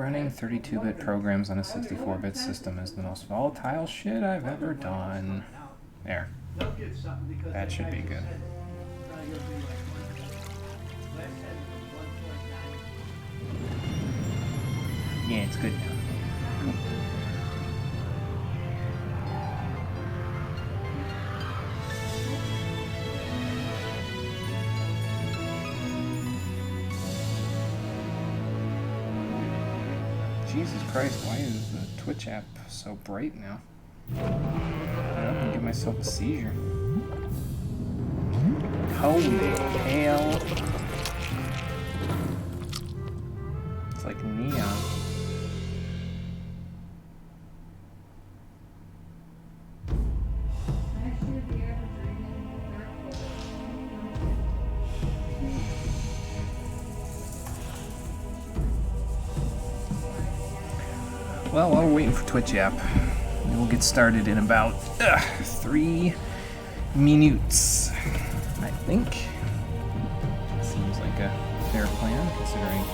Running 32-bit programs on a 64-bit system is the most volatile shit I've ever done. There. That should be good. Yeah, it's good now. Cool. Jesus Christ, why is the Twitch app so bright now? I'm gonna give myself a seizure. Holy hell. It's like neon. Well, while we're waiting for Twitch app, we'll get started in about 3 minutes, I think. Seems like a fair plan, considering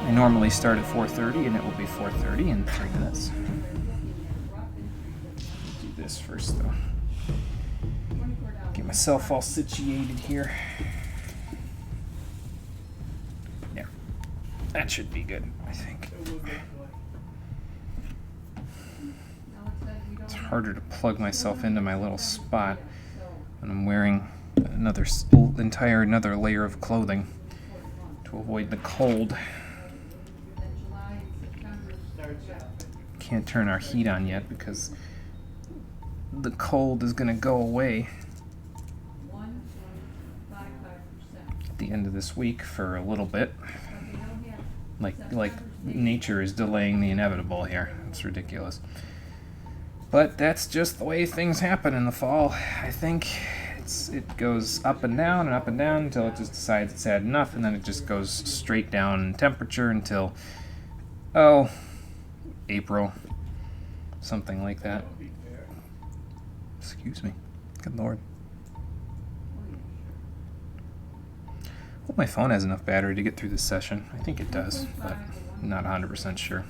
I normally start at 4:30, and it will be 4:30 in 3 minutes. Do this first, though. Get myself all situated here. Yeah, that should be good, I think. It's harder to plug myself into my little spot when I'm wearing another layer of clothing to avoid the cold. Can't turn our heat on yet because the cold is going to go away at the end of this week for a little bit. Like nature is delaying the inevitable here. It's ridiculous. But that's just the way things happen in the fall. I think it goes up and down until it just decides it's had enough, and then it just goes straight down in temperature until, April. Something like that. Excuse me. Good Lord. Hope my phone has enough battery to get through this session. I think it does, but I'm not 100% sure.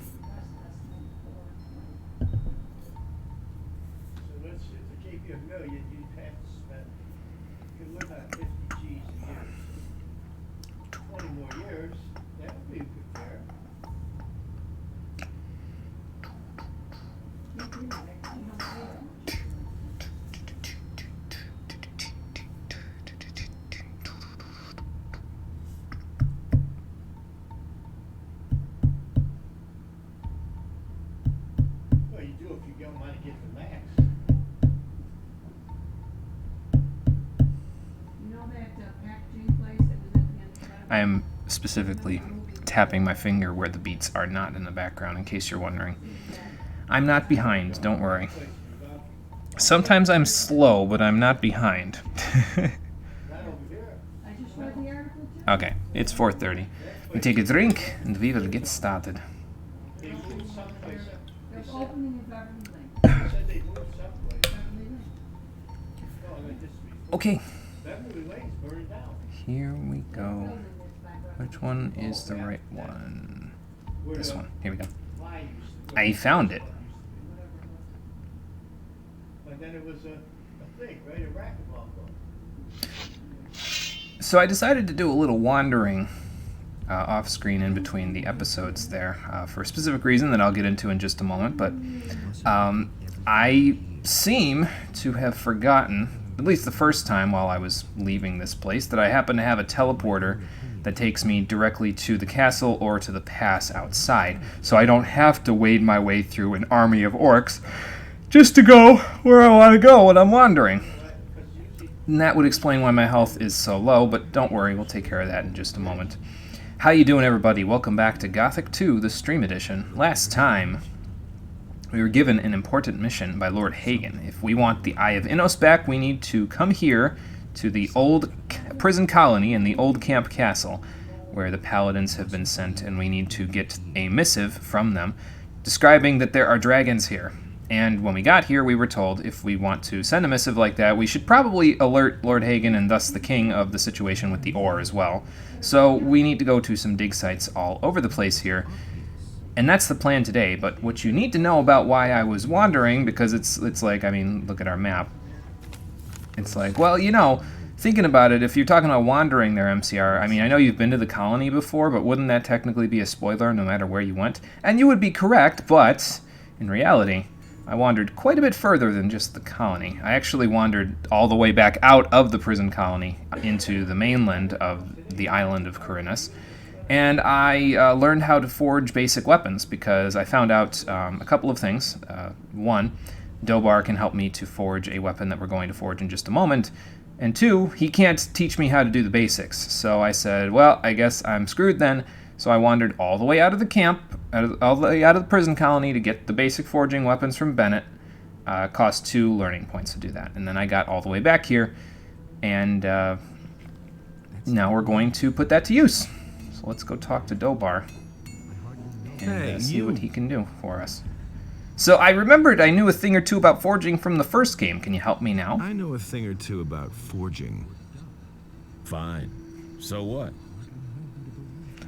I am specifically tapping my finger where the beats are not in the background, in case you're wondering. I'm not behind, don't worry. Sometimes I'm slow, but I'm not behind. Okay, it's 4:30. We take a drink, and we will get started. Okay. Here we go. Which one is the right one? This one. Here we go. I found it. So I decided to do a little wandering off screen in between the episodes there for a specific reason that I'll get into in just a moment, but I seem to have forgotten, at least the first time while I was leaving this place, that I happen to have a teleporter that takes me directly to the castle or to the pass outside, so I don't have to wade my way through an army of orcs just to go where I want to go when I'm wandering. And that would explain why my health is so low, but don't worry, we'll take care of that in just a moment. How you doing, everybody? Welcome back to Gothic 2, the stream edition. Last time, we were given an important mission by Lord Hagen. If we want the Eye of Innos back, we need to come here to the old prison colony in the old camp castle, where the paladins have been sent, and we need to get a missive from them describing that there are dragons here. And when we got here, we were told if we want to send a missive like that, we should probably alert Lord Hagen and thus the king of the situation with the ore as well. So we need to go to some dig sites all over the place here And that's the plan today, but what you need to know about why I was wandering, because it's like, I mean, look at our map. It's like, well, you know, thinking about it, if you're talking about wandering there, MCR, I mean, I know you've been to the colony before, but wouldn't that technically be a spoiler no matter where you went? And you would be correct, but in reality, I wandered quite a bit further than just the colony. I actually wandered all the way back out of the prison colony into the mainland of the island of Corinus. And I learned how to forge basic weapons because I found out a couple of things. One, Dobar can help me to forge a weapon that we're going to forge in just a moment. And two, he can't teach me how to do the basics. So I said, well, I guess I'm screwed then. So I wandered all the way out of the camp, all the way out of the prison colony to get the basic forging weapons from Bennett. Cost 2 learning points to do that. And then I got all the way back here. And now we're going to put that to use. So let's go talk to Dobar and see what he can do for us. So I remembered I knew a thing or two about forging from the first game. Can you help me now? I know a thing or two about forging. Fine. So what?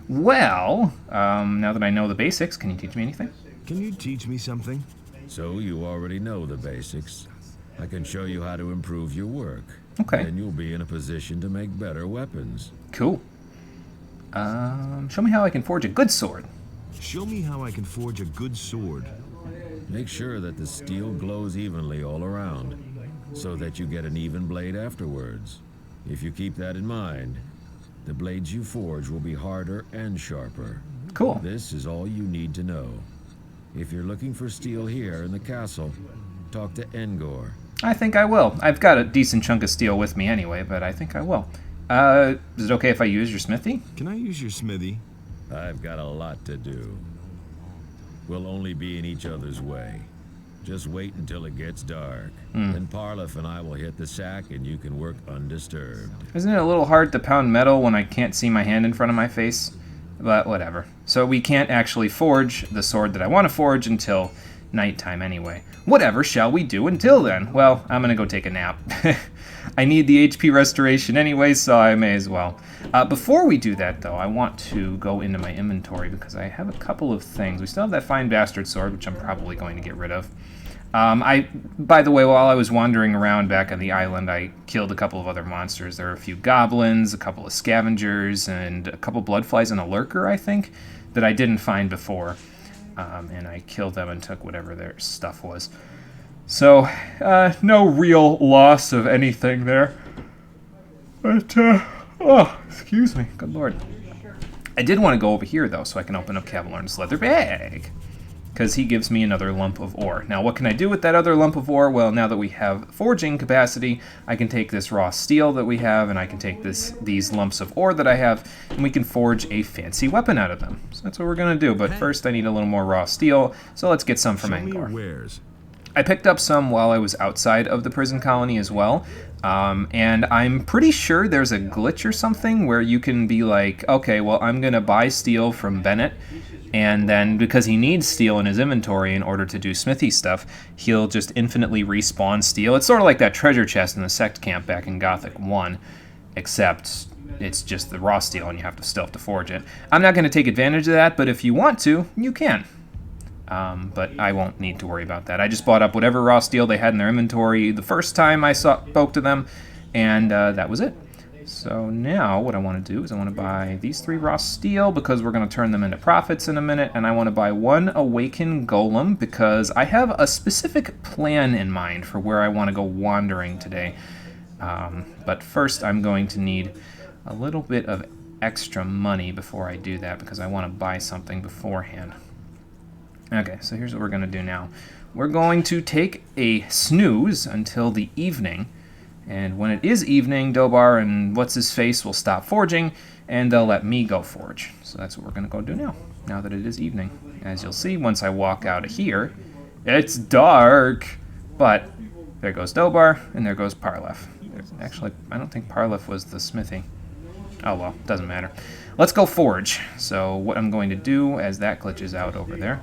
Well, now that I know the basics, can you teach me anything? Can you teach me something? So you already know the basics. I can show you how to improve your work. Okay. Then you'll be in a position to make better weapons. Cool. Show me how I can forge a good sword. Show me how I can forge a good sword. Make sure that the steel glows evenly all around, so that you get an even blade afterwards. If you keep that in mind, the blades you forge will be harder and sharper. Cool. This is all you need to know. If you're looking for steel here in the castle, talk to Engor. I think I will. I've got a decent chunk of steel with me anyway, but I think I will. Is it okay if I use your smithy? Can I use your smithy? I've got a lot to do. We'll only be in each other's way. Just wait until it gets dark. Then Parlif and I will hit the sack and you can work undisturbed. Isn't it a little hard to pound metal when I can't see my hand in front of my face? But whatever. So we can't actually forge the sword that I want to forge until nighttime anyway. Whatever shall we do until then? Well, I'm gonna go take a nap. I need the HP restoration anyway, so I may as well. Before we do that, though, I want to go into my inventory because I have a couple of things. We still have that fine bastard sword, which I'm probably going to get rid of. By the way, while I was wandering around back on the island, I killed a couple of other monsters. There were a few goblins, a couple of scavengers, and a couple bloodflies and a lurker, I think, that I didn't find before. And I killed them and took whatever their stuff was. So, no real loss of anything there. But, oh, excuse me, good lord. I did want to go over here, though, so I can open up Cavalorn's leather bag. Because he gives me another lump of ore. Now, what can I do with that other lump of ore? Well, now that we have forging capacity, I can take this raw steel that we have, and I can take these lumps of ore that I have, and we can forge a fancy weapon out of them. So that's what we're going to do. But first, I need a little more raw steel, so let's get some from Engor. Wares. I picked up some while I was outside of the prison colony as well, and I'm pretty sure there's a glitch or something where you can be like, okay, well, I'm going to buy steel from Bennett, and then because he needs steel in his inventory in order to do smithy stuff, he'll just infinitely respawn steel. It's sort of like that treasure chest in the sect camp back in Gothic 1, except it's just the raw steel and you still have to forge it. I'm not going to take advantage of that, but if you want to, you can. But I won't need to worry about that. I just bought up whatever raw steel they had in their inventory the first time I spoke to them, and that was it. So now what I want to do is I want to buy these 3 raw steel because we're going to turn them into profits in a minute, and I want to buy 1 awakened golem because I have a specific plan in mind for where I want to go wandering today. But first I'm going to need a little bit of extra money before I do that because I want to buy something beforehand. Okay, so here's what we're going to do now. We're going to take a snooze until the evening, and when it is evening, Dobar and what's-his-face will stop forging, and they'll let me go forge. So that's what we're going to go do now that it is evening. As you'll see, once I walk out of here, it's dark, but there goes Dobar, and there goes Parlef. Actually, I don't think Parlef was the smithy. Oh well, doesn't matter. Let's go forge. So what I'm going to do, as that glitches out over there,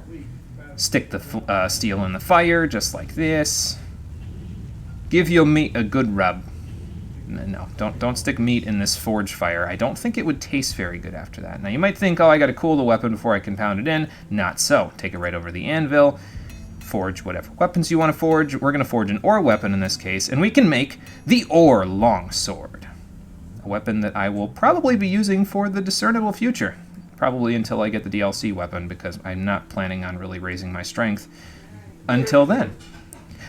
stick the steel in the fire, just like this. Give your meat a good rub. No, don't stick meat in this forge fire. I don't think it would taste very good after that. Now you might think, oh, I got to cool the weapon before I can pound it in. Not so. Take it right over the anvil, forge whatever weapons you want to forge. We're going to forge an ore weapon in this case, and we can make the ore longsword, a weapon that I will probably be using for the discernible future. Probably until I get the DLC weapon, because I'm not planning on really raising my strength until then.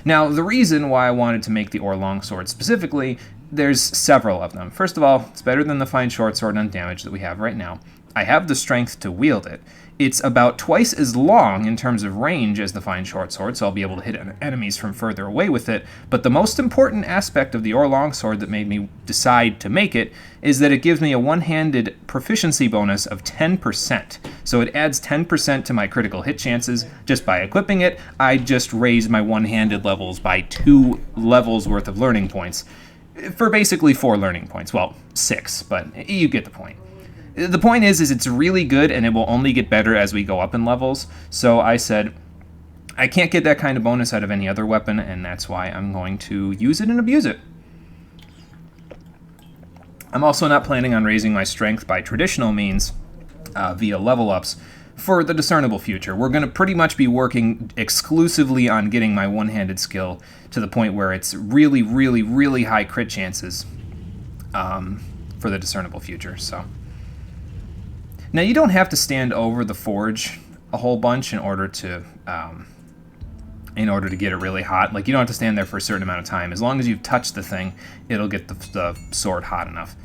Now, the reason why I wanted to make the ore longsword specifically, there's several of them. First of all, it's better than the fine short sword on damage that we have right now. I have the strength to wield it. It's about twice as long in terms of range as the fine short sword, so I'll be able to hit enemies from further away with it. But the most important aspect of the ore longsword that made me decide to make it is that it gives me a one-handed proficiency bonus of 10%. So it adds 10% to my critical hit chances just by equipping it. I just raised my one-handed levels by 2 levels worth of learning points for basically 4 learning points. Well, 6, but you get the point. The point is it's really good, and it will only get better as we go up in levels. So I said, I can't get that kind of bonus out of any other weapon, and that's why I'm going to use it and abuse it. I'm also not planning on raising my strength by traditional means via level ups for the discernible future. We're going to pretty much be working exclusively on getting my one-handed skill to the point where it's really, really, really high crit chances for the discernible future. So. Now, you don't have to stand over the forge a whole bunch in order to get it really hot. Like, you don't have to stand there for a certain amount of time. As long as you've touched the thing, it'll get the sword hot enough.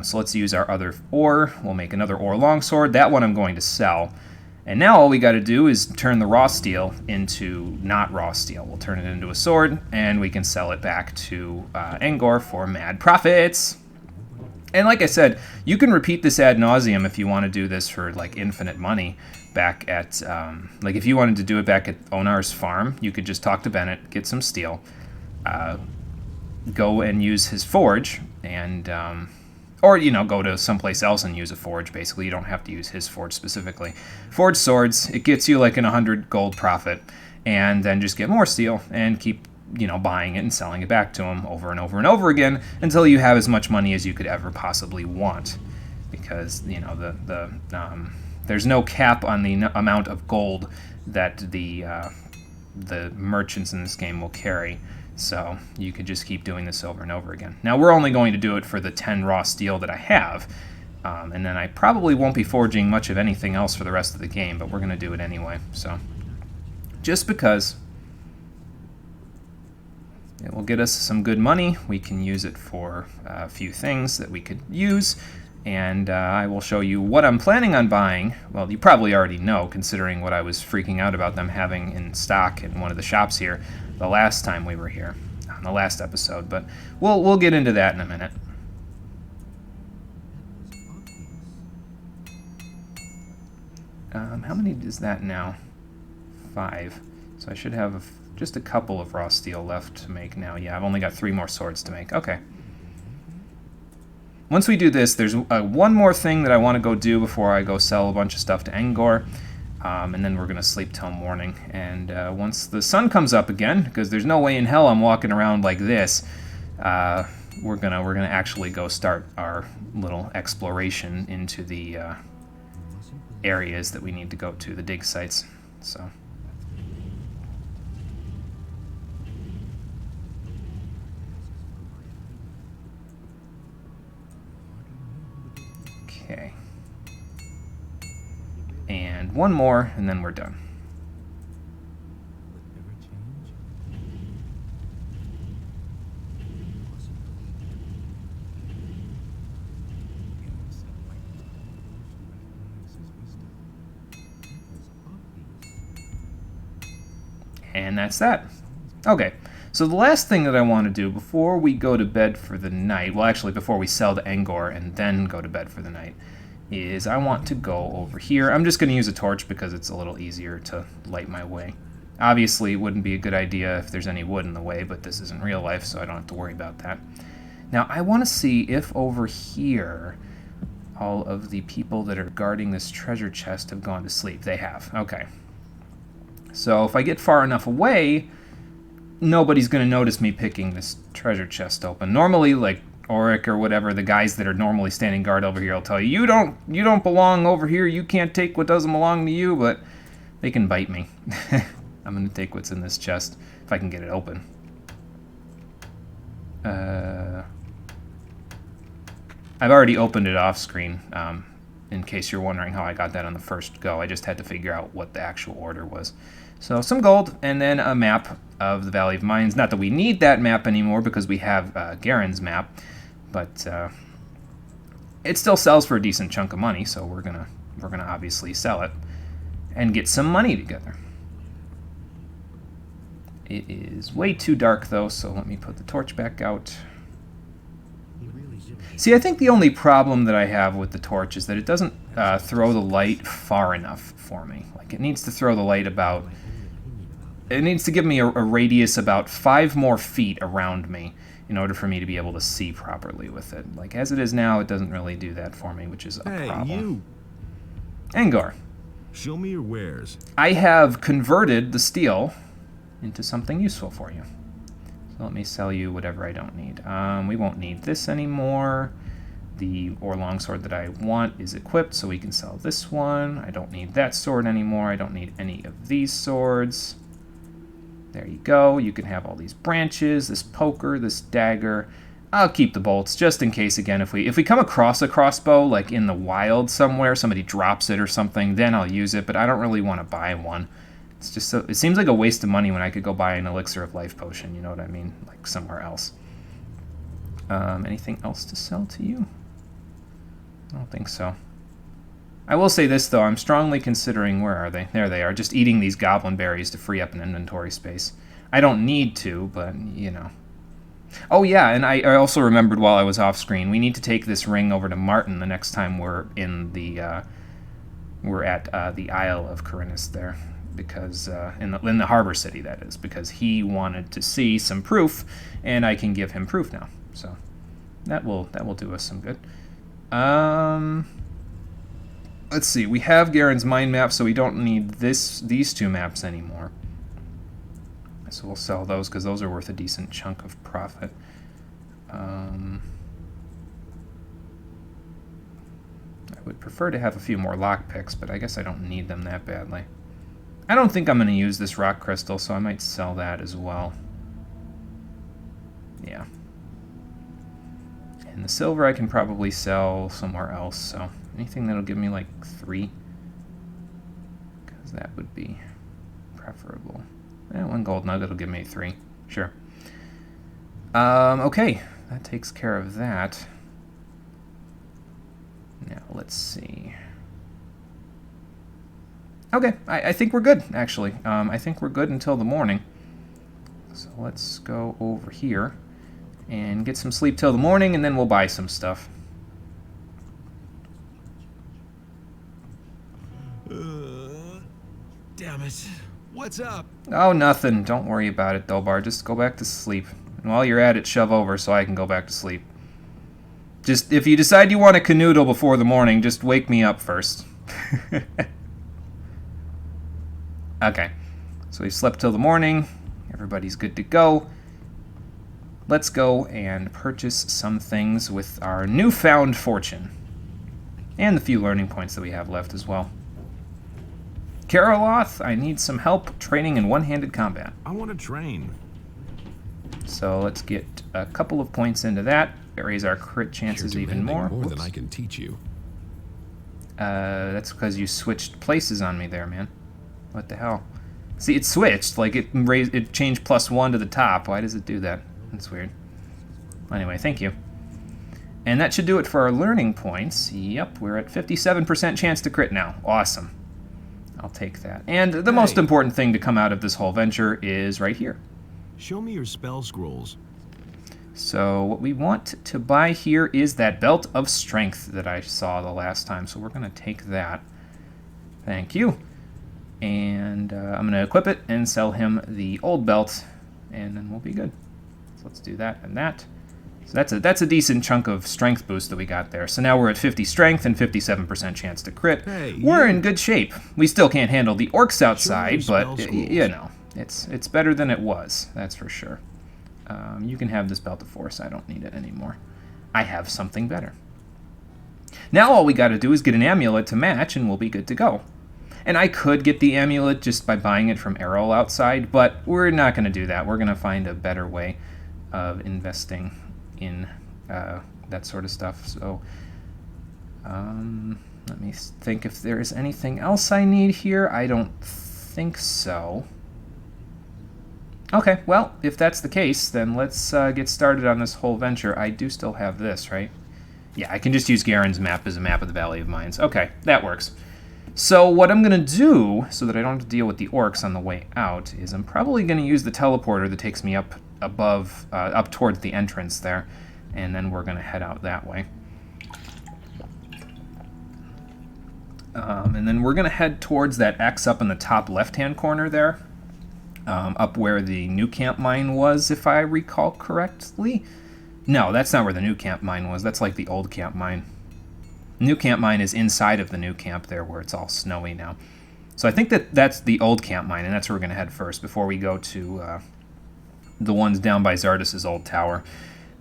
So let's use our other ore. We'll make another ore longsword. That one I'm going to sell. And now all we got to do is turn the raw steel into not raw steel. We'll turn it into a sword, and we can sell it back to Engor for mad profits. And like I said, you can repeat this ad nauseum if you want to do this for like infinite money back at, like if you wanted to do it back at Onar's farm, you could just talk to Bennett, get some steel, go and use his forge, and, or, you know, go to someplace else and use a forge, basically. You don't have to use his forge specifically. Forge swords, it gets you like an 100 gold profit, and then just get more steel and keep, you know, buying it and selling it back to him over and over and over again until you have as much money as you could ever possibly want. Because, you know, there's no cap on the amount of gold that the merchants in this game will carry. So you could just keep doing this over and over again. Now, we're only going to do it for the 10 raw steel that I have. And then I probably won't be forging much of anything else for the rest of the game, but we're going to do it anyway. So just because it will get us some good money, we can use it for a few things that we could use. And I will show you what I'm planning on buying. Well, you probably already know, considering what I was freaking out about them having in stock in one of the shops here the last time we were here, on the last episode. But we'll get into that in a minute. How many is that now? 5. So I should have just a couple of raw steel left to make now. Yeah, I've only got 3 more swords to make. Okay. Once we do this, there's one more thing that I want to go do before I go sell a bunch of stuff to Engor, and then we're going to sleep till morning. And once the sun comes up again, because there's no way in hell I'm walking around like this, we're gonna actually go start our little exploration into the areas that we need to go to, the dig sites. So. Okay. And one more, and then we're done. And that's that. Okay, so the last thing that I want to do before we go to bed for the night, well actually before we sell to Engor and then go to bed for the night, is I want to go over here. I'm just going to use a torch because it's a little easier to light my way. Obviously it wouldn't be a good idea if there's any wood in the way, but this isn't real life, so I don't have to worry about that. Now I want to see if over here all of the people that are guarding this treasure chest have gone to sleep. They have. Okay. So if I get far enough away, nobody's going to notice me picking this treasure chest open. Normally, like Auric or whatever, the guys that are normally standing guard over here will tell you, you don't belong over here, you can't take what doesn't belong to you, but they can bite me. I'm going to take what's in this chest, if I can get it open. I've already opened it off screen, in case you're wondering how I got that on the first go. I just had to figure out what the actual order was. So some gold, and then a map of the Valley of Mines. Not that we need that map anymore because we have Garen's map, but it still sells for a decent chunk of money, so we're gonna obviously sell it and get some money together. It is way too dark though, so let me put the torch back out. See, I think the only problem that I have with the torch is that it doesn't throw the light far enough for me. Like, it needs to throw the light about... It needs to give me a radius about 5 more feet around me in order for me to be able to see properly with it. Like, as it is now, it doesn't really do that for me, which is a problem. Hey, you! Angor. Show me your wares. I have converted the steel into something useful for you. So let me sell you whatever I don't need. We won't need this anymore. The ore longsword that I want is equipped, so we can sell this one. I don't need that sword anymore. I don't need any of these swords. There you go. You can have all these branches, this poker, this dagger. I'll keep the bolts just in case, again, if we come across a crossbow, like in the wild somewhere, somebody drops it or something, then I'll use it, but I don't really want to buy one. It's just so, it seems like a waste of money when I could go buy an elixir of life potion, you know what I mean? Like somewhere else. Anything else to sell to you? I don't think so. I will say this, though. I'm strongly considering... Where are they? There they are. Just eating these goblin berries to free up an inventory space. I don't need to, but, you know. Oh, yeah, and I also remembered while I was off screen, we need to take this ring over to Martin the next time we're in the... we're at the Isle of Corinus there. Because in the harbor city, that is, because he wanted to see some proof, and I can give him proof now. So that will do us some good. Let's see. We have Garen's mine map, so we don't need these 2 maps anymore. So we'll sell those because those are worth a decent chunk of profit. I would prefer to have a few more lockpicks, but I guess I don't need them that badly. I don't think I'm going to use this rock crystal, so I might sell that as well. Yeah. And the silver I can probably sell somewhere else, so anything that'll give me like 3. Because that would be preferable. 1 gold nugget will give me 3. Sure. Okay. That takes care of that. Now, let's see. Okay, I think we're good, actually. I think we're good until the morning. So let's go over here and get some sleep till the morning, and then we'll buy some stuff. Damn it. What's up? Oh, nothing. Don't worry about it, Dolbar. Just go back to sleep. And while you're at it, shove over so I can go back to sleep. Just, if you decide you want to canoodle before the morning, just wake me up first. Okay, so we've slept till the morning. Everybody's good to go. Let's go and purchase some things with our newfound fortune. And the few learning points that we have left as well. Karoloth, I need some help training in one-handed combat. I want to train. So let's get a couple of points into that. Raise our crit chances even more. More than I can teach you. That's because you switched places on me there, man. What the hell? See, it switched. Like, it changed +1 to the top. Why does it do that? That's weird. Anyway, thank you. And that should do it for our learning points. Yep, we're at 57% chance to crit now. Awesome. I'll take that. And the most important thing to come out of this whole venture is right here. Show me your spell scrolls. So what we want to buy here is that Belt of Strength that I saw the last time. So we're going to take that. Thank you. And I'm going to equip it and sell him the old belt, and then we'll be good. So let's do that and that. So that's a decent chunk of strength boost that we got there. So now we're at 50 strength and 57% chance to crit. Hey, we're in good shape. We still can't handle the orcs outside, but, you know, It's better than it was, that's for sure. You can have this Belt of Force. I don't need it anymore. I have something better. Now all we got to do is get an amulet to match, and we'll be good to go. And I could get the amulet just by buying it from Errol outside, but we're not going to do that. We're going to find a better way of investing in that sort of stuff. So let me think if there is anything else I need here. I don't think so. Okay, well, if that's the case, then let's get started on this whole venture. I do still have this, right? Yeah, I can just use Garen's map as a map of the Valley of Mines. Okay, that works. So what I'm going to do, so that I don't have to deal with the orcs on the way out, is I'm probably going to use the teleporter that takes me up above, up towards the entrance there, and then we're going to head out that way. And then we're going to head towards that X up in the top left-hand corner there, up where the new camp mine was, if I recall correctly. No, that's not where the new camp mine was. That's like the old camp mine. New camp mine is inside of the new camp there, where it's all snowy now. So I think that's the old camp mine, and that's where we're going to head first before we go to the ones down by Zardus' old tower.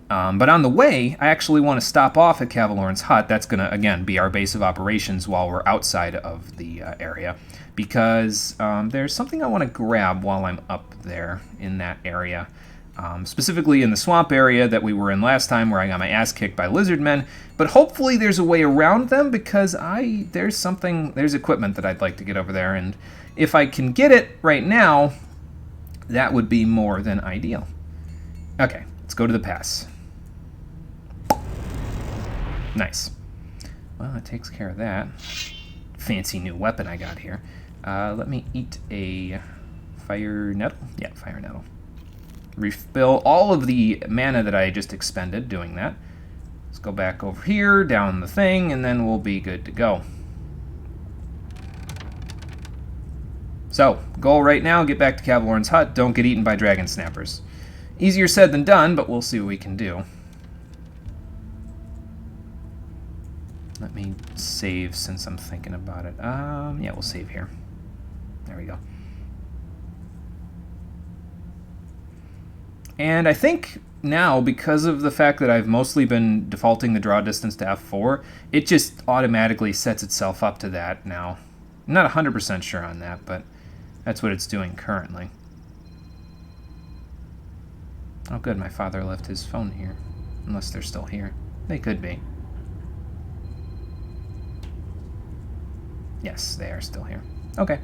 But on the way, I actually want to stop off at Cavalorn's hut. That's going to, again, be our base of operations while we're outside of the area, because there's something I want to grab while I'm up there in that area. Specifically in the swamp area that we were in last time, where I got my ass kicked by lizard men, but hopefully there's a way around them, because there's equipment that I'd like to get over there, and if I can get it right now, that would be more than ideal. Okay, let's go to the pass. Nice. Well, that takes care of that. Fancy new weapon I got here. Let me eat a fire nettle. Yeah, fire nettle. Refill all of the mana that I just expended doing that. Let's go back over here, down the thing, and then we'll be good to go. So, goal right now, get back to Cavalorn's hut, don't get eaten by dragon snappers. Easier said than done, but we'll see what we can do. Let me save since I'm thinking about it. Yeah, we'll save here. There we go. And I think now, because of the fact that I've mostly been defaulting the draw distance to F4, it just automatically sets itself up to that now. I'm not 100% sure on that, but that's what it's doing currently. Oh good, my father left his phone here. Unless they're still here. They could be. Yes, they are still here. Okay.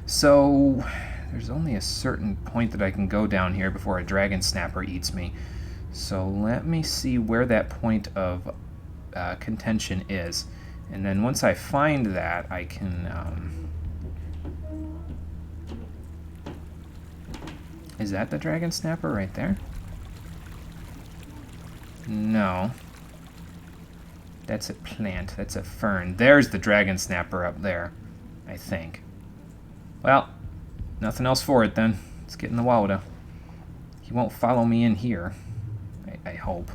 So, there's only a certain point that I can go down here before a dragon snapper eats me. So let me see where that point of contention is. And then once I find that, I can... Is that the dragon snapper right there? No. That's a plant. That's a fern. There's the dragon snapper up there, I think. Well, nothing else for it then. Let's get in the Wauda. He won't follow me in here. I hope.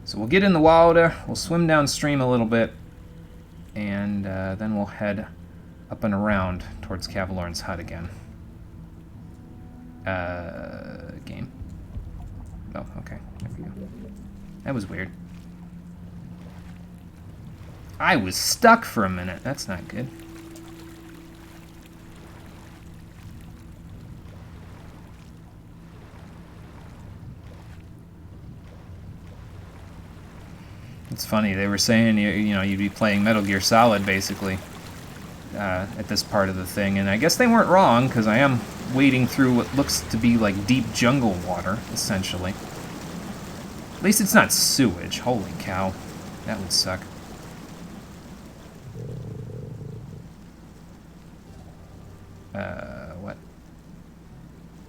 So we'll get in the Wauda, we'll swim downstream a little bit, and then we'll head up and around towards Cavalorn's hut again. Game. Oh, okay. There we go. That was weird. I was stuck for a minute. That's not good. It's funny, they were saying you know, you'd be playing Metal Gear Solid basically at this part of the thing, and I guess they weren't wrong, because I am wading through what looks to be like deep jungle water, essentially. At least it's not sewage. Holy cow. That would suck. What?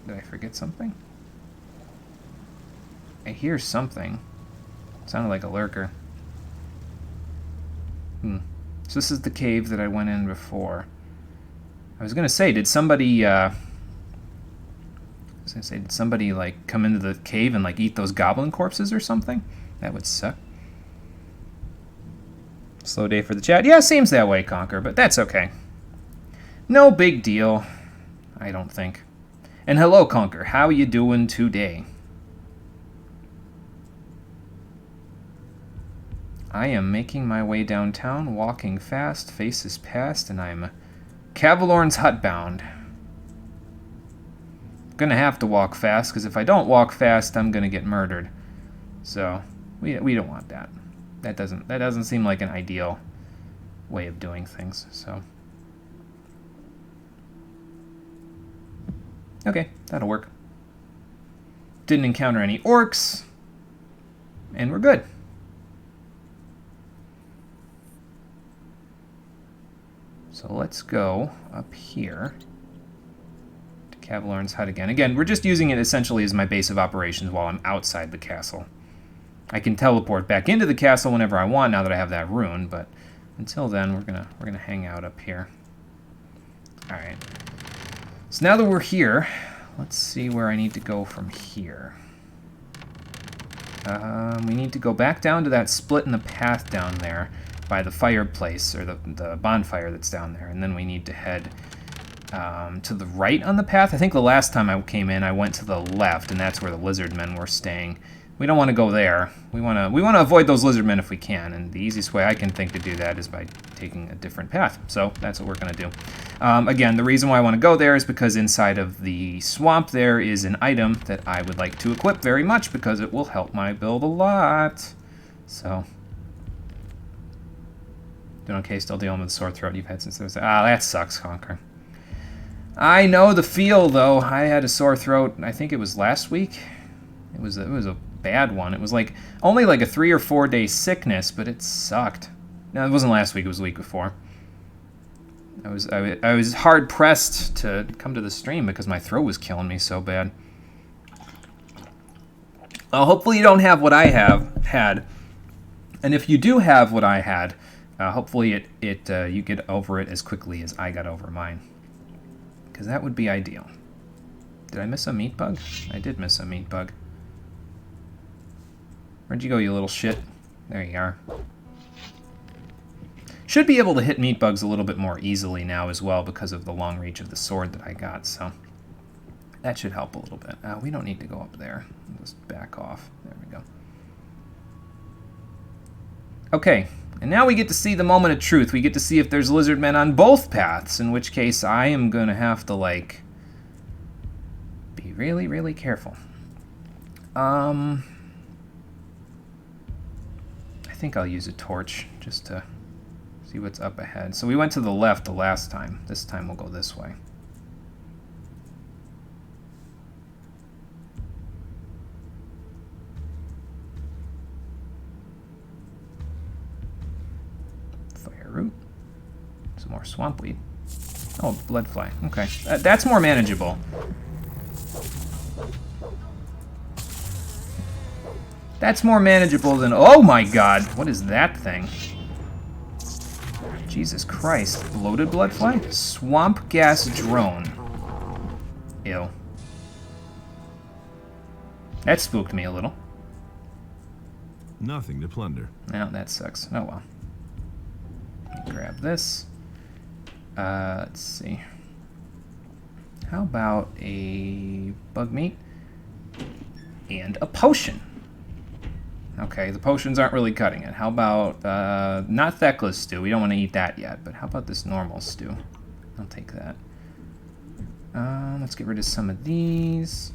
Did I forget something? I hear something. It sounded like a lurker. So this is the cave that I went in before. I was gonna say, did somebody, like, come into the cave and, like, eat those goblin corpses or something? That would suck. Slow day for the chat. Yeah, seems that way, Conquer, but that's okay. No big deal, I don't think. And hello, Conquer. How you doing today? I am making my way downtown, walking fast, faces past, and I'm Cavalorn's hut bound. I'm gonna have to walk fast, because if I don't walk fast, I'm gonna get murdered. So, we don't want that. That doesn't seem like an ideal way of doing things, so. Okay, that'll work. Didn't encounter any orcs, and we're good. So let's go up here to Cavalorn's hut again. Again, we're just using it essentially as my base of operations while I'm outside the castle. I can teleport back into the castle whenever I want now that I have that rune, but until then, we're gonna hang out up here. All right. So now that we're here, let's see where I need to go from here. We need to go back down to that split in the path down there by the fireplace, or the bonfire that's down there, and then we need to head to the right on the path. I think the last time I came in, I went to the left, and that's where the lizard men were staying. We don't want to go there. We want to avoid those lizard men if we can, and the easiest way I can think to do that is by taking a different path. So that's what we're going to do. Again, the reason why I want to go there is because inside of the swamp there is an item that I would like to equip very much because it will help my build a lot. So, doing okay, still dealing with the sore throat you've had since Thursday. Ah, that sucks, Conquer. I know the feel, though. I had a sore throat, I think it was last week. It was a bad one. It was like only like a 3 or 4 day sickness, but it sucked. No, it wasn't last week. It was the week before. I was hard pressed to come to the stream because my throat was killing me so bad. Well, hopefully you don't have what I had, and if you do have what I had, hopefully you get over it as quickly as I got over mine, because that would be ideal. Did I miss a meat bug? I did miss a meat bug. Where'd you go, you little shit? There you are. Should be able to hit meat bugs a little bit more easily now as well because of the long reach of the sword that I got, so that should help a little bit. We don't need to go up there. Just back off. There we go. Okay, and now we get to see the moment of truth. We get to see if there's lizard men on both paths, in which case I am going to have to, like, be really, really careful. I think I'll use a torch just to see what's up ahead. So we went to the left the last time. This time we'll go this way. Fire root. Some more swamp weed. Oh, blood fly. Okay. That's more manageable. That's more manageable than... Oh my god! What is that thing? Jesus Christ. Bloated blood fly? Swamp gas drone. Ew. That spooked me a little. Nothing to plunder. No, that sucks. Oh well. Let me grab this. Let's see. How about a bug meat? And a potion. Okay, the potions aren't really cutting it. How about, not Thecla's stew. We don't want to eat that yet, but how about this normal stew? I'll take that. Let's get rid of some of these.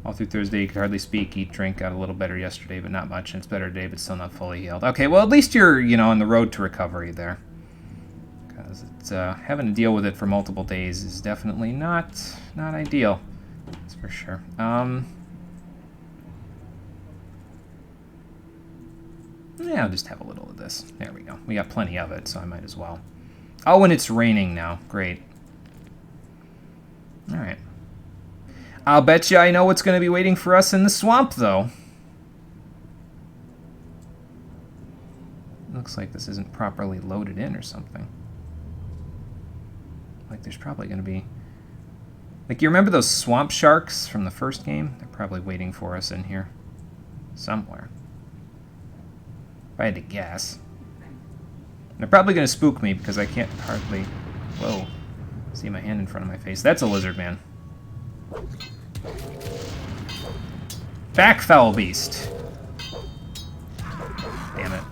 All through Thursday, you could hardly speak, eat, drink. Got a little better yesterday, but not much. And it's better today, but still not fully healed. Okay, well, at least you're, on the road to recovery there. Because it's, having to deal with it for multiple days is definitely not ideal. That's for sure. Yeah, I'll just have a little of this. There we go. We got plenty of it, so I might as well. Oh, and it's raining now. Great. Alright. I'll bet you I know what's going to be waiting for us in the swamp, though. Looks like this isn't properly loaded in or something. Like there's probably going to be... Like, you remember those swamp sharks from the first game? They're probably waiting for us in here. Somewhere. If I had to guess. They're probably going to spook me because I can't hardly... Whoa. See my hand in front of my face. That's a lizard man. Back, foul beast. Damn it.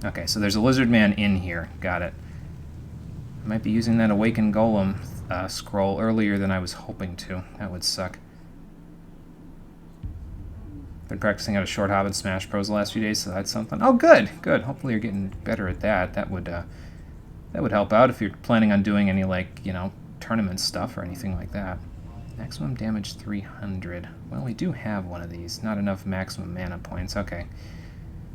Okay, so there's a lizard man in here. Got it. I might be using that Awakened Golem scroll earlier than I was hoping to. That would suck. Been practicing out a short hop and Smash Bros the last few days, so that's something. Oh, good, good. Hopefully you're getting better at that. That would help out if you're planning on doing any, like, you know, tournament stuff or anything like that. Maximum damage 300. Well, we do have one of these. Not enough maximum mana points. Okay.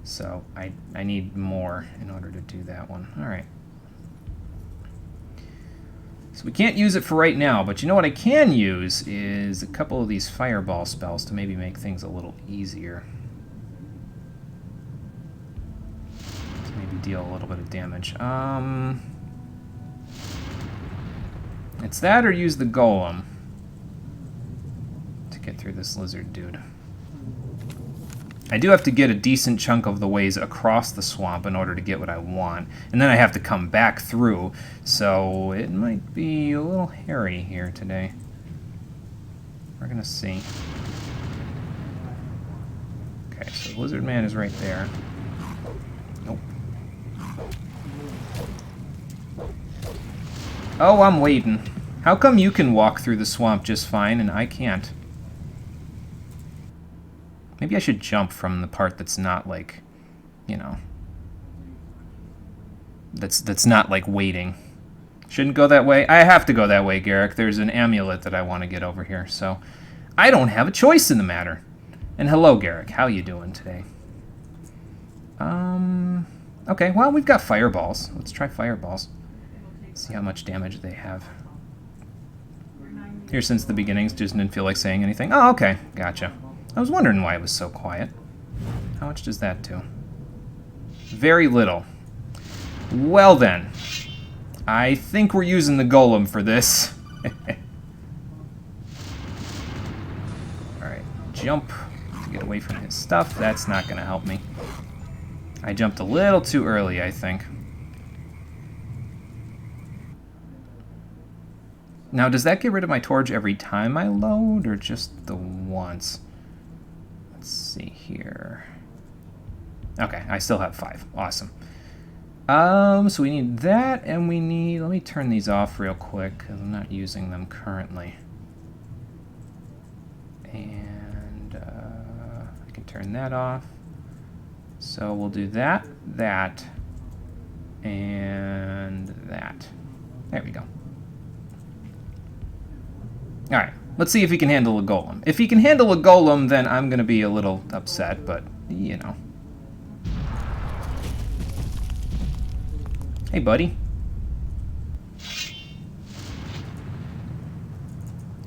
So I need more in order to do that one. All right. So we can't use it for right now, but you know what I can use is a couple of these fireball spells to maybe make things a little easier. To maybe deal a little bit of damage. It's that or use the golem to get through this lizard dude. I do have to get a decent chunk of the ways across the swamp in order to get what I want. And then I have to come back through, so it might be a little hairy here today. We're gonna see. Okay, so the lizard man is right there. Nope. Oh, I'm waiting. How come you can walk through the swamp just fine and I can't? Maybe I should jump from the part that's not, like, you know, that's not, like, waiting. Shouldn't go that way. I have to go that way, Garrick. There's an amulet that I want to get over here, so I don't have a choice in the matter. And hello, Garrick. How you doing today? Okay, well, we've got fireballs. Let's try fireballs. See how much damage they have. Here since the beginnings, just didn't feel like saying anything. Oh, okay. Gotcha. I was wondering why it was so quiet. How much does that do? Very little. Well then, I think we're using the golem for this. Alright, jump to get away from his stuff. That's not going to help me. I jumped a little too early, I think. Now, does that get rid of my torch every time I load, or just the once? Let's see here. Okay, I still have 5. Awesome. So we need that, and we need... Let me turn these off real quick, because I'm not using them currently. And I can turn that off. So we'll do that, that, and that. There we go. Alright. Let's see if he can handle a golem. If he can handle a golem, then I'm going to be a little upset, but, you know. Hey, buddy.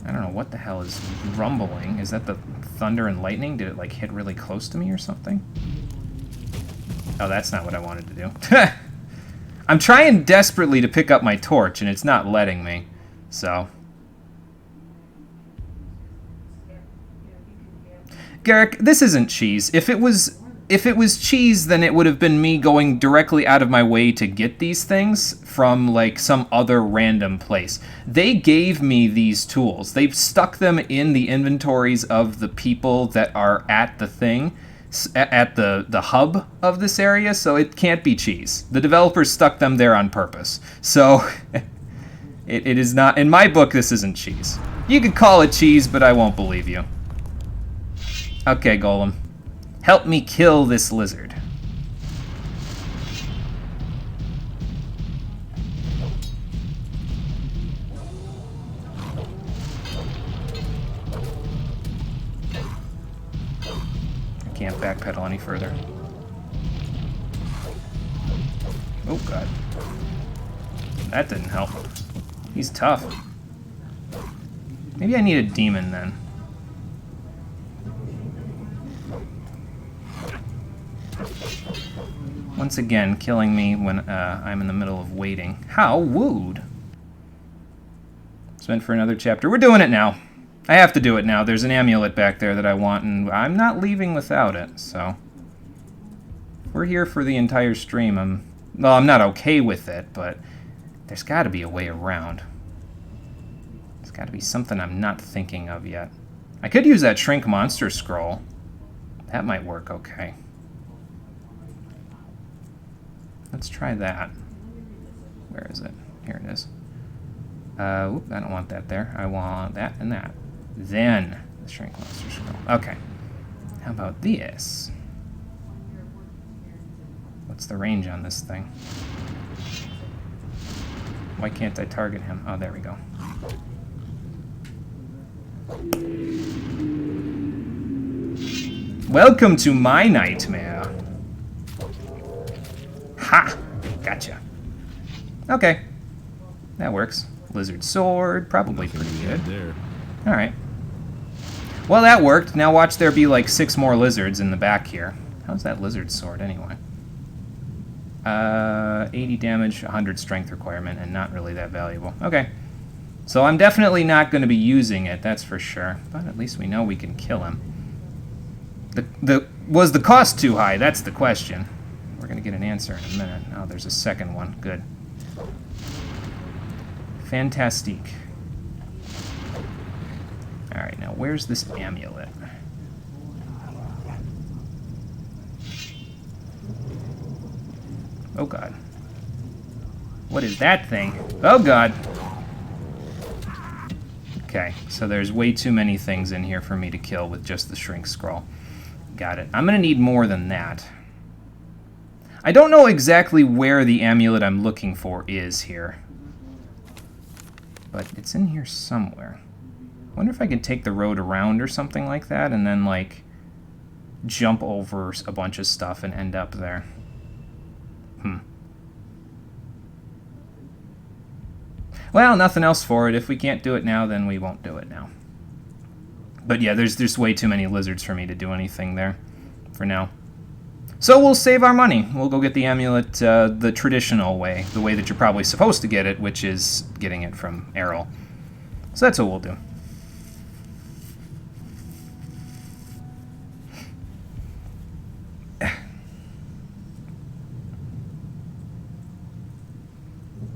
I don't know what the hell is rumbling. Is that the thunder and lightning? Did it, like, hit really close to me or something? Oh, that's not what I wanted to do. I'm trying desperately to pick up my torch, and it's not letting me, so... Garrick, this isn't cheese. If it was cheese, then it would have been me going directly out of my way to get these things from, like, some other random place. They gave me these tools. They've stuck them in the inventories of the people that are at the thing, at the hub of this area, so it can't be cheese. The developers stuck them there on purpose. So, it is not... In my book, this isn't cheese. You could call it cheese, but I won't believe you. Okay, Golem. Help me kill this lizard. I can't backpedal any further. Oh, God. That didn't help. He's tough. Maybe I need a demon, then. Once again, killing me when I'm in the middle of waiting. How wooed. It's meant for another chapter. We're doing it now. I have to do it now. There's an amulet back there that I want, and I'm not leaving without it, so... If we're here for the entire stream, I'm Well, I'm not okay with it, but there's got to be a way around. There's got to be something I'm not thinking of yet. I could use that shrink monster scroll. That might work okay. Let's try that. Where is it? Here it is. Whoop, I don't want that there. I want that and that. Then the shrink monster scroll. Okay. How about this? What's the range on this thing? Why can't I target him? Oh, there we go. Welcome to my nightmare. Ha! Gotcha. Okay. That works. Lizard sword, probably pretty good. There. Alright. Well, that worked. Now watch there be like 6 more lizards in the back here. How's that lizard sword anyway? 80 damage, 100 strength requirement, and not really that valuable. Okay. So I'm definitely not going to be using it, that's for sure. But at least we know we can kill him. Was the cost too high? That's the question. We're going to get an answer in a minute. Oh, there's a second one. Good. Fantastique. Alright, now where's this amulet? Oh god. What is that thing? Oh god. Okay, so there's way too many things in here for me to kill with just the shrink scroll. Got it. I'm gonna need more than that. I don't know exactly where the amulet I'm looking for is here. But it's in here somewhere. I wonder if I can take the road around or something like that and then, like, jump over a bunch of stuff and end up there. Well, nothing else for it. If we can't do it now, then we won't do it now. But yeah, there's just way too many lizards for me to do anything there for now. So we'll save our money. We'll go get the amulet the traditional way, the way that you're probably supposed to get it, which is getting it from Errol. So that's what we'll do.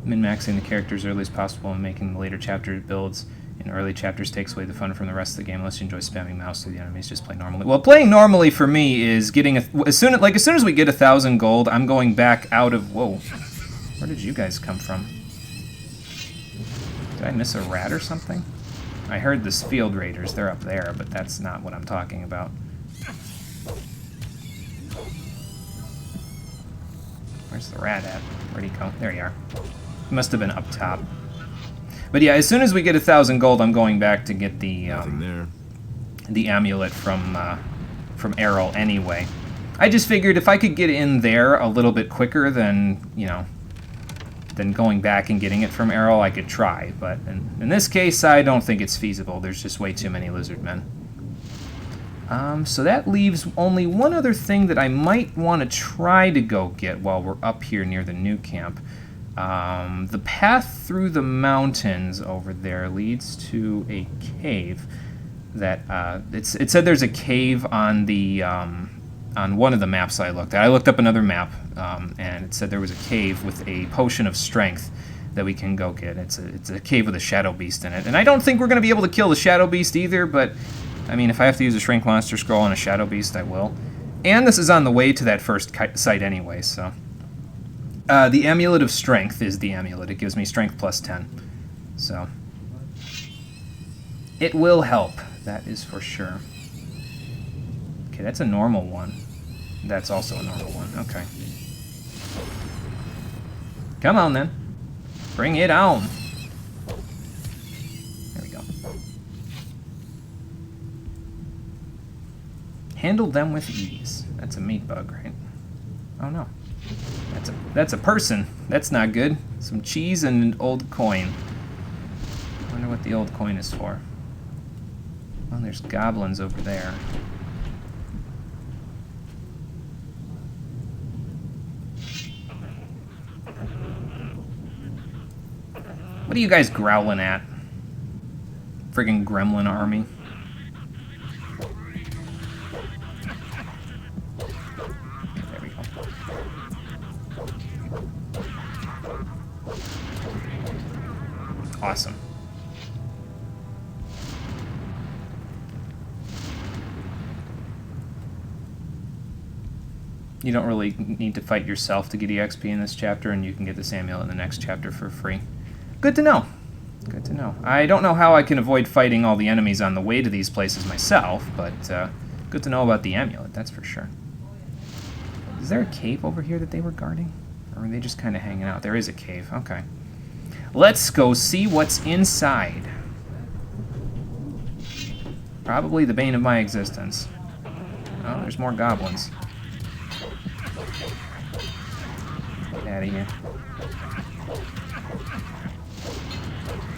Min-maxing the characters early as possible and making the later chapter builds in early chapters takes away the fun from the rest of the game unless you enjoy spamming mouse through the enemies. Just play normally. Well, playing normally for me is getting as soon as we get 1,000 gold, I'm going back out of. Whoa, where did you guys come from? Did I miss a rat or something? I heard the field raiders. They're up there, but that's not what I'm talking about. Where's the rat at? Where'd he go? There you are. He must have been up top. But yeah, as soon as we get 1,000 gold, I'm going back to get the amulet from Errol anyway. I just figured if I could get in there a little bit quicker than, than going back and getting it from Errol, I could try. But in this case, I don't think it's feasible. There's just way too many lizard men. So that leaves only one other thing that I might want to try to go get while we're up here near the new camp. The path through the mountains over there leads to a cave that it said there's a cave on the on one of the maps I looked at. I looked up another map and it said there was a cave with a potion of strength that we can go get. It's a cave with a shadow beast in it, and I don't think we're going to be able to kill the shadow beast either. But I mean, if I have to use a shrink monster scroll on a shadow beast, I will. And this is on the way to that first site anyway, so. The Amulet of Strength is the amulet. It gives me strength plus 10. So. It will help, that is for sure. Okay, that's a normal one. That's also a normal one, okay. Come on then. Bring it on. There we go. Handle them with ease. That's a meat bug, right? Oh no. That's a person. That's not good. Some cheese and an old coin. I wonder what the old coin is for. Oh, there's goblins over there. What are you guys growling at? Friggin' gremlin army. Awesome. You don't really need to fight yourself to get EXP in this chapter, and you can get this amulet in the next chapter for free. Good to know. Good to know. I don't know how I can avoid fighting all the enemies on the way to these places myself, but good to know about the amulet, that's for sure. Is there a cave over here that they were guarding? Or are they just kind of hanging out? There is a cave, okay. Let's go see what's inside. Probably the bane of my existence. Oh, there's more goblins. Get out of here.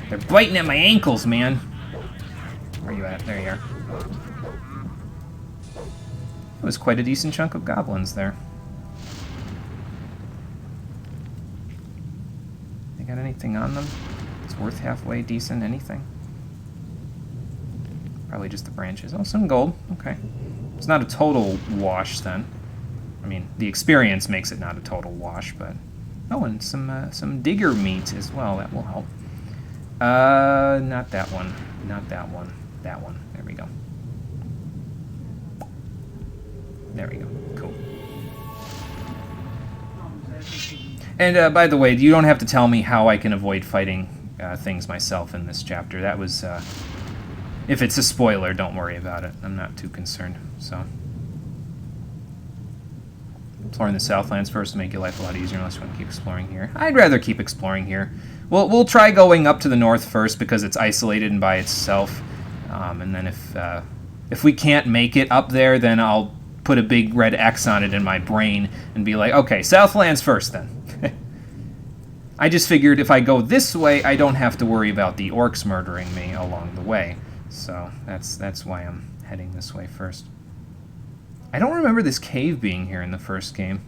They're biting at my ankles, man. Where are you at? There you are. It was quite a decent chunk of goblins there. They got anything on them? It's worth halfway decent, anything? Probably just the branches. Oh, some gold. Okay. It's not a total wash then. I mean, the experience makes it not a total wash, but... Oh, and some digger meat as well. That will help. Not that one. Not that one. That one. There we go. There we go. Cool. And by the way, you don't have to tell me how I can avoid fighting things myself in this chapter. That was... if it's a spoiler, don't worry about it. I'm not too concerned, so... Exploring the Southlands first to make your life a lot easier unless you want to keep exploring here. I'd rather keep exploring here. We'll try going up to the north first because it's isolated and by itself. And then if we can't make it up there, then I'll put a big red X on it in my brain and be like, okay, Southlands first then. I just figured if I go this way, I don't have to worry about the orcs murdering me along the way. So that's why I'm heading this way first. I don't remember this cave being here in the first game.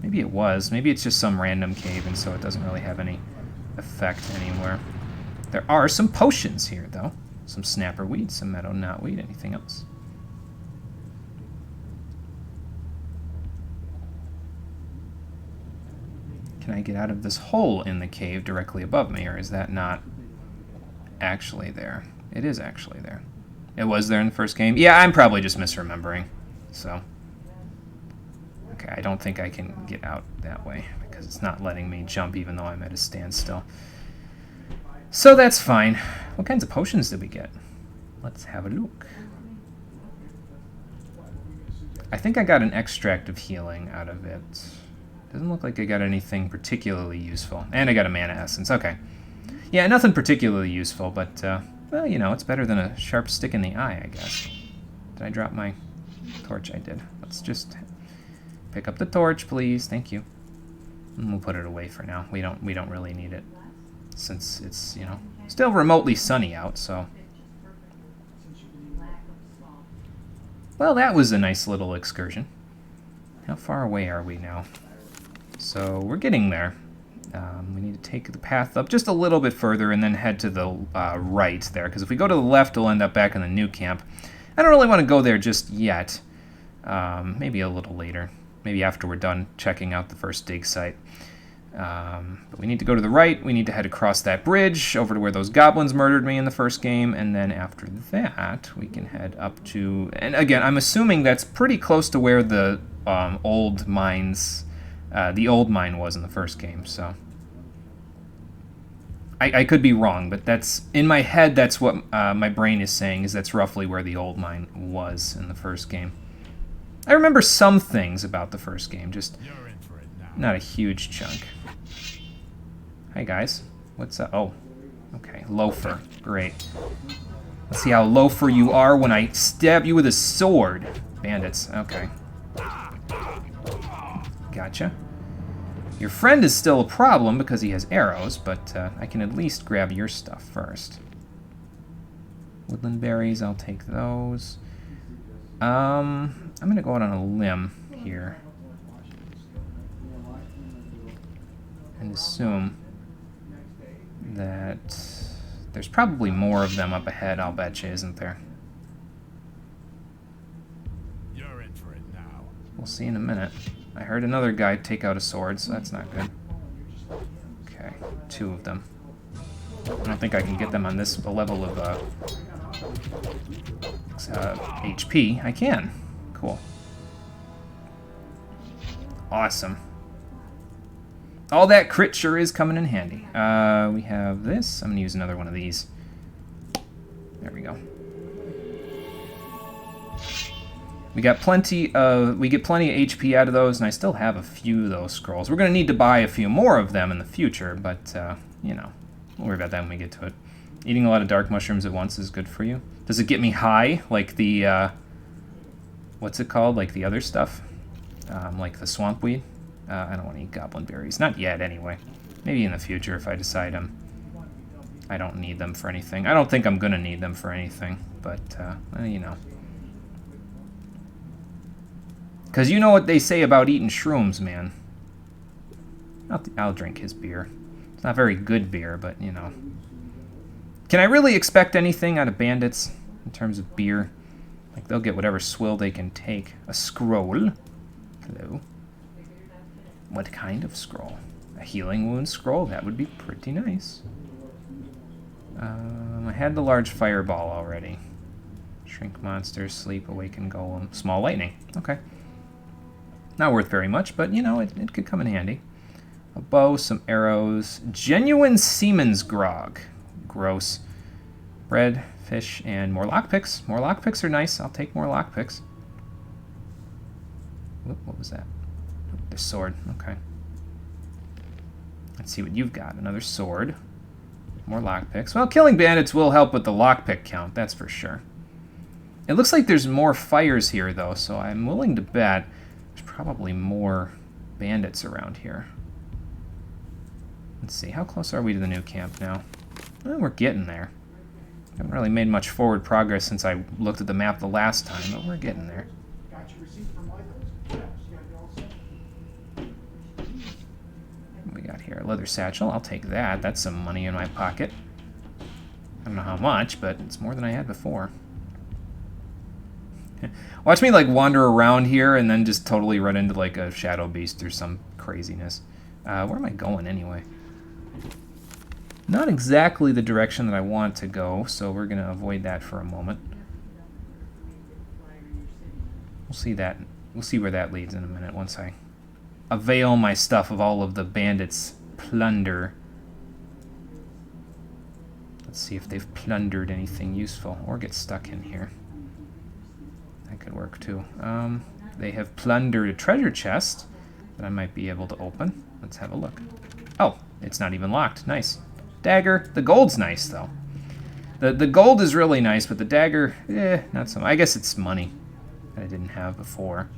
Maybe it was. Maybe it's just some random cave and so it doesn't really have any effect anywhere. There are some potions here, though. Some snapper weed, some meadow knotweed, anything else? Can I get out of this hole in the cave directly above me, or is that not actually there? It is actually there. It was there in the first game? Yeah, I'm probably just misremembering. So, okay, I don't think I can get out that way because it's not letting me jump even though I'm at a standstill. So that's fine. What kinds of potions did we get? Let's have a look. I think I got an extract of healing out of it. Doesn't look like I got anything particularly useful. And I got a mana essence, okay. Yeah, nothing particularly useful, but, well, you know, it's better than a sharp stick in the eye, I guess. Did I drop my... torch? I did. Let's just pick up the torch, please. Thank you. And we'll put it away for now. We don't really need it since it's, you know, still remotely sunny out, so. Well, that was a nice little excursion. How far away are we now? So we're getting there. We need to take the path up just a little bit further and then head to the right there, because if we go to the left, we'll end up back in the new camp. I don't really want to go there just yet. Maybe a little later. Maybe after we're done checking out the first dig site. But we need to go to the right. We need to head across that bridge over to where those goblins murdered me in the first game. And then after that, we can head up to... And again, I'm assuming that's pretty close to where the old mines... the old mine was in the first game, so... I could be wrong, but that's... In my head, that's what my brain is saying, is that's roughly where the old mine was in the first game. I remember some things about the first game, just not a huge chunk. Hi, guys. What's up? Oh, okay. Loafer. Great. Let's see how loafer you are when I stab you with a sword. Bandits. Okay. Gotcha. Your friend is still a problem because he has arrows, but I can at least grab your stuff first. Woodland berries, I'll take those. I'm going to go out on a limb here and assume that there's probably more of them up ahead, I'll bet you, isn't there? You're in for it now. We'll see in a minute. I heard another guy take out a sword, so that's not good. Okay, 2 of them. I don't think I can get them on this level of HP. I can. Cool. Awesome. All that crit sure is coming in handy. We have this. I'm going to use another one of these. There we go. We get plenty of HP out of those, and I still have a few of those scrolls. We're going to need to buy a few more of them in the future, but, you know, we'll worry about that when we get to it. Eating a lot of dark mushrooms at once is good for you. Does it get me high, like the, what's it called, like the other stuff? Like the swamp weed? I don't want to eat goblin berries. Not yet, anyway. Maybe in the future if I decide I don't need them for anything. I don't think I'm going to need them for anything, but, you know. Because you know what they say about eating shrooms, man. I'll drink his beer. It's not very good beer, but, you know. Can I really expect anything out of bandits in terms of beer? Like, they'll get whatever swill they can take. A scroll. Hello. What kind of scroll? A healing wound scroll? That would be pretty nice. I had the large fireball already. Shrink monsters, sleep, awaken golem. Small lightning. Okay. Not worth very much, but, you know, it could come in handy. A bow, some arrows. Genuine seaman's grog. Gross. Bread, fish, and more lockpicks. More lockpicks are nice. I'll take more lockpicks. What was that? The sword. Okay. Let's see what you've got. Another sword. More lockpicks. Well, killing bandits will help with the lockpick count, that's for sure. It looks like there's more fires here, though, so I'm willing to bet there's probably more bandits around here. Let's see. How close are we to the new camp now? Well, we're getting there. Haven't really made much forward progress since I looked at the map the last time, but we're getting there. What we got here? A leather satchel. I'll take that. That's some money in my pocket. I don't know how much, but it's more than I had before. Watch me, like, wander around here and then just totally run into, like, a shadow beast or some craziness. Where am I going, anyway? Not exactly the direction that I want to go, so we're going to avoid that for a moment. We'll see that. We'll see where that leads in a minute once I avail my stuff of all of the bandits' plunder. Let's see if they've plundered anything useful or get stuck in here. That could work too. They have plundered a treasure chest that I might be able to open. Let's have a look. Oh, it's not even locked. Nice. Dagger. The gold's nice, though. The gold is really nice, but the dagger, not so much. I guess it's money that I didn't have before.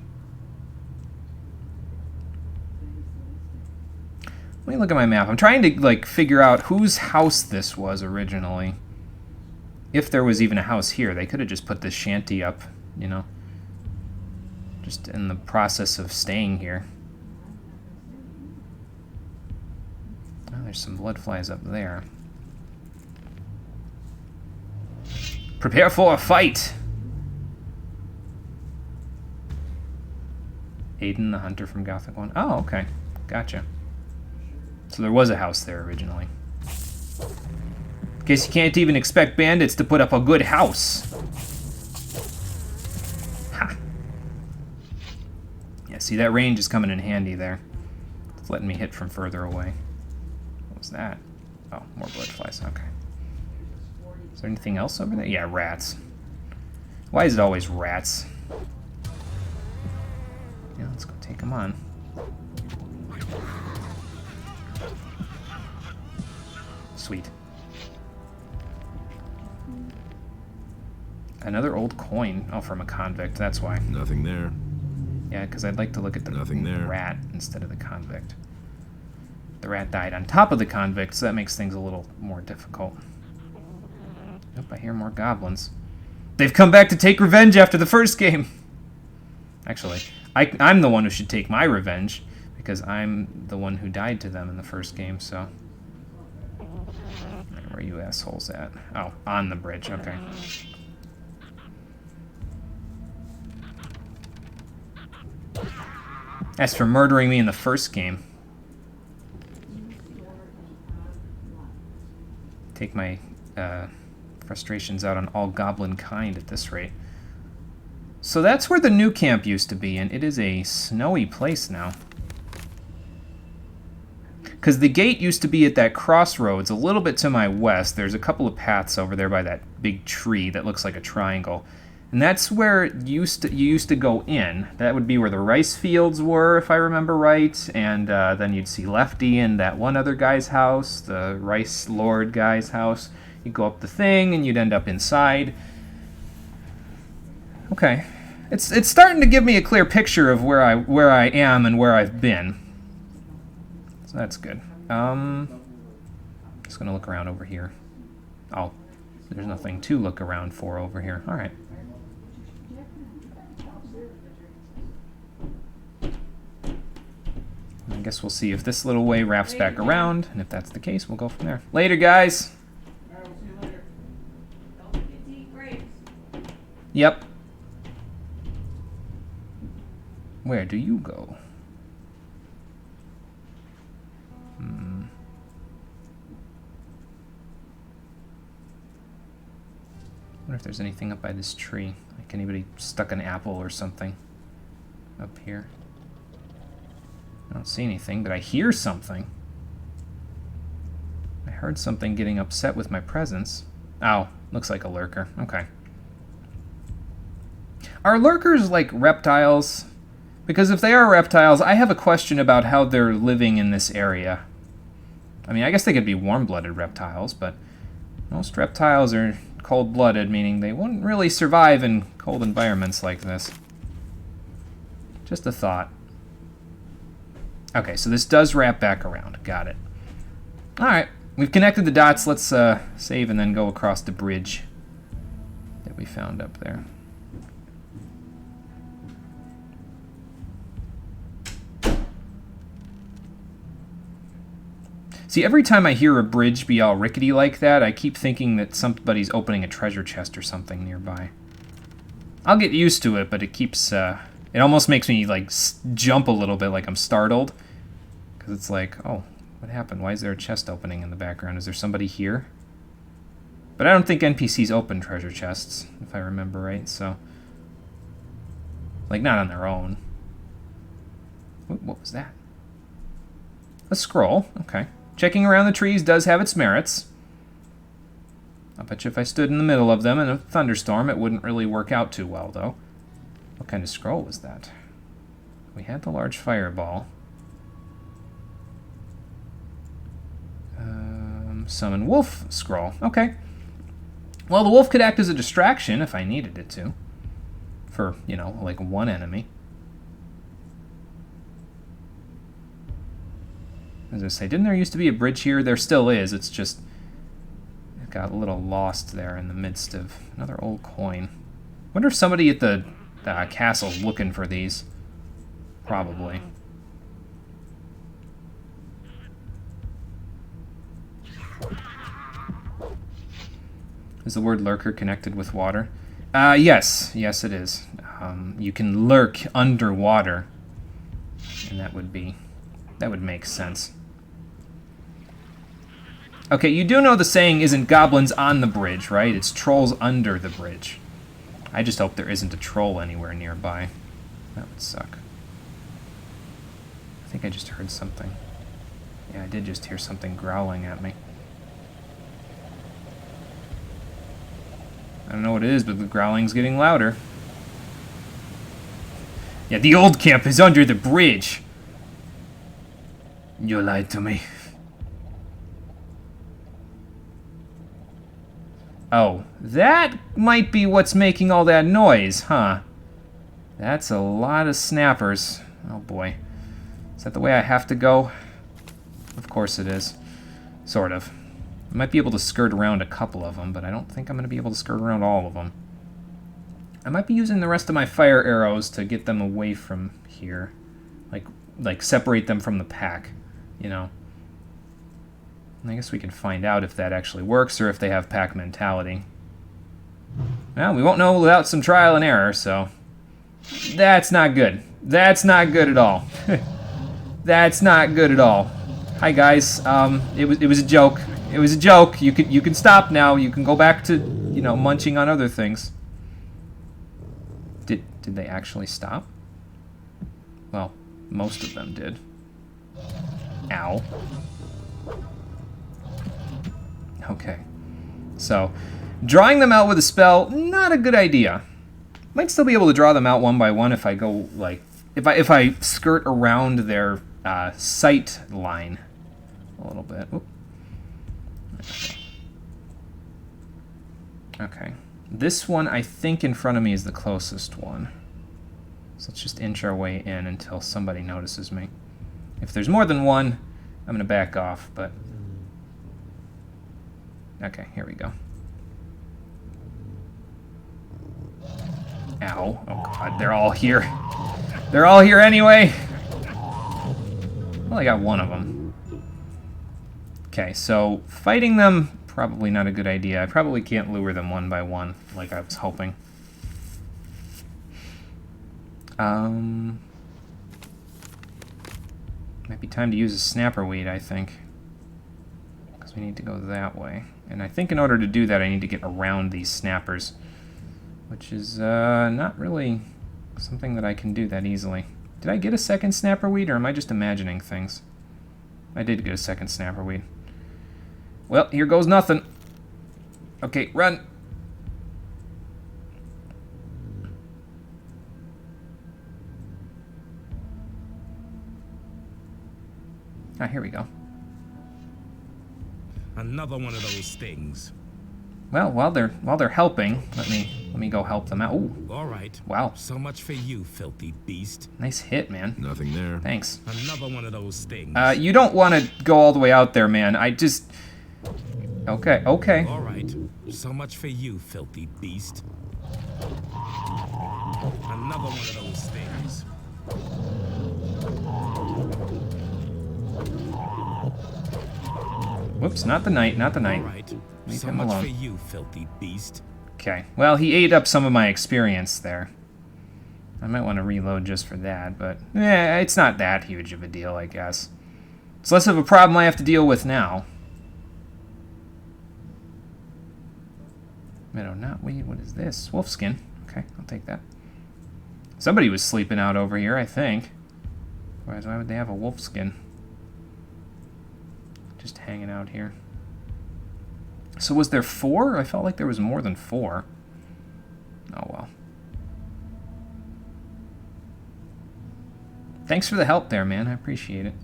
Let me look at my map. I'm trying to, like, figure out whose house this was originally. If there was even a house here. They could have just put this shanty up, you know. Just in the process of staying here. Oh, there's some blood flies up there. Prepare for a fight! Aiden, the hunter from Gothic 1. Oh, okay. Gotcha. So there was a house there originally. In case you can't even expect bandits to put up a good house. Ha! Yeah, see, that range is coming in handy there. It's letting me hit from further away. What was that? Oh, more blood flies. Okay. Is there anything else over there? Yeah, rats. Why is it always rats? Yeah, let's go take them on. Sweet. Another old coin. Oh, from a convict. That's why. Nothing there. Yeah, because I'd like to look at the Nothing there. rat instead of the convict. The rat died on top of the convict, so that makes things a little more difficult. Nope, I hear more goblins. They've come back to take revenge after the first game. Actually, I'm the one who should take my revenge, because I'm the one who died to them in the first game, so... Where are you assholes at? Oh, on the bridge, okay. As for murdering me in the first game. take my frustrations out on all goblin kind at this rate. So that's where the new camp used to be, and it is a snowy place now. Because the gate used to be at that crossroads a little bit to my west. There's a couple of paths over there by that big tree that looks like a triangle. And that's where you used to go in. That would be where the rice fields were, if I remember right. And then you'd see Lefty in that one other guy's house, the rice lord guy's house. You'd go up the thing, and you'd end up inside. Okay. It's starting to give me a clear picture of where I am and where I've been. So that's good. Just gonna look around over here. Oh, there's nothing to look around for over here. All right. I guess we'll see if this little way wraps back around, and if that's the case, we'll go from there. Later, guys. All right, we'll see you later. Don't forget to eat grapes. Yep. Where do you go? I wonder if there's anything up by this tree. Like anybody stuck an apple or something up here. I don't see anything, but I hear something. I heard something getting upset with my presence. Oh, looks like a lurker. Okay. Are lurkers like reptiles? Because if they are reptiles, I have a question about how they're living in this area. I mean, I guess they could be warm-blooded reptiles, but most reptiles are cold-blooded, meaning they wouldn't really survive in cold environments like this. Just a thought. Okay, so this does wrap back around. Got it. Alright, we've connected the dots. Let's save and then go across the bridge that we found up there. See, every time I hear a bridge be all rickety like that, I keep thinking that somebody's opening a treasure chest or something nearby. I'll get used to it, but it keeps, it almost makes me, like, jump a little bit, like I'm startled. Because it's like, oh, what happened? Why is there a chest opening in the background? Is there somebody here? But I don't think NPCs open treasure chests, if I remember right, so... Like, not on their own. What was that? A scroll, okay. Checking around the trees does have its merits. I bet you if I stood in the middle of them in a thunderstorm, it wouldn't really work out too well, though. What kind of scroll was that? We had the large fireball. Summon wolf scroll. Okay. Well, the wolf could act as a distraction if I needed it to. For, you know, like one enemy. As I say, didn't there used to be a bridge here? There still is. It's just... it got a little lost there in the midst of another old coin. Wonder if somebody at the castle's looking for these. Probably. Is the word lurker connected with water? Yes. Yes, it is. You can lurk underwater. And that would make sense. Okay, you do know the saying isn't goblins on the bridge, right? It's trolls under the bridge. I just hope there isn't a troll anywhere nearby. That would suck. I think I just heard something. Yeah, I did just hear something growling at me. I don't know what it is, but the growling's getting louder. Yeah, the old camp is under the bridge. You lied to me. Oh, that might be what's making all that noise, huh? That's a lot of snappers. Oh boy. Is that the way I have to go? Of course it is. Sort of. I might be able to skirt around a couple of them, but I don't think I'm going to be able to skirt around all of them. I might be using the rest of my fire arrows to get them away from here. Like separate them from the pack, you know. And I guess we can find out if that actually works or if they have pack mentality. Well, we won't know without some trial and error, so... That's not good. That's not good at all. That's not good at all. Hi guys, it was a joke. It was a joke. You can stop now. You can go back to, you know, munching on other things. Did they actually stop? Well, most of them did. Ow. Okay. So, drawing them out with a spell, not a good idea. Might still be able to draw them out one by one if I go, like, if I skirt around their sight line a little bit. Oop. Okay. This one, I think, in front of me is the closest one. So let's just inch our way in until somebody notices me. If there's more than one, I'm going to back off, but... Okay, here we go. Ow. Oh, God, they're all here. They're all here anyway! Well, I got one of them. Okay, so fighting them, probably not a good idea. I probably can't lure them one by one, like I was hoping. Might be time to use a snapper weed, I think. Because we need to go that way. And I think in order to do that, I need to get around these snappers. Which is not really something that I can do that easily. Did I get a second snapper weed, or am I just imagining things? I did get a second snapper weed. Well, here goes nothing. Okay, run. Ah, here we go. Another one of those things. Well, while they're helping, let me go help them out. Ooh, All right. wow. So much for you, filthy beast. Nice hit, man. Nothing there. Thanks. Another one of those things. You don't want to go all the way out there, man. I just... Okay, okay. All right. So much for you, filthy beast. Another one of those things. Whoops, not the knight, not the All knight. right. Leave So him much alone. for you, filthy beast. Okay, well, he ate up some of my experience there. I might want to reload just for that, but it's not that huge of a deal, I guess. It's less of a problem I have to deal with now. Meadow knotweed, what is this? Wolfskin. Okay, I'll take that. Somebody was sleeping out over here, I think. Otherwise, why would they have a wolfskin? Just hanging out here. So was there 4? I felt like there was more than 4. Oh well. Thanks for the help there, man. I appreciate it.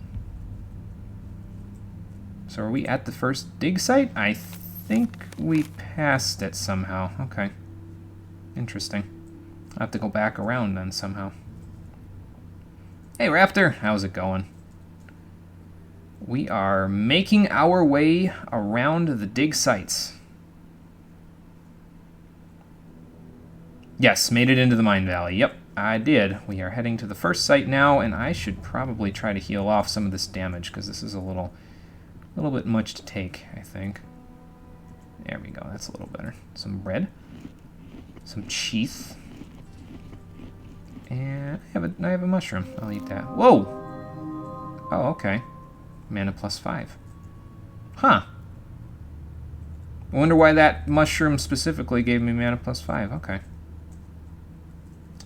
So are we at the first dig site? I think we passed it somehow. Okay. Interesting. I'll have to go back around then somehow. Hey, Raptor. How's it going? We are making our way around the dig sites. Yes, made it into the mine valley. Yep, I did. We are heading to the first site now, and I should probably try to heal off some of this damage, because this is a little bit much to take, I think. There we go, that's a little better. Some bread. Some cheese. And I have a mushroom. I'll eat that. Whoa! Oh, okay. Mana +5. Huh. I wonder why that mushroom specifically gave me mana +5. Okay.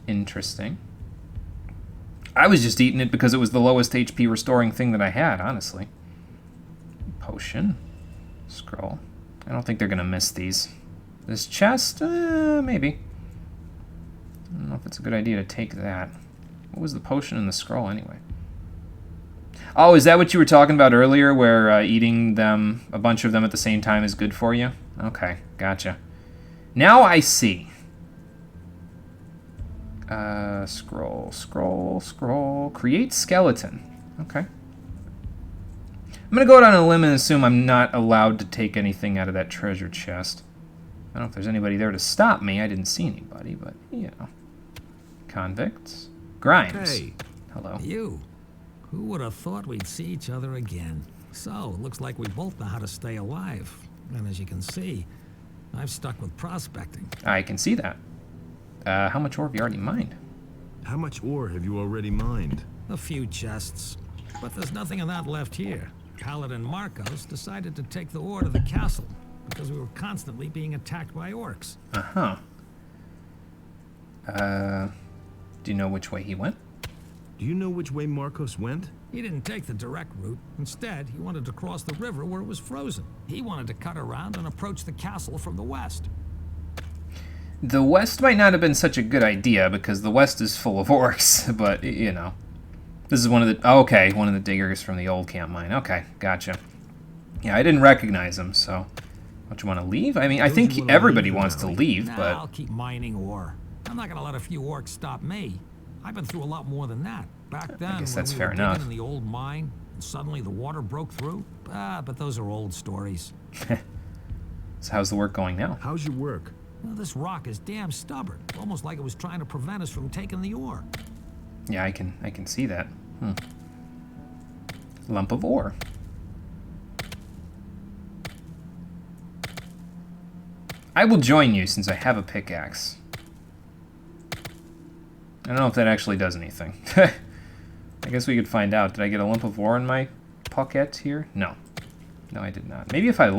Interesting. I was just eating it because it was the lowest HP restoring thing that I had, honestly. Potion. Scroll. I don't think they're going to miss these. This chest? Maybe. I don't know if it's a good idea to take that. What was the potion and the scroll anyway? Oh, is that what you were talking about earlier, where eating them, a bunch of them at the same time is good for you? Okay, gotcha. Now I see. Scroll. Create skeleton. Okay. I'm going to go out on a limb and assume I'm not allowed to take anything out of that treasure chest. I don't know if there's anybody there to stop me. I didn't see anybody, but, you know. Convicts. Grimes. Hey. Hello. You. Who would have thought we'd see each other again? So, it looks like we both know how to stay alive. And as you can see, I've stuck with prospecting. I can see that. How much ore have you already mined? How much ore have you already mined? A few chests. But there's nothing of that left here. Paladin Marcos decided to take the ore to the castle because we were constantly being attacked by orcs. Uh-huh. Do you know which way he went? Do you know which way Marcos went? He didn't take the direct route. Instead, he wanted to cross the river where it was frozen. He wanted to cut around and approach the castle from the west. The west might not have been such a good idea because the west is full of orcs, but, you know. This is one of the... Oh, okay, one of the diggers from the old camp mine. Okay, gotcha. Yeah, I didn't recognize him, so... Don't you want to leave? I mean, I think everybody wants to leave, Nah, but... I'll keep mining ore. I'm not gonna let a few orcs stop me. I've been through a lot more than that. Back then, guess when that's we fair were enough. digging in the old mine, and suddenly the water broke through. But those are old stories. So how's the work going now? How's your work? Well, this rock is damn stubborn, almost like it was trying to prevent us from taking the ore. Yeah, I can see that. Lump of ore. I will join you since I have a pickaxe. I don't know if that actually does anything. I guess we could find out. Did I get a lump of ore in my pocket here? No. No, I did not. Maybe if I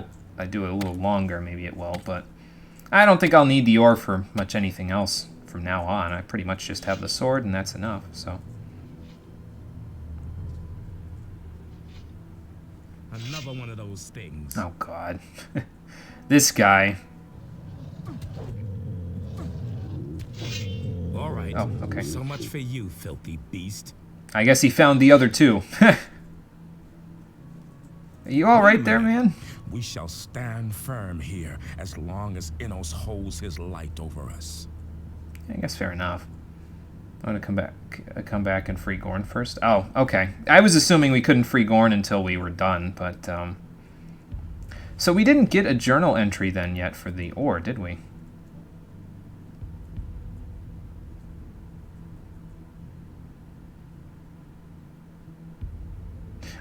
do it a little longer, maybe it will, but I don't think I'll need the ore for much anything else from now on. I pretty much just have the sword, and that's enough, so... Another one of those things. Oh, God. This guy. All right. Oh, okay. So much for you, filthy beast. I guess he found the other two. Are you all right there, man? We shall stand firm here as long as Innos holds his light over us. I guess fair enough. I'm gonna come back and free Gorn first. Oh, okay. I was assuming we couldn't free Gorn until we were done, but so we didn't get a journal entry then yet for the ore, did we?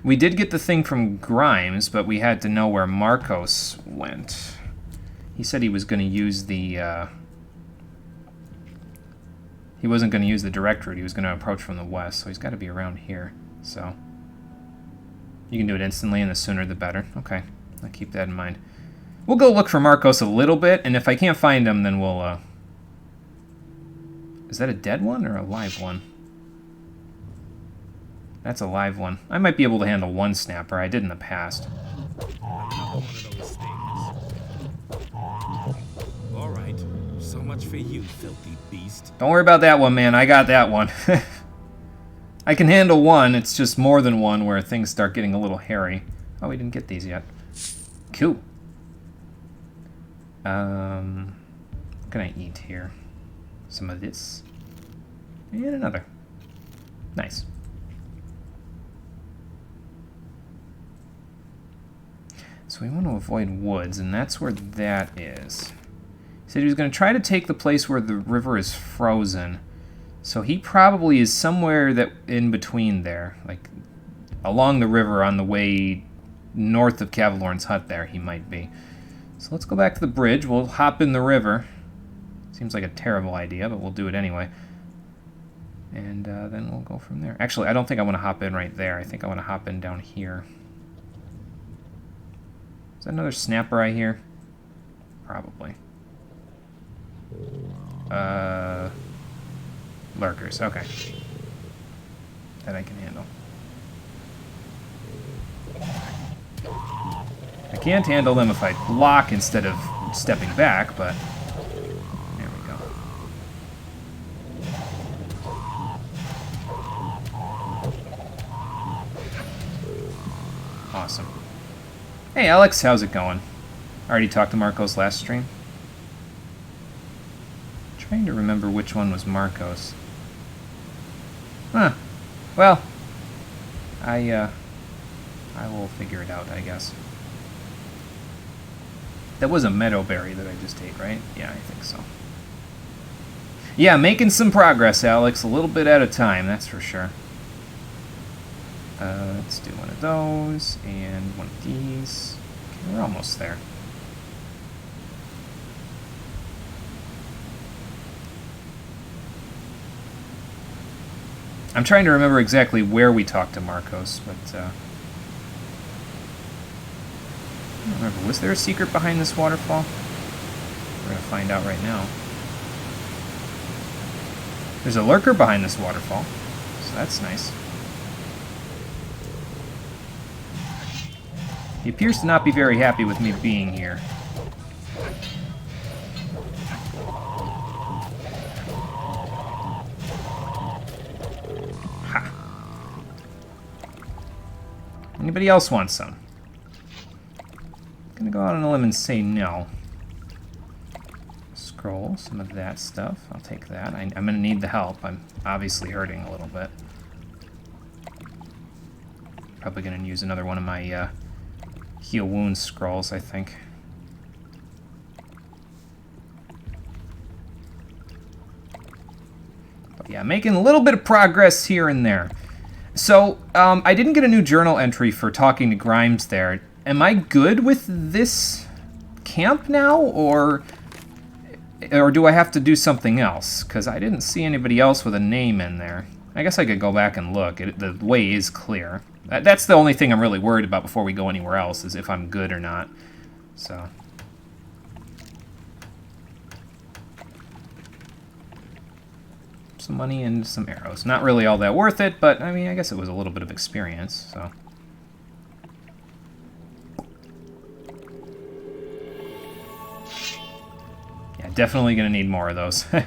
We did get the thing from Grimes, but we had to know where Marcos went. He said he was going to use the... He wasn't going to use the direct route. He was going to approach from the west, so he's got to be around here. So you can do it instantly, and the sooner the better. Okay, I'll keep that in mind. We'll go look for Marcos a little bit, and if I can't find him, then we'll... Is that a dead one or a live one? That's a live one. I might be able to handle one snapper. I did in the past. Another one of those things. All right. So much for you, filthy beast. Don't worry about that one, man. I got that one. I can handle one. It's just more than one where things start getting a little hairy. Oh, we didn't get these yet. Cool. What can I eat here? Some of this. And another. Nice. So we want to avoid woods, and that's where that is. He said he was going to try to take the place where the river is frozen. So he probably is somewhere that in between there, like along the river on the way north of Cavalorn's hut there, he might be. So let's go back to the bridge. We'll hop in the river. Seems like a terrible idea, but we'll do it anyway. And then we'll go from there. Actually, I don't think I want to hop in right there. I think I want to hop in down here. Is that another snapper I hear? Probably. Lurkers, okay. That I can handle. I can't handle them if I block instead of stepping back, but there we go. Awesome. Hey Alex, how's it going? Already talked to Marcos last stream? Trying to remember which one was Marcos. Huh. Well, I will figure it out, I guess. That was a meadowberry that I just ate, right? Yeah, I think so. Yeah, making some progress, Alex. A little bit at a time, that's for sure. Let's do one of those, and one of these. Okay, we're almost there. I'm trying to remember exactly where we talked to Marcos, but I don't remember. Was there a secret behind this waterfall? We're gonna find out right now. There's a lurker behind this waterfall, so that's nice. He appears to not be very happy with me being here. Ha! Anybody else want some? Gonna go out on a limb and say no. Scroll, some of that stuff. I'll take that. I'm gonna need the help. I'm obviously hurting a little bit. Probably gonna use another one of my heal wounds scrolls, I think. But yeah, making a little bit of progress here and there. So, I didn't get a new journal entry for talking to Grimes there. Am I good with this camp now, or do I have to do something else? Because I didn't see anybody else with a name in there. I guess I could go back and look. The way is clear. That's the only thing I'm really worried about before we go anywhere else, is if I'm good or not. So. Some money and some arrows. Not really all that worth it, but I mean, I guess it was a little bit of experience, so. Yeah, definitely gonna need more of those. Need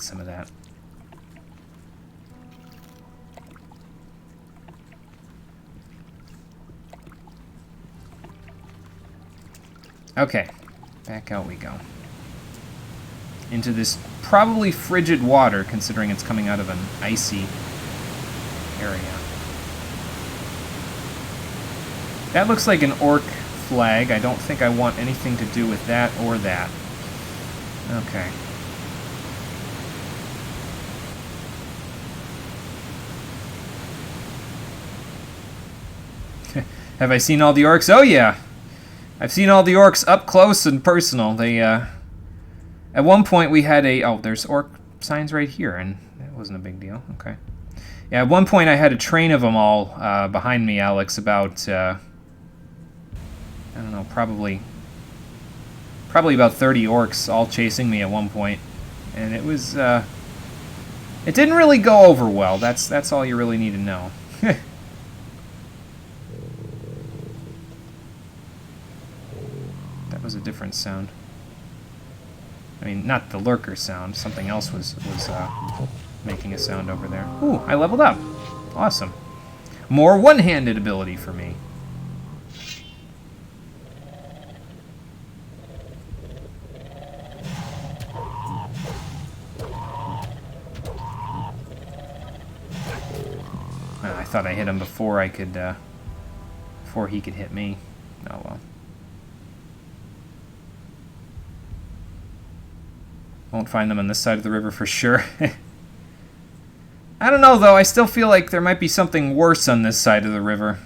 some of that. Okay, back out we go. Into this probably frigid water, considering it's coming out of an icy area. That looks like an orc flag. I don't think I want anything to do with that or that. Okay. Have I seen all the orcs? Oh yeah! I've seen all the orcs up close and personal. They, at one point we had a... Oh, there's orc signs right here, and that wasn't a big deal. Okay. Yeah, at one point I had a train of them all behind me, Alex, about... I don't know, probably about 30 orcs all chasing me at one point. And it was... it didn't really go over well. That's all you really need to know. Was a different sound. I mean, not the lurker sound. Something else was making a sound over there. Ooh, I leveled up. Awesome. More one-handed ability for me. I thought I hit him before I could, before he could hit me. Oh well. Won't find them on this side of the river for sure. I don't know, though. I still feel like there might be something worse on this side of the river.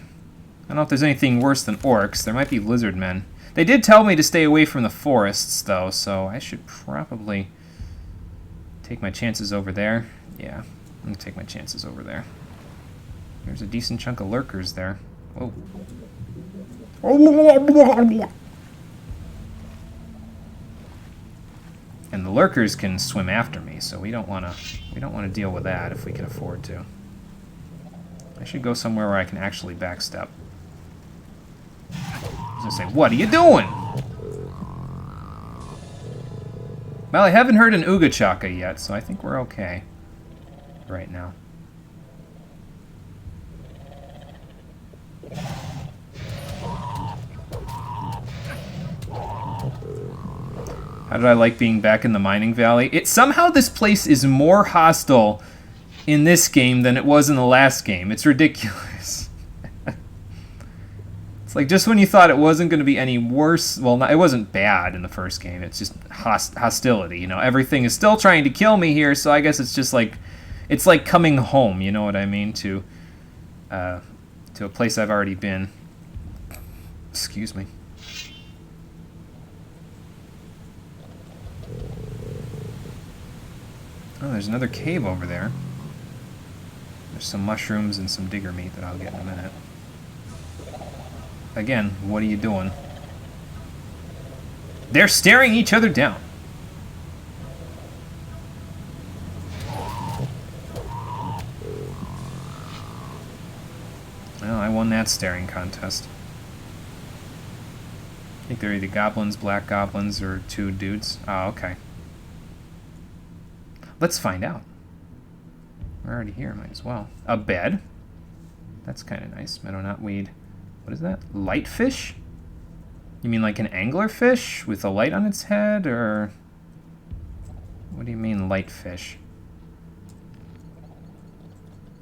I don't know if there's anything worse than orcs. There might be lizard men. They did tell me to stay away from the forests, though, so I should probably take my chances over there. Yeah, I'm going to take my chances over there. There's a decent chunk of lurkers there. Whoa. And the lurkers can swim after me, so we don't want to deal with that if we can afford to. I should go somewhere where I can actually backstep. I was gonna say, what are you doing? Well, I haven't heard an Ooga Chaka yet, so I think we're okay right now. How did I like being back in the mining valley? Somehow this place is more hostile in this game than it was in the last game. It's ridiculous. It's like just when you thought it wasn't going to be any worse, well, it wasn't bad in the first game. It's just hostility. You know, everything is still trying to kill me here, so I guess it's just like, it's like coming home. You know what I mean? To a place I've already been. Excuse me. Oh, there's another cave over there. There's some mushrooms and some digger meat that I'll get in a minute. again, what are you doing? They're staring each other down. Well, I won that staring contest. I think they're either goblins, black goblins, or two dudes. Oh, okay. Let's find out. We're already here, might as well. A bed. That's kind of nice. Meadow knotweed. What is that? Light fish? You mean like an anglerfish with a light on its head, or... What do you mean light fish?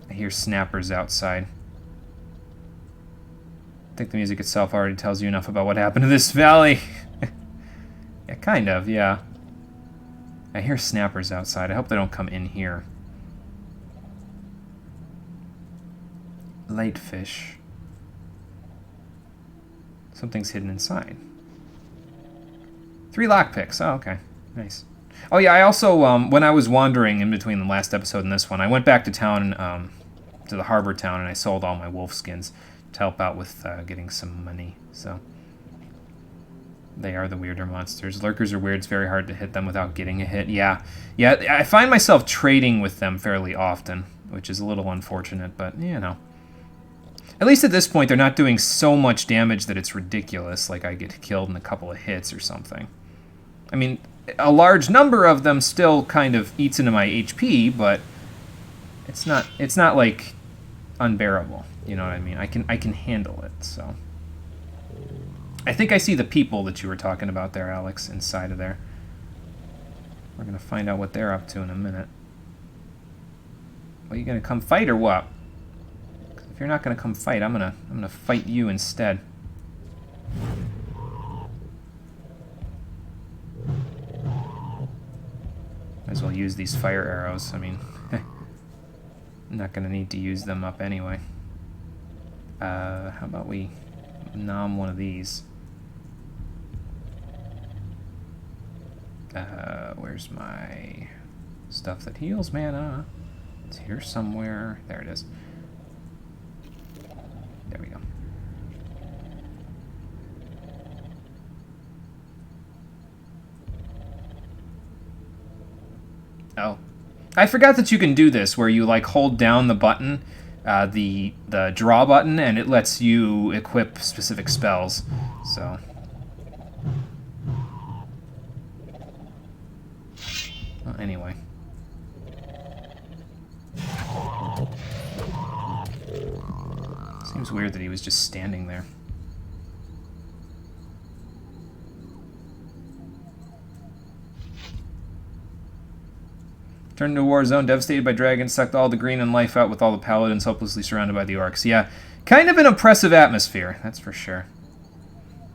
I hear snappers outside. I think the music itself already tells you enough about what happened to this valley. Yeah, kind of, yeah. I hear snappers outside. I hope they don't come in here. Light fish. Something's hidden inside. 3 lockpicks. Oh, okay. Nice. Oh, yeah, I also, when I was wandering in between the last episode and this one, I went back to town, to the harbor town, and I sold all my wolf skins to help out with getting some money, so... They are the weirder monsters. Lurkers are weird. It's very hard to hit them without getting a hit. Yeah. Yeah, I find myself trading with them fairly often, which is a little unfortunate, but, you know. At least at this point, they're not doing so much damage that it's ridiculous, like I get killed in a couple of hits or something. I mean, a large number of them still kind of eats into my HP, but it's not like unbearable. You know what I mean? I can handle it, so... I think I see the people that you were talking about there, Alex, inside of there. We're going to find out what they're up to in a minute. Are you going to come fight or what? 'Cause if you're not going to come fight, I'm gonna fight you instead. Might as well use these fire arrows. I mean, I'm not going to need to use them up anyway. How about we nom one of these? Where's my stuff that heals mana? It's here somewhere. There it is. There we go. Oh. I forgot that you can do this, where you like hold down the button, the draw button, and it lets you equip specific spells. So... Well, anyway. Seems weird that he was just standing there. Turned into a war zone, devastated by dragons, sucked all the green and life out with all the paladins hopelessly surrounded by the orcs. Yeah, kind of an oppressive atmosphere, that's for sure.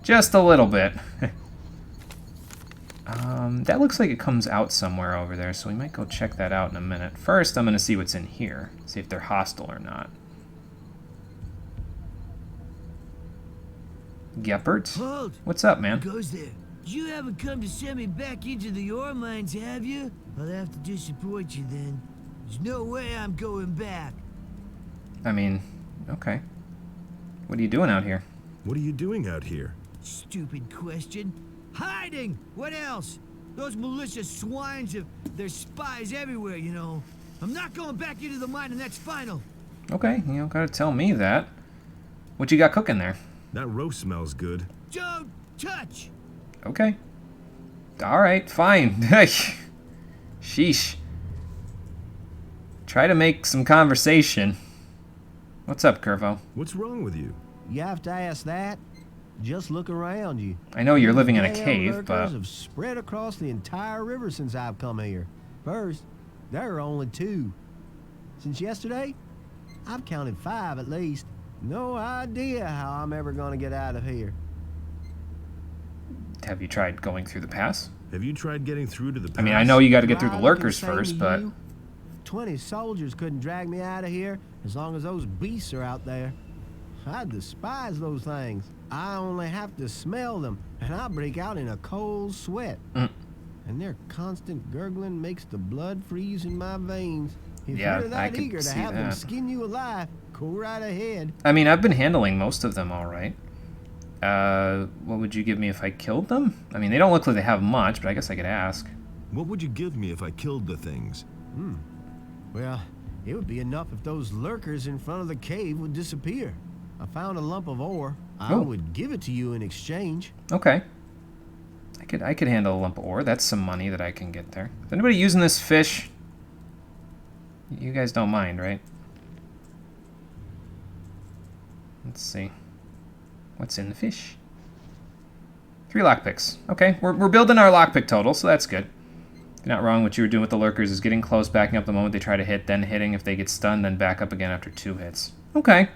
Just a little bit. That looks like it comes out somewhere over there, so we might go check that out in a minute. First, I'm going to see what's in here, see if they're hostile or not. Geppert? Hold. What's up, man? Who goes there? You haven't come to send me back into the ore mines, have you? I'll have to disappoint you then. There's no way I'm going back. I mean, okay. What are you doing out here? What are you doing out here? Stupid question. Hiding! What else? Those malicious swines there's spies everywhere, you know. I'm not going back into the mine, and that's final. Okay, you don't gotta tell me that. What you got cooking there? That roast smells good. Don't touch! Okay. Alright, fine. Sheesh. Try to make some conversation. What's up, Curvo? What's wrong with you? You have to ask that. Just look around you. I know you're living in a Damn cave, lurkers but... have spread across the entire river since I've come here. First, there are only 2. Since yesterday, I've counted 5 at least. No idea how I'm ever gonna get out of here. Have you tried going through the pass? Have you tried getting through to the pass? I mean, I know you gotta get through the Right, I can lurkers say first, to but... you, 20 soldiers couldn't drag me out of here as long as those beasts are out there. I despise those things. I only have to smell them, and I break out in a cold sweat. And their constant gurgling makes the blood freeze in my veins. If Yeah, you're I that can eager to see have them that. skin you alive, go right ahead. I mean, I've been handling most of them all right. What would you give me if I killed them? I mean, they don't look like they have much, but I guess I could ask. What would you give me if I killed the things? Well, it would be enough if those lurkers in front of the cave would disappear. I found a lump of ore. I Oh. would give it to you in exchange. Okay. I could handle a lump of ore. That's some money that I can get there. Is anybody using this fish? You guys don't mind, right? Let's see. What's in the fish? 3 lockpicks. Okay, we're building our lockpick total, so that's good. You're not wrong. What you were doing with the lurkers is getting close, backing up the moment they try to hit, then hitting if they get stunned, then back up again after 2 hits. Okay,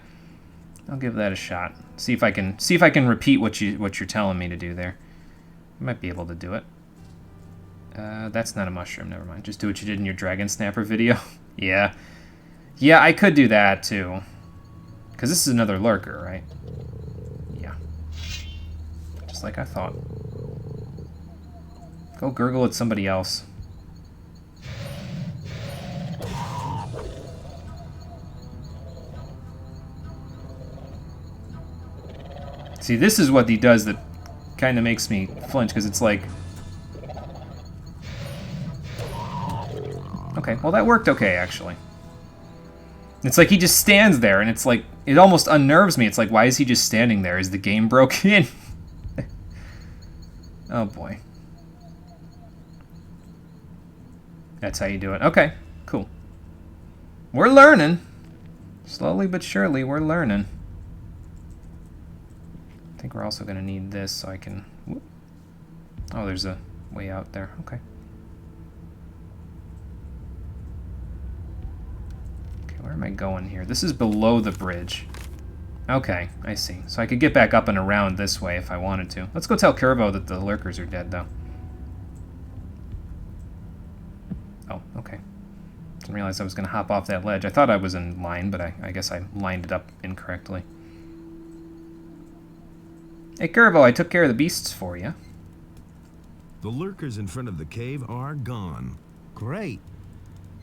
I'll give that a shot. See if I can repeat what you're telling me to do there. I might be able to do it. That's not a mushroom. Never mind. Just do what you did in your dragon snapper video. Yeah, I could do that too. Because this is another lurker, right? Yeah. Just like I thought. Go gurgle at somebody else. See, this is what he does that kind of makes me flinch, because it's like... Okay, well that worked okay, actually. It's like he just stands there, and it's like, it almost unnerves me. It's like, why is he just standing there? Is the game broken? Oh boy. That's how you do it. Okay, cool. We're learning. Slowly but surely, we're learning. I think we're also going to need this so I can... Whoop. Oh, there's a way out there. Okay. Okay, where am I going here? This is below the bridge. Okay, I see. So I could get back up and around this way if I wanted to. Let's go tell Curvo that the lurkers are dead, though. Oh, okay. Didn't realize I was going to hop off that ledge. I thought I was in line, but I guess I lined it up incorrectly. Hey, Curvo, I took care of the beasts for you. The lurkers in front of the cave are gone. Great.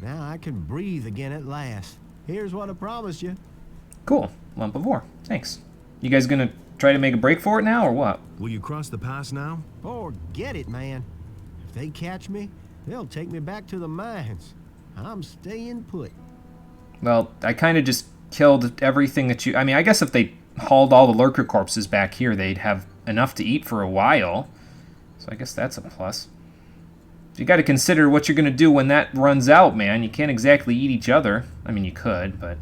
Now I can breathe again at last. Here's what I promised you. Cool. Lump of ore. Thanks. You guys going to try to make a break for it now, or what? Will you cross the pass now? Forget it, man. If they catch me, they'll take me back to the mines. I'm staying put. Well, I kind of just killed everything that you... I mean, I guess if they hauled all the lurker corpses back here, they'd have enough to eat for a while. So I guess that's a plus. You got to consider what you're going to do when that runs out, man. You can't exactly eat each other. I mean, you could, but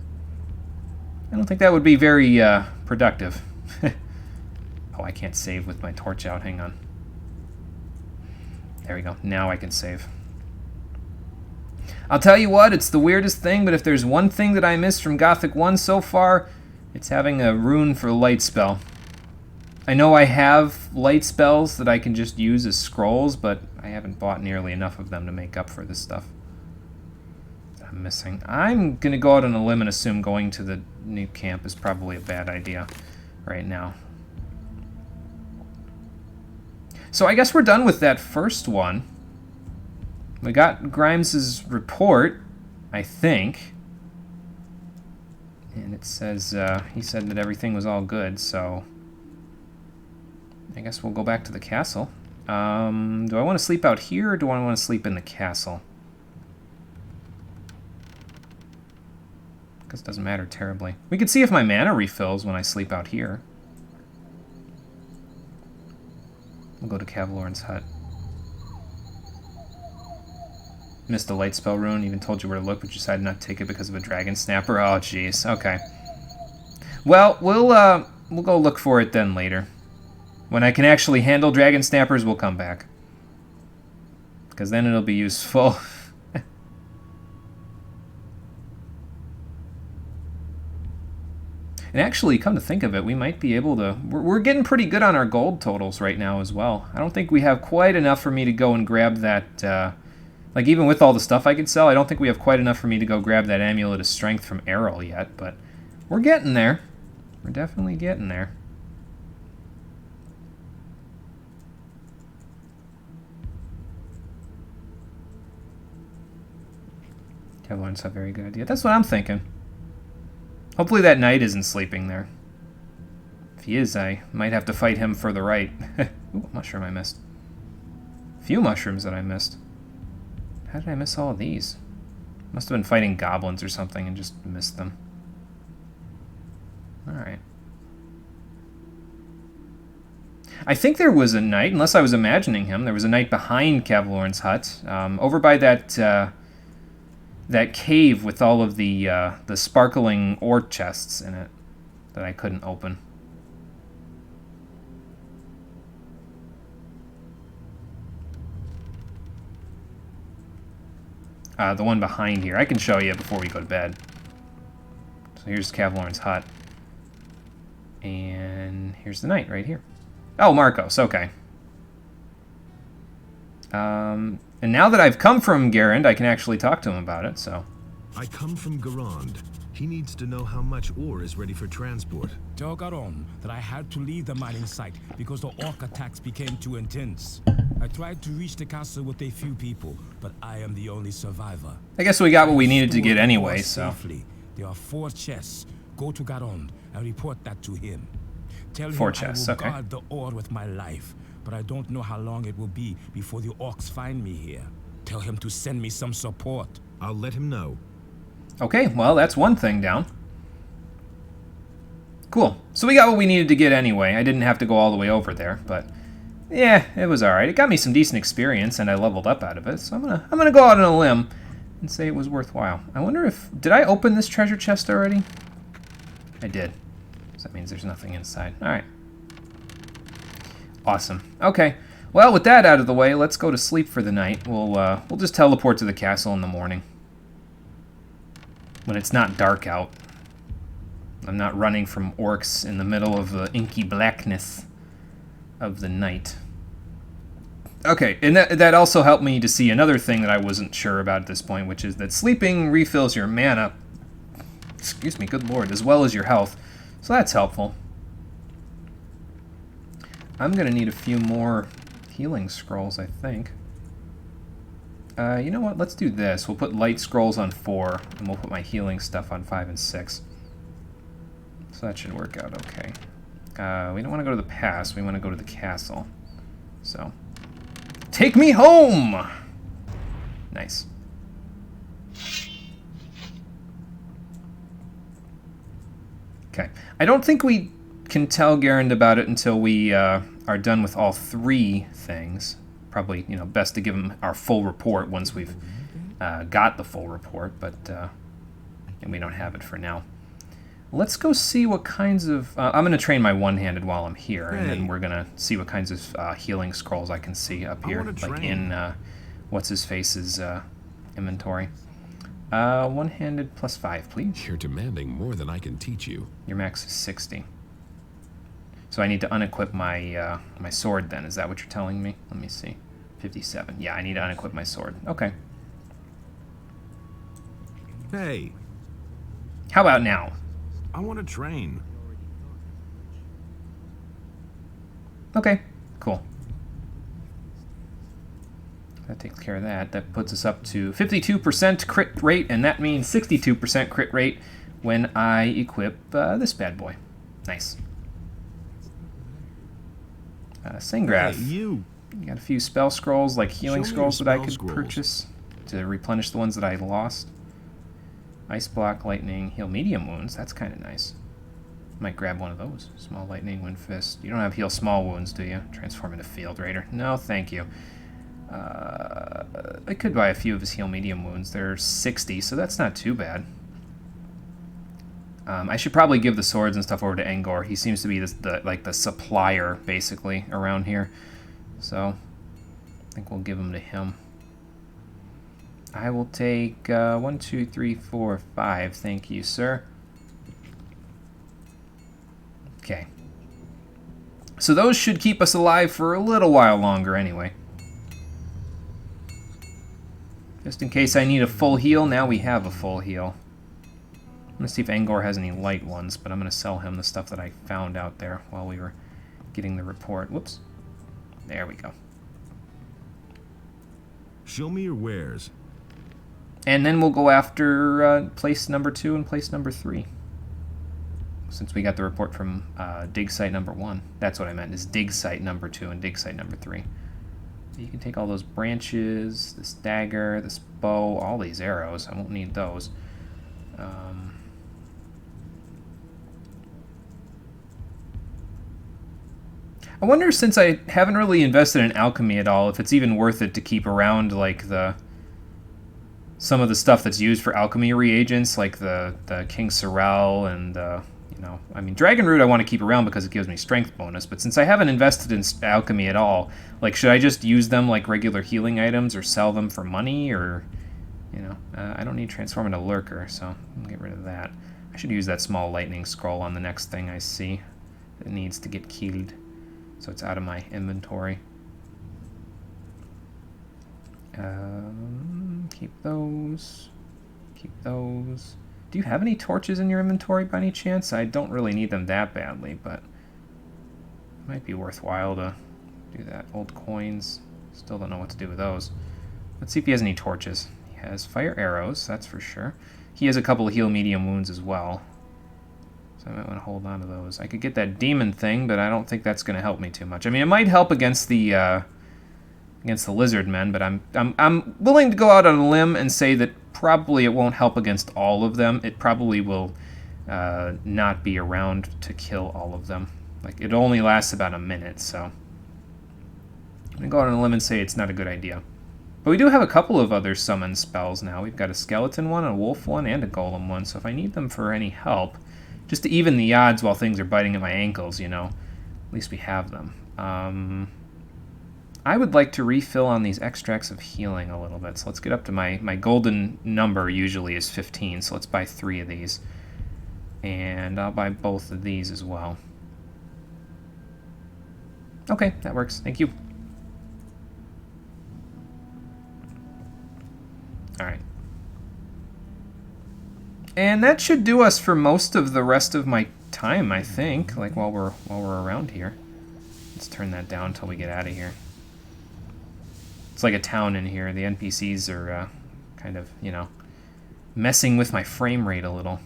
I don't think that would be very productive. Oh, I can't save with my torch out. Hang on. There we go. Now I can save. I'll tell you what, it's the weirdest thing, but if there's one thing that I missed from Gothic 1 so far, it's having a rune for light spell. I know I have light spells that I can just use as scrolls, but I haven't bought nearly enough of them to make up for this stuff that I'm missing. I'm going to go out on a limb and assume going to the new camp is probably a bad idea right now. So I guess we're done with that first one. We got Grimes's report, I think. And it says, he said that everything was all good, so I guess we'll go back to the castle. Do I want to sleep out here, or do I want to sleep in the castle? Because it doesn't matter terribly. We can see if my mana refills when I sleep out here. We'll go to Cavalorn's hut. Missed a light spell rune, even told you where to look, but you decided not to take it because of a dragon snapper. Oh, jeez. Okay. Well, we'll go look for it then later. When I can actually handle dragon snappers, we'll come back. Because then it'll be useful. And actually, come to think of it, we might be able to... We're getting pretty good on our gold totals right now as well. I don't think we have quite enough for me to go and grab that... like, even with all the stuff I could sell, I don't think we have quite enough for me to go grab that Amulet of Strength from Errol yet, but we're getting there. We're definitely getting there. Cavalorn's a very good idea. That's what I'm thinking. Hopefully that knight isn't sleeping there. If he is, I might have to fight him further right. Ooh, mushroom I missed. Few mushrooms that I missed. How did I miss all of these? Must have been fighting goblins or something and just missed them. Alright. I think there was a knight, unless I was imagining him, there was a knight behind Cavalorn's hut, over by that that cave with all of the sparkling ore chests in it that I couldn't open. The one behind here. I can show you before we go to bed. So here's Cavalorn's hut. And here's the knight right here. Oh, Marcos, okay. And now that I've come from Garand, I can actually talk to him about it, so... I come from Garand. He needs to know how much ore is ready for transport. Tell Garon that I had to leave the mining site because the orc attacks became too intense. I tried to reach the castle with a few people, but I am the only survivor. I guess we got what we needed to get anyway, so... Safely. There are 4 chests. Go to Garon and report that to him. Tell 4 him chests, I will okay. guard the ore with my life, but I don't know how long it will be before the orcs find me here. Tell him to send me some support. I'll let him know. Okay, well, that's one thing down. Cool. So we got what we needed to get anyway. I didn't have to go all the way over there, but... yeah, it was alright. It got me some decent experience, and I leveled up out of it, so I'm gonna go out on a limb and say it was worthwhile. I wonder if... did I open this treasure chest already? I did. So that means there's nothing inside. Alright. Awesome. Okay. Well, with that out of the way, let's go to sleep for the night. We'll just teleport to the castle in the morning. When it's not dark out. I'm not running from orcs in the middle of the inky blackness of the night. Okay, and that also helped me to see another thing that I wasn't sure about at this point, which is that sleeping refills your mana, excuse me, good lord, as well as your health. So that's helpful. I'm gonna need a few more healing scrolls, I think. You know what, let's do this. We'll put light scrolls on 4, and we'll put my healing stuff on 5 and 6. So that should work out okay. We don't want to go to the pass, we want to go to the castle. So, take me home! Nice. Okay, I don't think we can tell Garand about it until we are done with all 3 things. Probably, you know, best to give him our full report once we've got the full report, but and we don't have it for now. Let's go see what kinds of... I'm going to train my one-handed while I'm here, and then we're going to see what kinds of healing scrolls I can see up here, like in What's-His-Face's inventory. One-handed plus 5, please. You're demanding more than I can teach you. Your max is 60. So I need to unequip my my sword then, is that what you're telling me? Let me see. 57. Yeah, I need to unequip my sword. Okay. Hey, How about now? I want to train. Okay, cool. That takes care of that. That puts us up to 52% crit rate, and that means 62% crit rate when I equip this bad boy. Nice. Singraph. Hey, you. Got a few spell scrolls, like healing Show me your scrolls that I spell could scrolls. purchase to replenish the ones that I lost. Ice block, lightning, heal medium wounds. That's kind of nice. Might grab one of those. Small lightning, wind fist. You don't have heal small wounds, do you? Transform into field raider. No, thank you. I could buy a few of his heal medium wounds. They're 60, so that's not too bad. I should probably give the swords and stuff over to Engor. He seems to be the supplier, basically, around here. So, I think we'll give them to him. I will take 1, 2, 3, 4, 5. Thank you, sir. Okay. So those should keep us alive for a little while longer anyway. Just in case I need a full heal, now we have a full heal. I'm going to see if Engor has any light ones, but I'm going to sell him the stuff that I found out there while we were getting the report. Whoops. There we go. Show me your wares. And then we'll go after place number 2 and place number 3. since we got the report from dig site number 1. That's what I meant, is dig site number 2 and dig site number 3. So you can take all those branches, this dagger, this bow, all these arrows. I won't need those. I wonder, since I haven't really invested in alchemy at all, if it's even worth it to keep around like some of the stuff that's used for alchemy reagents, like the King Sorrel and you know, I mean, Dragon Root I want to keep around because it gives me strength bonus, but since I haven't invested in alchemy at all, like, should I just use them like regular healing items or sell them for money, or, you know, I don't need transform into lurker, so I'll get rid of that. I should use that small lightning scroll on the next thing I see that needs to get killed, so it's out of my inventory. Keep those. Keep those. Do you have any torches in your inventory by any chance? I don't really need them that badly, but it might be worthwhile to do that. Old coins. Still don't know what to do with those. Let's see if he has any torches. He has fire arrows, that's for sure. He has a couple of heal medium wounds as well, so I might want to hold on to those. I could get that demon thing, but I don't think that's going to help me too much. I mean, it might help against the lizard men, but I'm willing to go out on a limb and say that probably it won't help against all of them. It probably will not be around to kill all of them. Like, it only lasts about a minute, so I'm gonna go out on a limb and say it's not a good idea. But we do have a couple of other summon spells now. We've got a skeleton one, a wolf one, and a golem one, so if I need them for any help, just to even the odds while things are biting at my ankles, you know, at least we have them. I would like to refill on these extracts of healing a little bit. So let's get up to my golden number usually is 15. So let's buy 3 of these. And I'll buy both of these as well. Okay, that works. Thank you. Alright. And that should do us for most of the rest of my time, I think. Like while we're around here. Let's turn that down until we get out of here. It's like a town in here. The NPCs are kind of, you know, messing with my frame rate a little.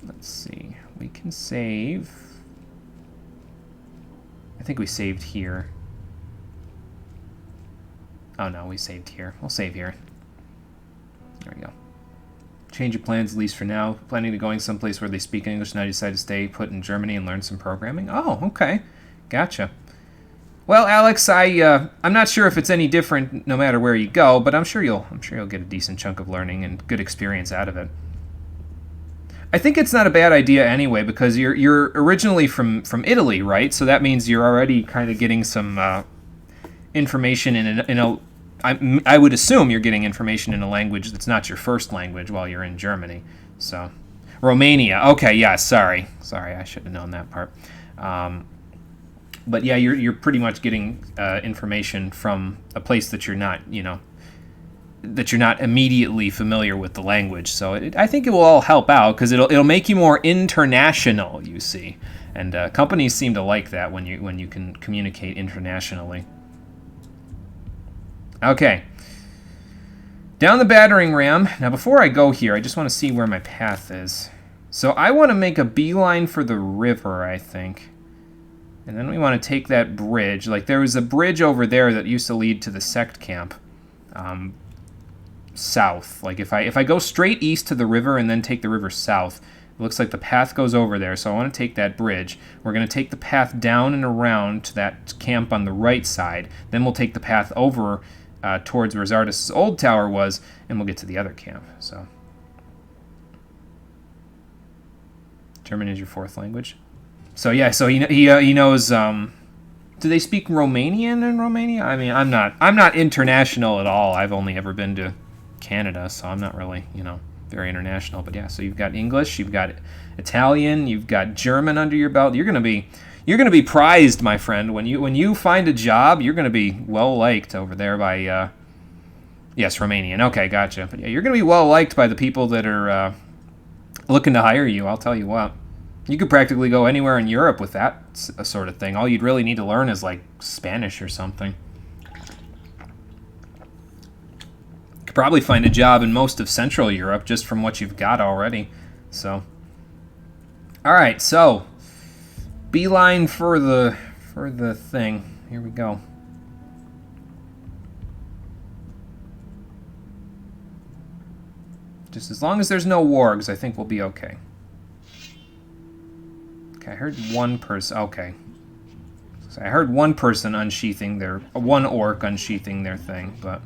Let's see. We can save. I think we saved here. Oh no, we saved here. We'll save here. There we go. Change of plans, at least for now. Planning to going someplace where they speak English. Now you decide to stay put in Germany and learn some programming. Oh, okay. Gotcha. Well, Alex, I'm not sure if it's any different no matter where you go, but I'm sure you'll get a decent chunk of learning and good experience out of it. I think it's not a bad idea anyway, because you're originally from Italy, right? So that means you're already kind of getting some information in a I would assume you're getting information in a language that's not your first language while you're in Germany. So Romania. Okay, yeah, sorry, I should have known that part. But yeah, you're pretty much getting information from a place that you're not, you know, that you're not immediately familiar with the language. So I think it will all help out because it'll make you more international. You see, and companies seem to like that when you can communicate internationally. Okay, down the battering ram. Now, before I go here, I just want to see where my path is. So I want to make a beeline for the river, I think. And then we want to take that bridge. Like, there was a bridge over there that used to lead to the sect camp. South. Like, if I go straight east to the river and then take the river south, it looks like the path goes over there. So I want to take that bridge. We're going to take the path down and around to that camp on the right side. Then we'll take the path over towards where Zardus' old tower was, and we'll get to the other camp. So, German is your 4th language. So yeah, so he knows. Do they speak Romanian in Romania? I mean, I'm not international at all. I've only ever been to Canada, so I'm not really, you know, very international. But yeah, so you've got English, you've got Italian, you've got German under your belt. You're gonna be prized, my friend. When you find a job, you're gonna be well liked over there by. Yes, Romanian. Okay, gotcha. But yeah, you're gonna be well liked by the people that are looking to hire you. I'll tell you what. You could practically go anywhere in Europe with that sort of thing. All you'd really need to learn is, like, Spanish or something. Could probably find a job in most of Central Europe just from what you've got already. So, all right, so beeline for the thing. Here we go. Just as long as there's no wargs, I think we'll be okay. Okay, I heard one person. Okay, so I heard one person unsheathing their one orc unsheathing their thing, but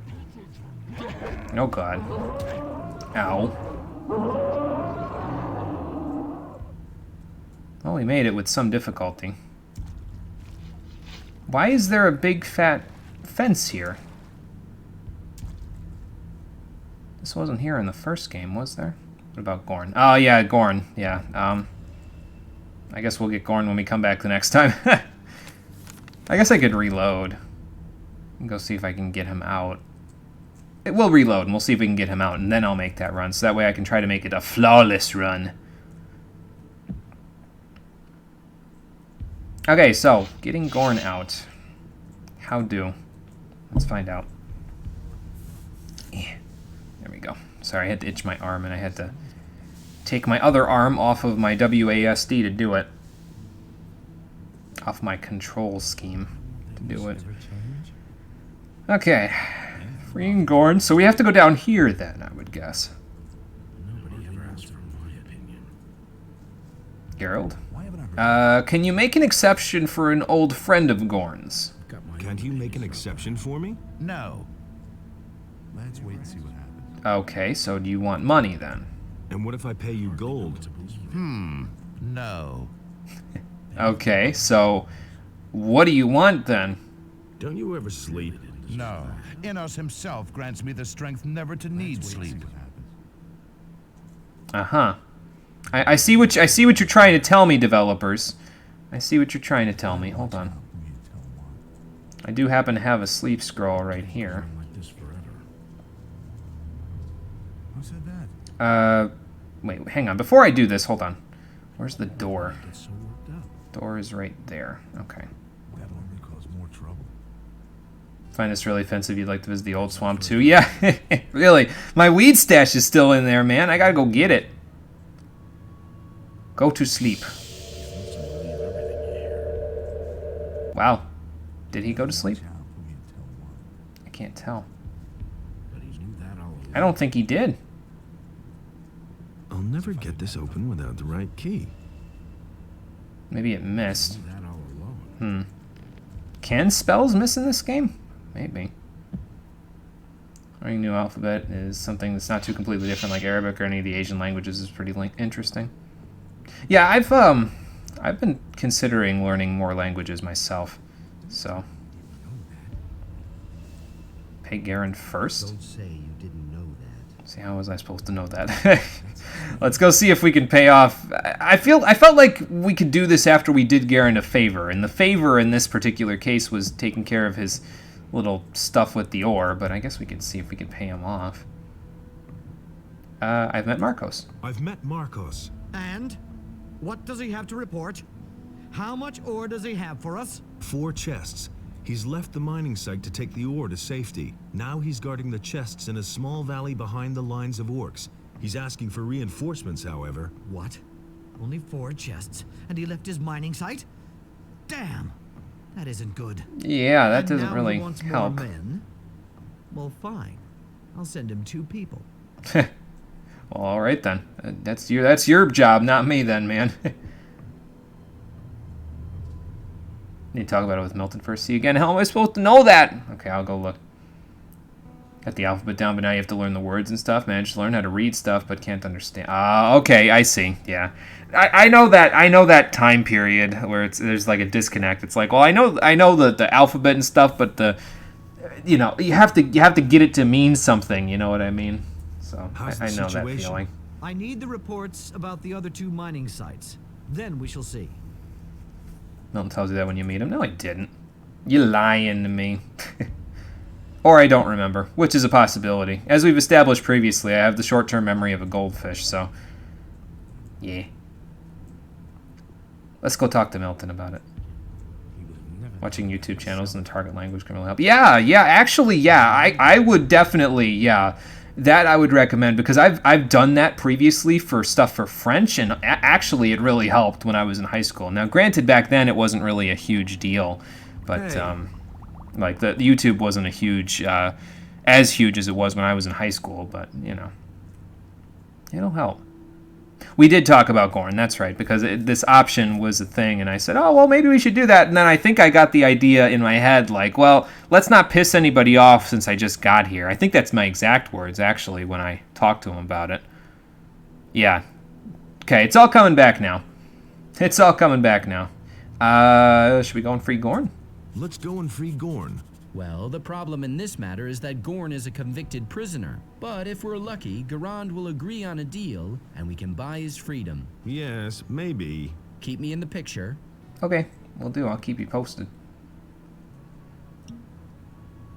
oh god, ow. Well, we made it with some difficulty. Why is there a big fat fence here? This wasn't here in the first game, was there? What about Gorn? Oh yeah, Gorn. Yeah. I guess we'll get Gorn when we come back the next time. I guess I could reload and go see if I can get him out. It will reload, and we'll see if we can get him out, and then I'll make that run. So that way I can try to make it a flawless run. Okay, so getting Gorn out. How do? Let's find out. There we go. Sorry, I had to itch my arm, and I had to take my other arm off of my WASD to do it. Off my control scheme to do it. Okay. Freeing Gorn. So we have to go down here then, I would guess. Geralt? Can you make an exception for an old friend of Gorn's? Can't you make an exception for me? No. Let's wait and see what happens. Okay, so do you want money then? And what if I pay you gold? No. Okay, so what do you want then? Don't you ever sleep? No. Innos himself grants me the strength never to need sleep. Uh-huh. I see what you're trying to tell me, developers. I see what you're trying to tell me. Hold on. I do happen to have a sleep scroll right here. Who said that? Wait, hang on. Before I do this, hold on. Where's the door? Door is right there. Okay. That'll only cause more trouble. Find this really offensive. You'd like to visit the old swamp too? Yeah, really. My weed stash is still in there, man. I gotta go get it. Go to sleep. Wow. Did he go to sleep? I can't tell. I don't think he did. I'll never get this open without the right key. Maybe it missed. Can spells miss in this game? Maybe. Learning new alphabet is something that's not too completely different, like Arabic or any of the Asian languages, is pretty interesting. Yeah, I've been considering learning more languages myself. So pay Garen first. Don't say you didn't know that. See, how was I supposed to know that? Let's go see if we can pay off. I felt like we could do this after we did Garen a favor, and the favor in this particular case was taking care of his little stuff with the ore, but I guess we could see if we can pay him off. I've met Marcos. I've met Marcos. And? What does he have to report? How much ore does he have for us? 4 chests. He's left the mining site to take the ore to safety. Now he's guarding the chests in a small valley behind the lines of orcs. He's asking for reinforcements, however. What? Only 4 chests, and he left his mining site? Damn! That isn't good. Yeah, that And doesn't now really he wants help. More men? Well, fine. I'll send him 2 people. Well, all right then. That's your job, not me then, man. Need to talk about it with Milton first. See again. How am I supposed to know that? Okay, I'll go look. Got the alphabet down, but now you have to learn the words and stuff. Managed to learn how to read stuff, but can't understand. Okay, I see. Yeah, I know that. I know that time period where there's like a disconnect. It's like, well, I know the alphabet and stuff, but you have to get it to mean something. You know what I mean? So I know that feeling. I need the reports about the other 2 mining sites. Then we shall see. Milton tells you that when you meet him. No, I didn't. You're lying to me. Or I don't remember, which is a possibility. As we've established previously, I have the short-term memory of a goldfish, so yeah. Let's go talk to Milton about it. He would have never Watching YouTube channels in the target language can really help. Yeah, actually, I would definitely, that I would recommend, because I've done that previously for stuff for French, and actually it really helped when I was in high school. Now, granted, back then it wasn't really a huge deal, but like the YouTube wasn't a huge, as huge as it was when I was in high school, but you know, it'll help. We did talk about Gorn, that's right, because this option was a thing, and I said, oh, well, maybe we should do that. And then I think I got the idea in my head, like, well, let's not piss anybody off since I just got here. I think that's my exact words, actually, when I talked to him about it. Yeah. Okay, it's all coming back now. It's all coming back now. Should we go and free Gorn? Let's go and free Gorn. Well, the problem in this matter is that Gorn is a convicted prisoner. But if we're lucky, Garand will agree on a deal, and we can buy his freedom. Yes, maybe. Keep me in the picture. Okay, will do. I'll keep you posted.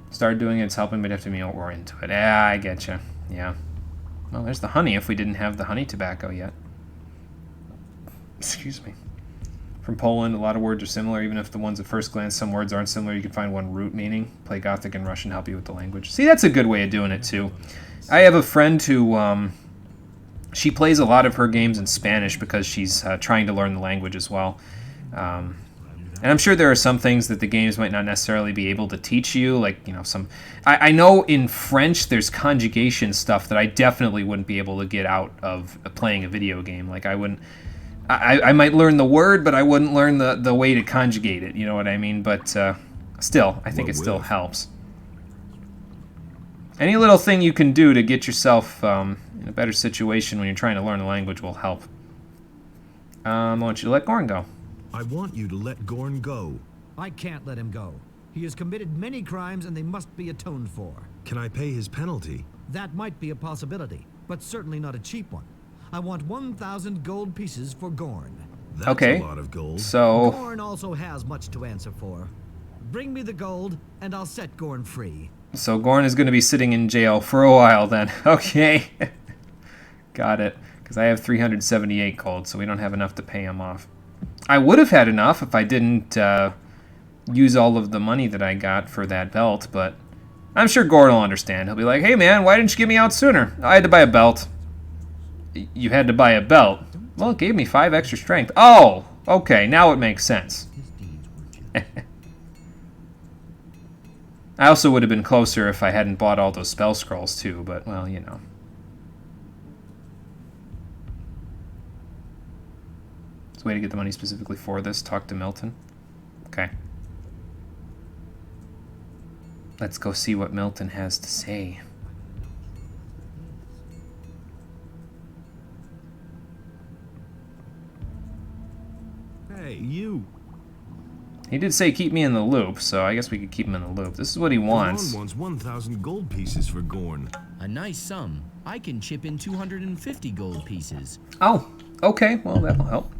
Started doing it, it's helping, but you have to be more into it. Yeah, I getcha. Yeah. Well, there's the honey if we didn't have the honey tobacco yet. Excuse me. From Poland, a lot of words are similar, even if the ones at first glance, some words aren't similar. You can find one root meaning. Play Gothic and Russian, help you with the language. See, that's a good way of doing it, too. I have a friend who, she plays a lot of her games in Spanish because she's trying to learn the language as well. And I'm sure there are some things that the games might not necessarily be able to teach you, like, you know, some... I know in French there's conjugation stuff that I definitely wouldn't be able to get out of playing a video game. Like, I wouldn't... I might learn the word, but I wouldn't learn the way to conjugate it, you know what I mean? But still, I think it still helps. Any little thing you can do to get yourself in a better situation when you're trying to learn the language will help. I want you to let Gorn go. I want you to let Gorn go. I can't let him go. He has committed many crimes and they must be atoned for. Can I pay his penalty? That might be a possibility, but certainly not a cheap one. I want 1,000 gold pieces for Gorn. That's okay. A lot of gold. So Gorn also has much to answer for. Bring me the gold, and I'll set Gorn free. So Gorn is going to be sitting in jail for a while then. Okay. Got it. Because I have 378 gold, so we don't have enough to pay him off. I would have had enough if I didn't use all of the money that I got for that belt, but I'm sure Gorn will understand. He'll be like, hey man, why didn't you get me out sooner? I had to buy a belt. You had to buy a belt. Well, it gave me 5 extra strength. Oh, okay, now it makes sense. I also would have been closer if I hadn't bought all those spell scrolls too, but, well, you know. There's a way to get the money specifically for this. Talk to Milton. Okay. Let's go see what Milton has to say. Hey, you. He did say keep me in the loop, so I guess we could keep him in the loop. This is what he wants. Gorn wants 1,000 gold pieces for Gorn. A nice sum. I can chip in 250 gold pieces. Oh, okay. Well, that'll help.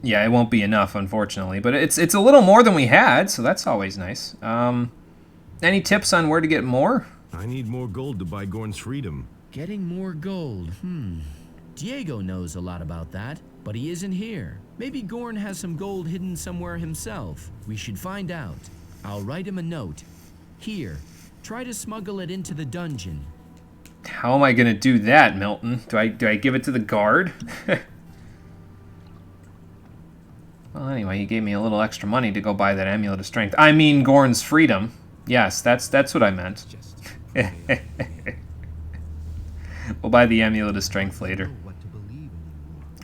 Yeah, it won't be enough, unfortunately, but it's a little more than we had, so that's always nice. Any tips on where to get more? I need more gold to buy Gorn's freedom. Getting more gold, Diego knows a lot about that, but he isn't here. Maybe Gorn has some gold hidden somewhere himself. We should find out. I'll write him a note. Here, try to smuggle it into the dungeon. How am I gonna do that, Milton? Do I give it to the guard? Well, anyway, he gave me a little extra money to go buy that amulet of strength. I mean, Gorn's freedom. Yes, that's what I meant. We'll buy the amulet of strength later.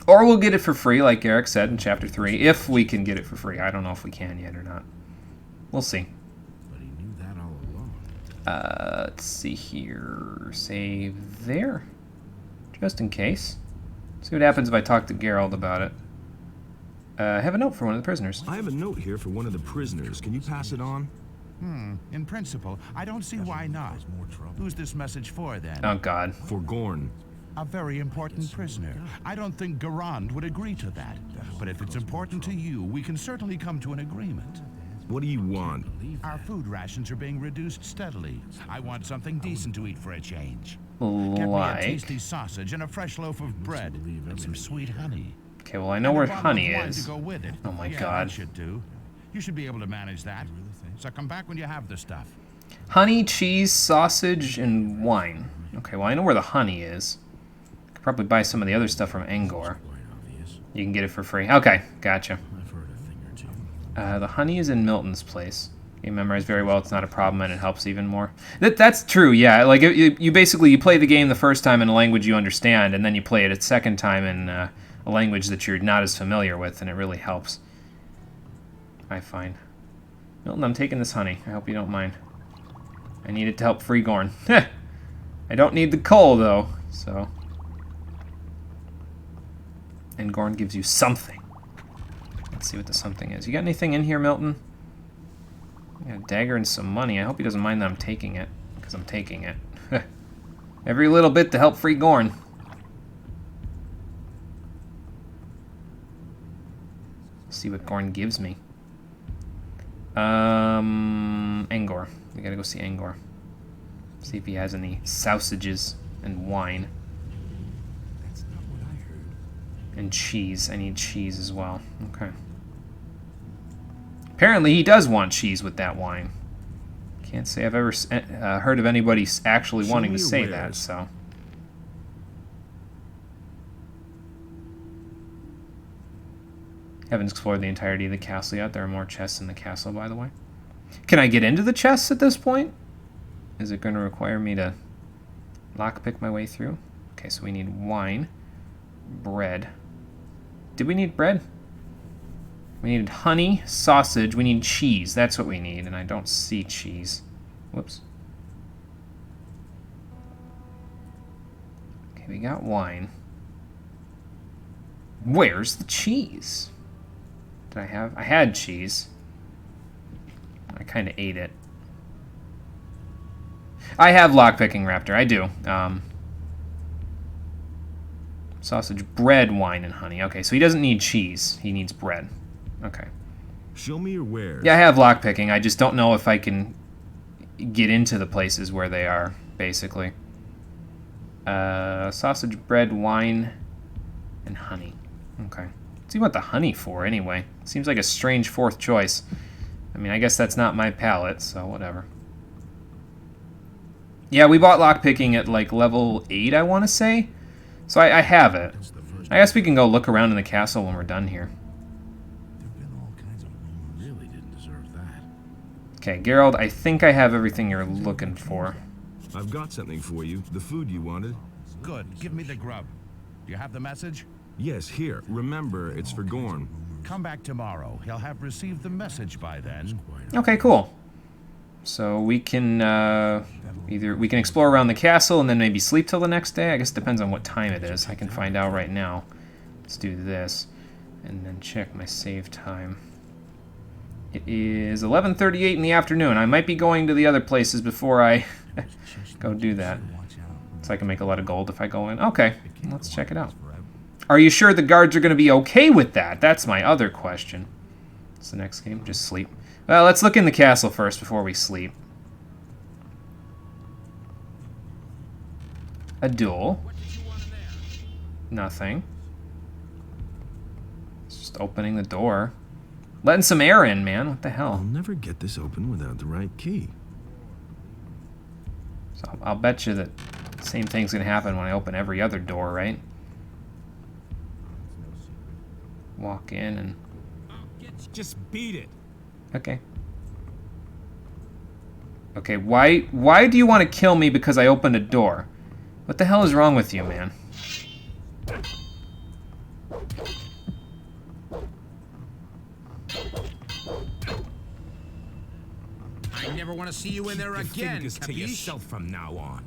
Or we'll get it for free, like Eric said in Chapter 3, if we can get it for free. I don't know if we can yet or not. We'll see. But he knew that all along. Let's see here. Save there. Just in case. See what happens if I talk to Geralt about it. I have a note for one of the prisoners. I have a note here for one of the prisoners. Can you pass it on? In principle, I don't see why not. Who's this message for, then? Oh, God. For Gorn. A very important prisoner. I don't think Garand would agree to that. But if it's important to you, we can certainly come to an agreement. What do you want? Our food rations are being reduced steadily. I want something decent to eat for a change. Get me a Like... tasty sausage and a fresh loaf of bread and some sweet honey. Okay, well, I know where And a bottle honey of wine is. to go with it. Oh, my Yeah, God. that should do. You should be able to manage that. So come back when you have the stuff. Honey, cheese, sausage, and wine. Okay, well, I know where the honey is. Could probably buy some of the other stuff from Angor. You can get it for free. Okay, gotcha. The honey is in Milton's place. You memorize very well. It's not a problem, and it helps even more. That's true, yeah. Like, you basically, you play the game the first time in a language you understand, and then you play it a second time in a language that you're not as familiar with, and it really helps. I find. Milton, I'm taking this honey. I hope you don't mind. I need it to help free Gorn. I don't need the coal, though, so... And Gorn gives you something. Let's see what the something is. You got anything in here, Milton? I got a dagger and some money. I hope he doesn't mind that I'm taking it, because I'm taking it. Every little bit to help free Gorn. See what Gorn gives me. Angor. We gotta go see Angor. See if he has any sausages and wine. That's not what I heard. And cheese. I need cheese as well. Okay. Apparently he does want cheese with that wine. Can't say I've ever heard of anybody actually wanting to say that, so... Haven't explored the entirety of the castle yet. There are more chests in the castle, by the way. Can I get into the chests at this point? Is it going to require me to lockpick my way through? Okay, so we need wine, bread. Did we need bread? We needed honey, sausage, we need cheese. That's what we need, and I don't see cheese. Whoops. Okay, we got wine. Where's the cheese? Did I have? I had cheese. I kind of ate it. I have lockpicking, Raptor. I do. Sausage, bread, wine, and honey. Okay, so he doesn't need cheese. He needs bread. Okay. Show me your wares. Yeah, I have lockpicking. I just don't know if I can get into the places where they are, basically. Sausage, bread, wine, and honey. Okay. What's he want the honey for, anyway? Seems like a strange fourth choice. I mean, I guess that's not my palate, so whatever. Yeah, we bought lockpicking at, like, level 8, I want to say. So I have it. I guess we can go look around in the castle when we're done here. Really didn't deserve that. Okay, Gerald, I think I have everything you're looking for. I've got something for you. The food you wanted. Good. Give me the grub. Do you have the message? Yes, here. Remember, it's for Gorn. Come back tomorrow. He'll have received the message by then. Okay, cool. So we can either we can explore around the castle and then maybe sleep till the next day. I guess it depends on what time it is. I can find out right now. Let's do this and then check my save time. It is 11:38 in the afternoon. I might be going to the other places before I go do that. So I can make a lot of gold if I go in. Okay, let's check it out. Are you sure the guards are going to be okay with that? That's my other question. What's the next game? Just sleep. Well, let's look in the castle first before we sleep. A duel. Nothing. It's just opening the door. Letting some air in, man. What the I'll hell? never get this open without the right key. So I'll bet you that the same thing's going to happen when I open every other door, right? Walk in and... Just beat it. Okay. Okay, why do you want to kill me because I opened a door? What the hell is wrong with you, man? I never want to see you in there Keep your again, fingers to capiche? yourself from now on.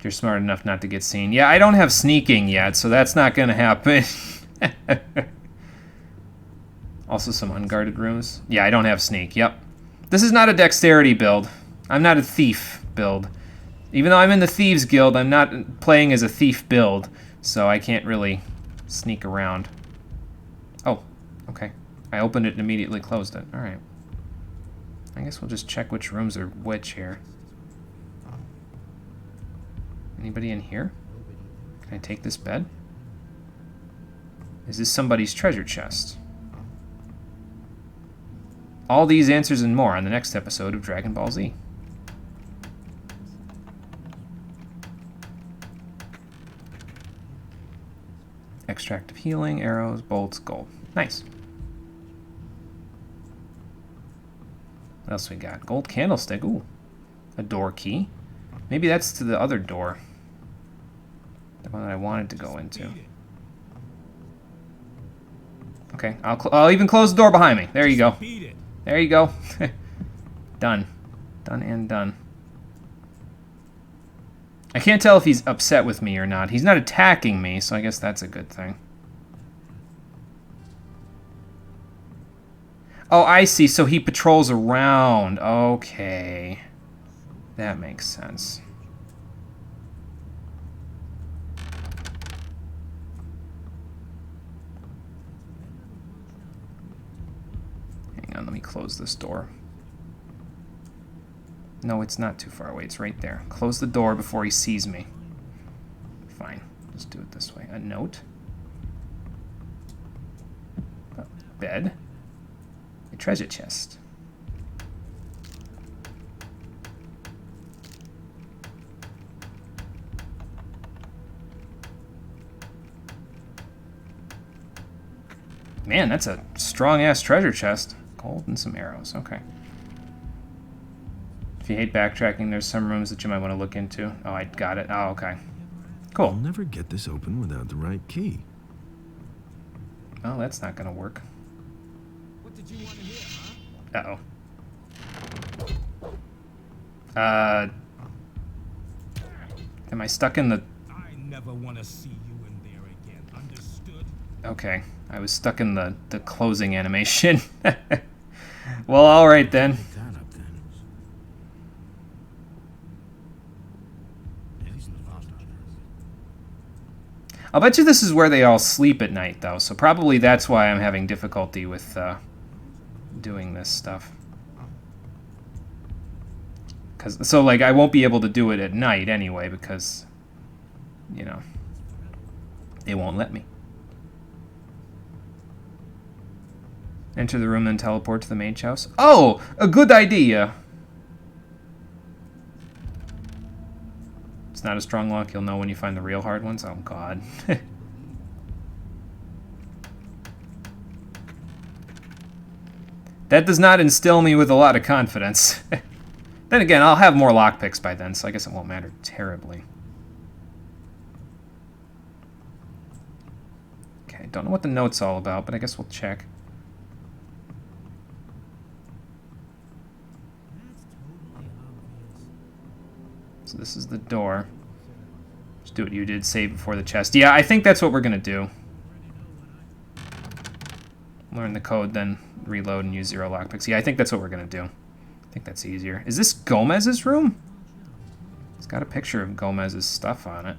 You're smart enough not to get seen. Yeah, I don't have sneaking yet, so that's not going to happen. Also some unguarded rooms. Yeah, I don't have sneak. Yep. This is not a dexterity build. I'm not a thief build. Even though I'm in the Thieves Guild, I'm not playing as a thief build, so I can't really sneak around. Oh, okay. I opened it and immediately closed it. Alright. I guess we'll just check which rooms are which here. Anybody in here? Can I take this bed? Is this somebody's treasure chest? All these answers and more on the next episode of Dragon Ball Z. Extract of healing, arrows, bolts, gold. Nice. What else we got? Gold candlestick. Ooh. A door key. Maybe that's to the other door. The one that I wanted to go into. Okay, I'll even close the door behind me. There you go. There you go. Done. Done and done. I can't tell if he's upset with me or not. He's not attacking me, so I guess that's a good thing. Oh, I see. So he patrols around. Okay. That makes sense. Hang on, let me close this door. No, it's not too far away. It's right there. Close the door before he sees me. Fine. Let's do it this way. A note. A bed. A treasure chest. Man, that's a strong-ass treasure chest. Gold and some arrows. Okay. If you hate backtracking, there's some rooms that you might want to look into. Oh, I got it. Oh, okay. Cool. I'll never get this open without the right key. Oh, that's not going to work. What did you want to hear, huh? Uh-oh. Am I stuck in the... I never want to see you in there again. Understood? Okay. I was stuck in the closing animation. Well, all right then. I'll bet you this is where they all sleep at night, though, so probably that's why I'm having difficulty with doing this stuff. So, like, I won't be able to do it at night anyway, because, you know, it won't let me. Enter the room, then teleport to the mage house. Oh, a good idea! It's not a strong lock. You'll know when you find the real hard ones. Oh, God. That does not instill me with a lot of confidence. Then again, I'll have more lockpicks by then, so I guess it won't matter terribly. Okay, don't know what the note's all about, but I guess we'll check. So this is the door. Just do what you did, save before the chest. Yeah, I think that's what we're going to do. Learn the code, then reload and use 0 lockpicks. Yeah, I think that's what we're going to do. I think that's easier. Is this Gomez's room? It's got a picture of Gomez's stuff on it.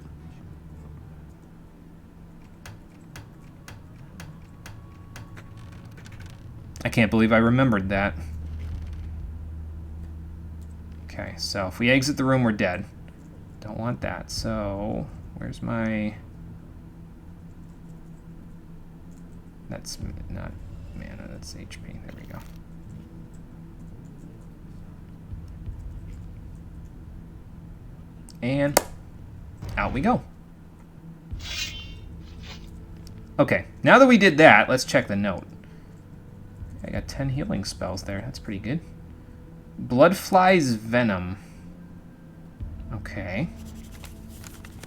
I can't believe I remembered that. Okay, so if we exit the room, we're dead. Don't want that. So, where's my... That's not mana, that's HP. There we go. And out we go. Okay, now that we did that, let's check the note. I got 10 healing spells there. That's pretty good. Bloodfly's venom. Okay.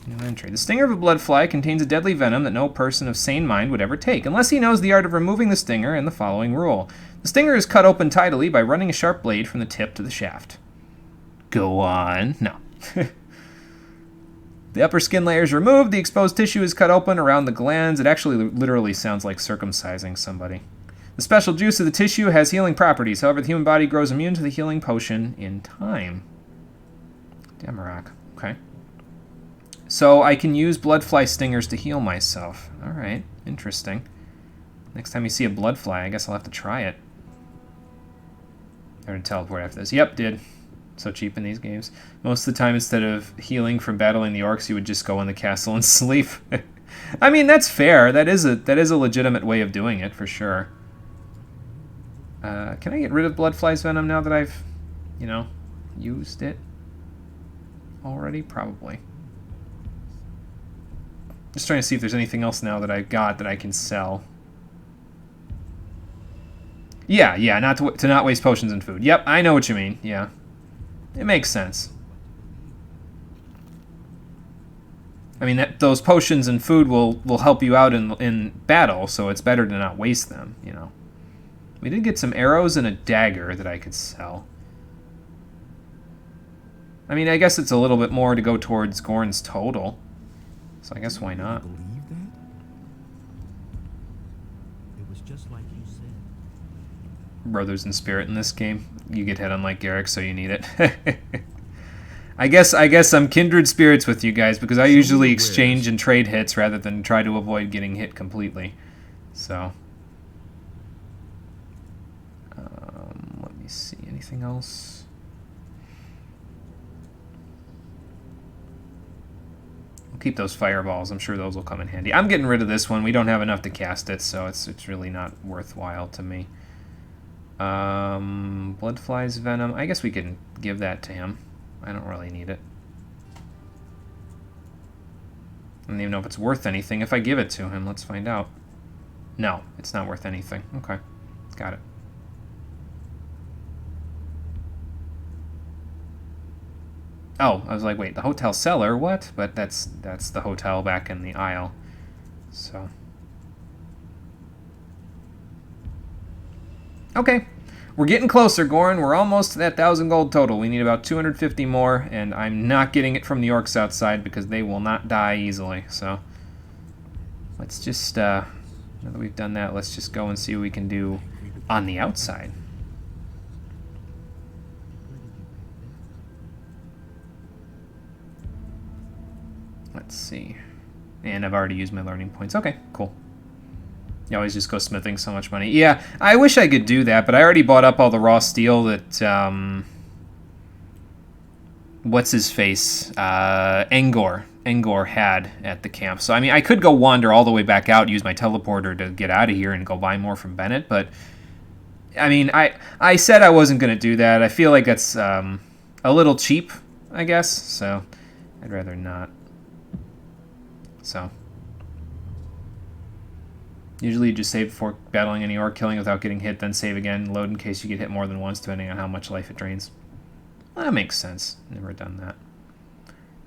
New entry. The stinger of a bloodfly contains a deadly venom that no person of sane mind would ever take, unless he knows the art of removing the stinger and the following rule. The stinger is cut open tidily by running a sharp blade from the tip to the shaft. Go on. No. The upper skin layer is removed. The exposed tissue is cut open around the glands. It actually literally sounds like circumcising somebody. The special juice of the tissue has healing properties. However, the human body grows immune to the healing potion in time. Damarak. Okay. So I can use bloodfly stingers to heal myself. All right. Interesting. Next time you see a bloodfly, I guess I'll have to try it. I'm going to teleport after this. Yep, did. So cheap in these games. Most of the time, instead of healing from battling the orcs, you would just go in the castle and sleep. I mean, that's fair. That is a legitimate way of doing it, for sure. Can I get rid of Bloodfly's Venom now that I've, you know, used it already? Probably. Just trying to see if there's anything else now that I've got that I can sell. Yeah, not to not waste potions and food. Yep, I know what you mean. Yeah, it makes sense. I mean, those potions and food will help you out in battle, so it's better to not waste them, you know. We did get some arrows and a dagger that I could sell. I mean, I guess it's a little bit more to go towards Gorn's total, so I guess why not? Believe that? It was just like you said. Brothers in spirit in this game. You get hit unlike Garrick, so you need it. I guess I'm kindred spirits with you guys because I usually exchange and trade hits rather than try to avoid getting hit completely. So, let me see. Anything else? We'll keep those fireballs. I'm sure those will come in handy. I'm getting rid of this one. We don't have enough to cast it, so it's really not worthwhile to me. Bloodfly's Venom. I guess we can give that to him. I don't really need it. I don't even know if it's worth anything if I give it to him. Let's find out. No, it's not worth anything. Okay, got it. Oh, I was like, wait, the hotel cellar? What? But that's the hotel back in the aisle. So. Okay. We're getting closer, Gorn. We're almost to that 1,000 gold total. We need about 250 more, and I'm not getting it from the orcs outside because they will not die easily. So let's just, now that we've done that, let's just go and see what we can do on the outside. Let's see. And I've already used my learning points. Okay, cool. You always just go smithing so much money. Yeah, I wish I could do that, but I already bought up all the raw steel that, what's-his-face? Engor had at the camp. So, I mean, I could go wander all the way back out, use my teleporter to get out of here and go buy more from Bennett, but, I mean, I said I wasn't going to do that. I feel like that's a little cheap, I guess, so I'd rather not. So... Usually you just save before battling any orc, killing without getting hit, then save again, load in case you get hit more than once, depending on how much life it drains. Well, that makes sense. Never done that.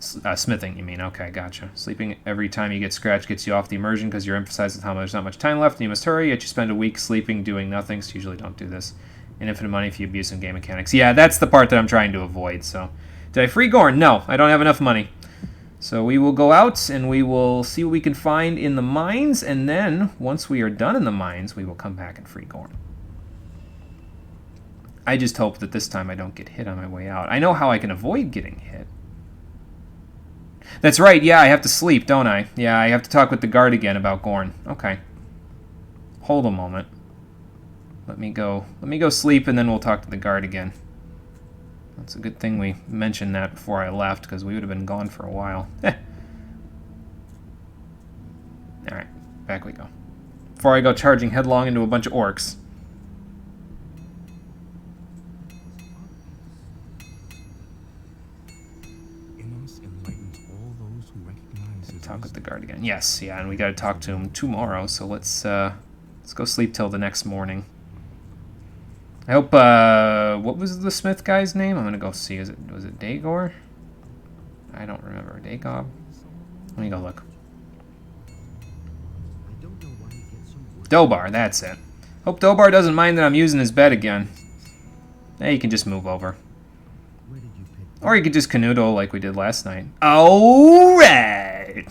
Smithing, you mean. Okay, gotcha. Sleeping every time you get scratched gets you off the immersion because you're emphasizing how there's not much time left and you must hurry, yet you spend a week sleeping doing nothing, so usually don't do this. Infinite money if you abuse some game mechanics. Yeah, that's the part that I'm trying to avoid, so... Did I free Gorn? No, I don't have enough money. So we will go out and we will see what we can find in the mines, and then once we are done in the mines, we will come back and free Gorn. I just hope that this time I don't get hit on my way out. I know how I can avoid getting hit. That's right, yeah, I have to sleep, don't I? Yeah, I have to talk with the guard again about Gorn. Okay. Hold a moment. Let me go sleep, and then we'll talk to the guard again. It's a good thing we mentioned that before I left, because we would have been gone for a while. Alright, back we go. Before I go charging headlong into a bunch of orcs. Talk with the guard again. Yes, yeah, and we gotta talk to him tomorrow, so let's go sleep till the next morning. I hope, what was the smith guy's name? I'm gonna go see. Was it Dagor? I don't remember. Dagob? Let me go look. Dobar, that's it. Hope Dobar doesn't mind that I'm using his bed again. Hey, you can just move over. Or you could just canoodle like we did last night. Alright!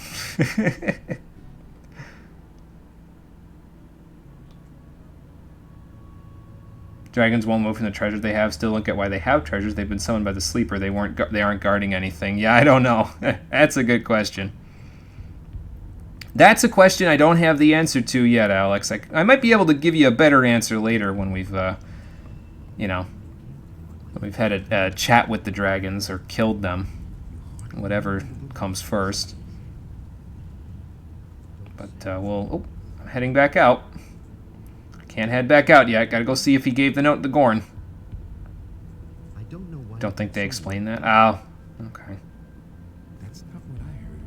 Dragons won't move from the treasures they have. Still don't get why they have treasures. They've been summoned by the sleeper. They aren't guarding anything. Yeah, I don't know. That's a good question. That's a question I don't have the answer to yet, Alex. I might be able to give you a better answer later when we've, you know, when we've had a chat with the dragons or killed them. Whatever comes first. But I'm heading back out. Can't head back out yet. Gotta go see if he gave the note to Gorn. I don't know why. Don't think they explained that. Oh, okay. That's not what I heard.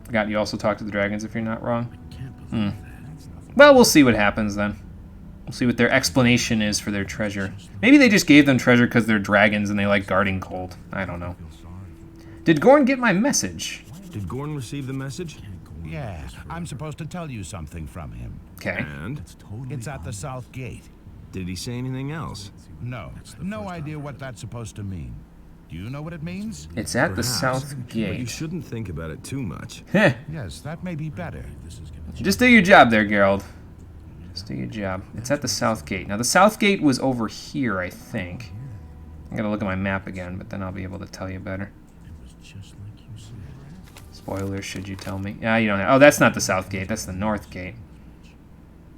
Forgot you also talk to the dragons if you're not wrong. I can't believe that. Well, we'll see what happens then. We'll see what their explanation is for their treasure. Maybe they just gave them treasure because they're dragons and they like guarding gold. I don't know. Did Gorn get my message? Did Gorn receive the message? Yeah, I'm supposed to tell you something from him. Okay. And? It's at the south gate. Did he say anything else? No, no idea what that's supposed to mean. Do you know what it means? It's at the Perhaps, south But you gate. shouldn't think about it too much. Heh. Yes, that may be better. Just do your job there, Geralt. Just do your job. It's at the south gate. Now, the south gate was over here, I think. I gotta look at my map again, but then I'll be able to tell you better. Spoilers, should you tell me? Yeah, you don't have. Oh, that's not the south gate. That's the north gate.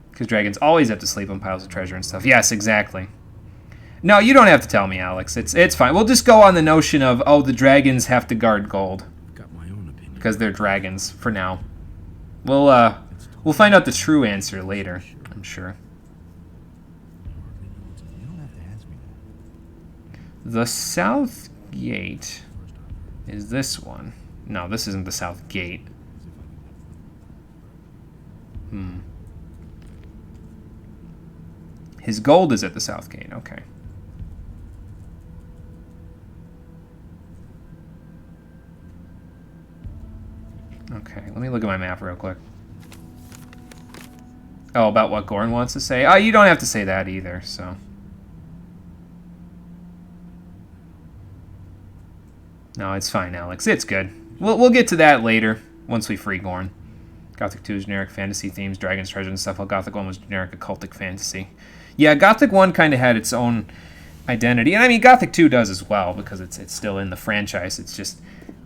Because dragons always have to sleep on piles of treasure and stuff. Yes, exactly. No, you don't have to tell me, Alex. It's fine. We'll just go on the notion of, oh, the dragons have to guard gold. Got my own opinion. Because they're dragons, for now. We'll find out the true answer later, I'm sure. The south gate is this one. No, this isn't the south gate. His gold is at the south gate. Okay. Okay, let me look at my map real quick. Oh, about what Gorn wants to say? Oh, you don't have to say that either, so. No, it's fine, Alex. It's good. We'll get to that later, once we free Gorn. Gothic 2 is generic fantasy themes, dragons, treasure, and stuff, while Gothic 1 was generic occultic fantasy. Yeah, Gothic 1 kind of had its own identity, and I mean, Gothic 2 does as well, because it's still in the franchise. It's just,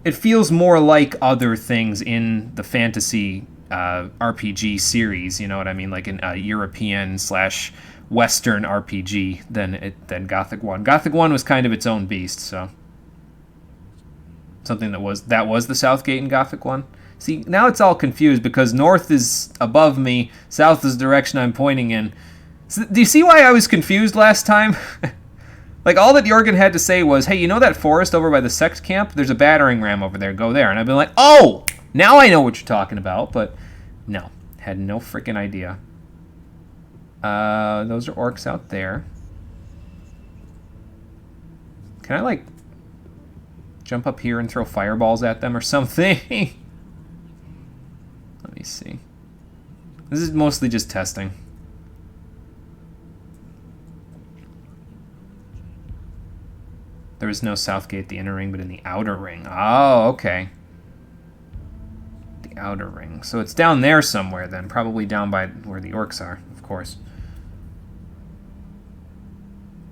it feels more like other things in the fantasy RPG series, you know what I mean? Like a European/Western RPG than Gothic 1. Gothic 1 was kind of its own beast, so. Something that was the south gate in Gothic 1. See, now it's all confused because north is above me, south is the direction I'm pointing in. So, do you see why I was confused last time? Like, all that Jorgen had to say was, hey, you know that forest over by the sect camp? There's a battering ram over there. Go there. And I've been like, oh! Now I know what you're talking about. But, no. Had no freaking idea. Those are orcs out there. Can I, like, jump up here and throw fireballs at them or something? Let me see. This is mostly just testing. There is no south gate, the inner ring, but in the outer ring. Oh, okay. The outer ring. So it's down there somewhere then. Probably down by where the orcs are, of course.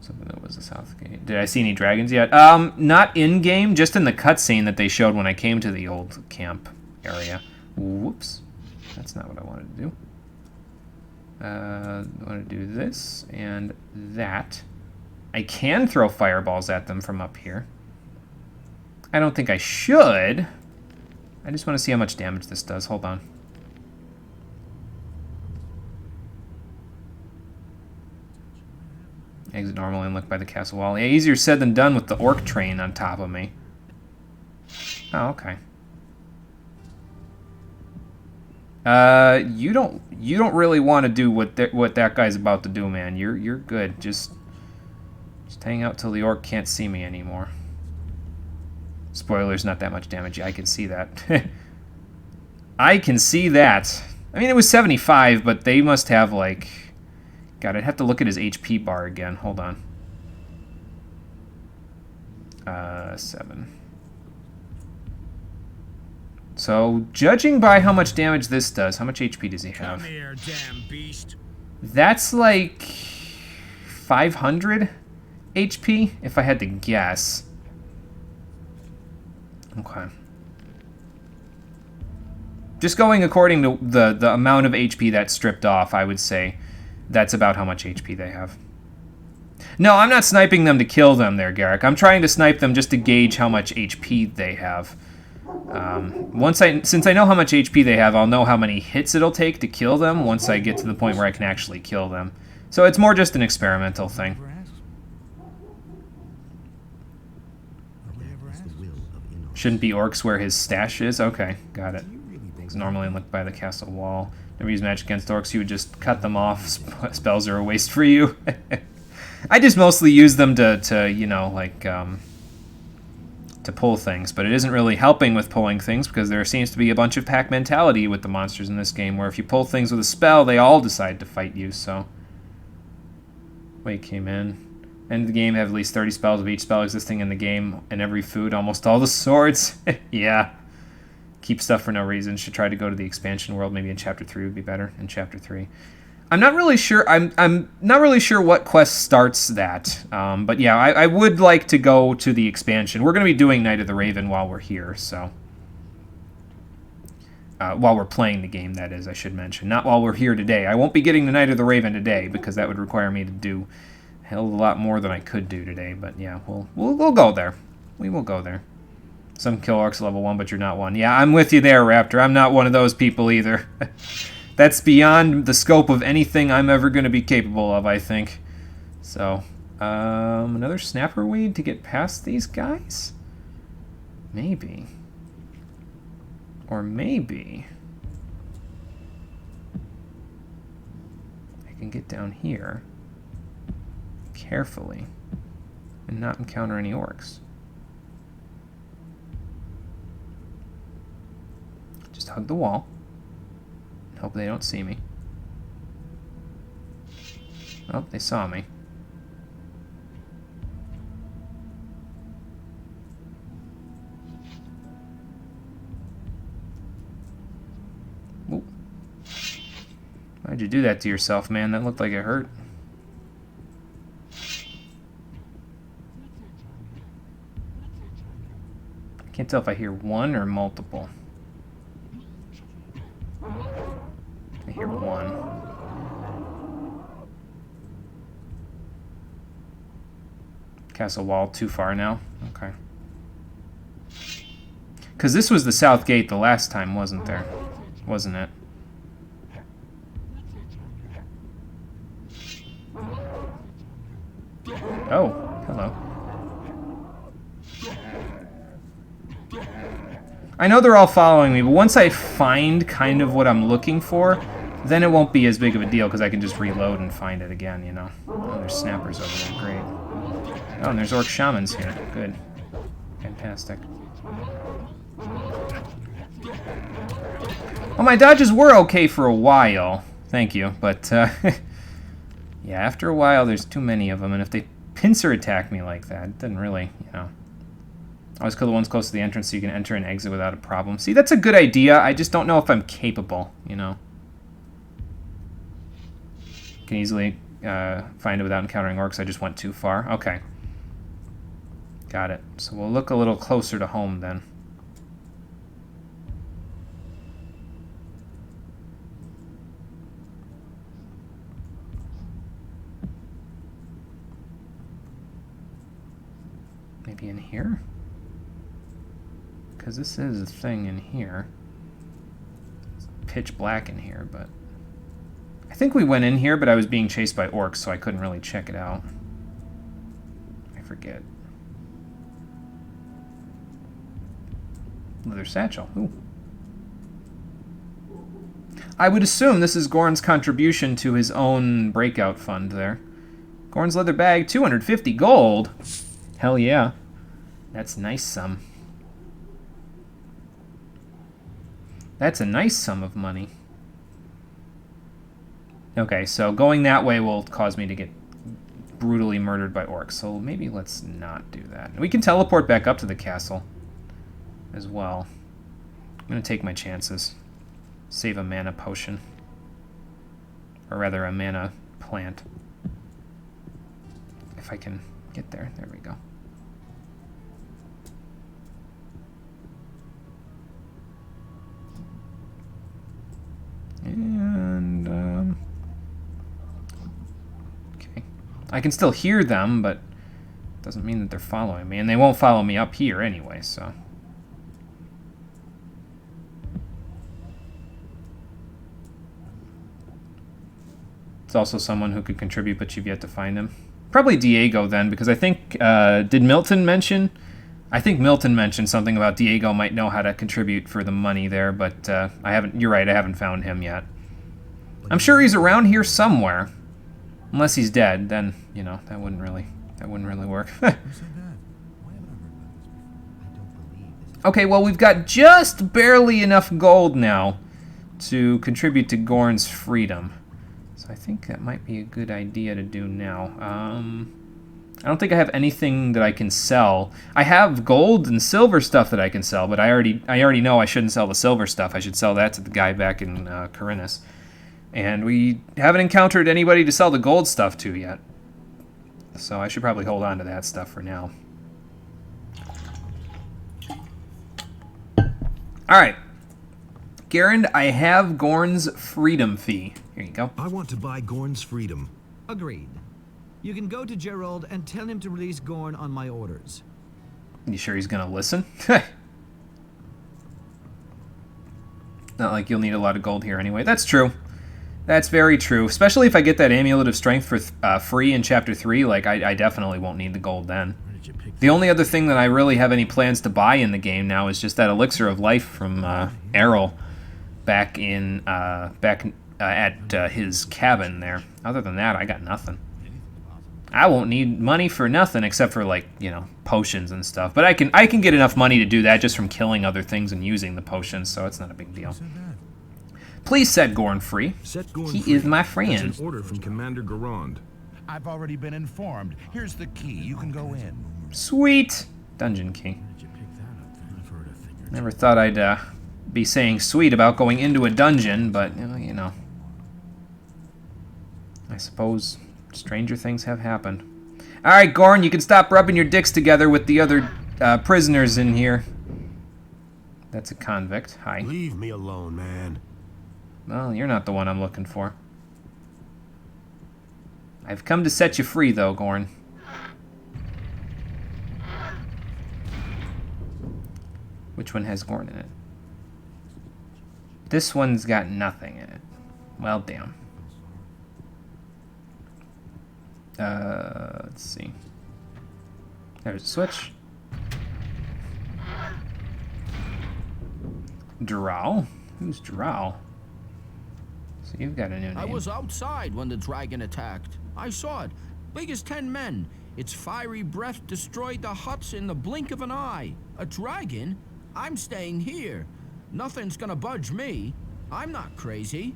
Something that was the south gate. Did I see any dragons yet? Not in-game, just in the cutscene that they showed when I came to the old camp area. Whoops. That's not what I wanted to do. I want to do this and that. I can throw fireballs at them from up here. I don't think I should. I just want to see how much damage this does. Hold on. Exit normally and look by the castle wall. Yeah, easier said than done with the orc train on top of me. Oh, okay. You don't really want to do what that guy's about to do, man. You're good. Just hang out till the orc can't see me anymore. Spoilers, not that much damage. Yeah, I can see that. I can see that. I mean, it was 75, but they must have, like... God, I'd have to look at his HP bar again. Hold on. 7. So, judging by how much damage this does, how much HP does he have? Come here, damn beast. That's like 500 HP, if I had to guess. Okay. Just going according to the amount of HP that's stripped off, I would say that's about how much HP they have. No, I'm not sniping them to kill them there, Garrick. I'm trying to snipe them just to gauge how much HP they have. Since I know how much HP they have, I'll know how many hits it'll take to kill them once I get to the point where I can actually kill them. So it's more just an experimental thing. Shouldn't be orcs where his stash is? Okay, got it. It's normally looked by the castle wall. Never use magic against orcs, you would just cut them off. Spells are a waste for you. I just mostly use them to you know, like, to pull things, but it isn't really helping with pulling things because there seems to be a bunch of pack mentality with the monsters in this game where if you pull things with a spell, they all decide to fight you, so... Wait, came in. End of the game, have at least 30 spells of each spell existing in the game, and every food, almost all the swords. Yeah. Keep stuff for no reason. Should try to go to the expansion world. Maybe in Chapter 3 would be better. In Chapter 3. I'm not really sure. I'm not really sure what quest starts that. But yeah, I would like to go to the expansion. We're going to be doing Night of the Raven while we're here, so... while we're playing the game, that is, I should mention. Not while we're here today. I won't be getting the Night of the Raven today, because that would require me to do a hell of a lot more than I could do today. But yeah, we'll go there. We will go there. Some kill orcs level 1, but you're not one. Yeah, I'm with you there, Raptor. I'm not one of those people either. That's beyond the scope of anything I'm ever going to be capable of, I think. So, another snapper weed to get past these guys? Maybe. Or maybe I can get down here carefully and not encounter any orcs. Just hug the wall and hope they don't see me. Oh, they saw me. Ooh. Why'd you do that to yourself, man? That looked like it hurt. I can't tell if I hear one or multiple. I hear one. Castle wall too far now? Okay. Because this was the south gate the last time, wasn't there? Wasn't it? Oh, hello. I know they're all following me, but once I find kind of what I'm looking for, then it won't be as big of a deal because I can just reload and find it again, you know. Oh, there's snappers over there. Great. Oh, and there's orc shamans here. Good. Fantastic. Well, my dodges were okay for a while. Thank you. But, yeah, after a while, there's too many of them. And if they pincer attack me like that, it doesn't really, you know. Always kill the ones close to the entrance so you can enter and exit without a problem. See, that's a good idea. I just don't know if I'm capable, you know. Can easily find it without encountering orcs. I just went too far. Okay. Got it. So we'll look a little closer to home then. Maybe in here? Because this is a thing in here. It's pitch black in here, but... I think we went in here, but I was being chased by orcs, so I couldn't really check it out. I forget. Leather satchel. Ooh. I would assume this is Gorn's contribution to his own breakout fund there. Gorn's leather bag, 250 gold. Hell yeah. That's nice sum. That's a nice sum of money. Okay, so going that way will cause me to get brutally murdered by orcs, so maybe let's not do that. We can teleport back up to the castle as well. I'm going to take my chances. Save a mana potion. Or rather, a mana plant. If I can get there. There we go. And, okay. I can still hear them, but it doesn't mean that they're following me. And they won't follow me up here anyway, so... It's also someone who could contribute, but you've yet to find him. Probably Diego then, because I think, did Milton mention? I think Milton mentioned something about Diego might know how to contribute for the money there, but I haven't, you're right, I haven't found him yet. I'm sure he's around here somewhere. Unless he's dead, then, you know, that wouldn't really work. Okay, well, we've got just barely enough gold now to contribute to Gorn's freedom. So I think that might be a good idea to do now. I don't think I have anything that I can sell. I have gold and silver stuff that I can sell, but I already know I shouldn't sell the silver stuff. I should sell that to the guy back in Corinus. And we haven't encountered anybody to sell the gold stuff to yet. So I should probably hold on to that stuff for now. Alright. Garand, I have Gorn's freedom fee. Here you go. I want to buy Gorn's freedom. Agreed. You can go to Gerald and tell him to release Gorn on my orders. You sure he's gonna listen? Not like you'll need a lot of gold here anyway. That's true. That's very true. Especially if I get that Amulet of Strength for free in Chapter 3, like, I definitely won't need the gold then. The only other thing that I really have any plans to buy in the game now is just that Elixir of Life from Errol back in at his cabin there. Other than that, I got nothing. I won't need money for nothing except for, like, you know, potions and stuff. But I can get enough money to do that just from killing other things and using the potions, so it's not a big deal. Please set Gorn free. He is my friend. That's an order from Commander Garand. I've already been informed. Here's the key. You can go in. Sweet. Dungeon key. Never thought I'd be saying sweet about going into a dungeon, but, you know. I suppose stranger things have happened. Alright, Gorn, you can stop rubbing your dicks together with the other prisoners in here. That's a convict. Hi. Leave me alone, man. Well, you're not the one I'm looking for. I've come to set you free, though, Gorn. Which one has Gorn in it? This one's got nothing in it. Well, damn. Let's see. There's a switch. Drow? Who's Drow? So you've got a new name. I was outside when the dragon attacked. I saw it. Big as 10 men. Its fiery breath destroyed the huts in the blink of an eye. A dragon? I'm staying here. Nothing's gonna budge me. I'm not crazy.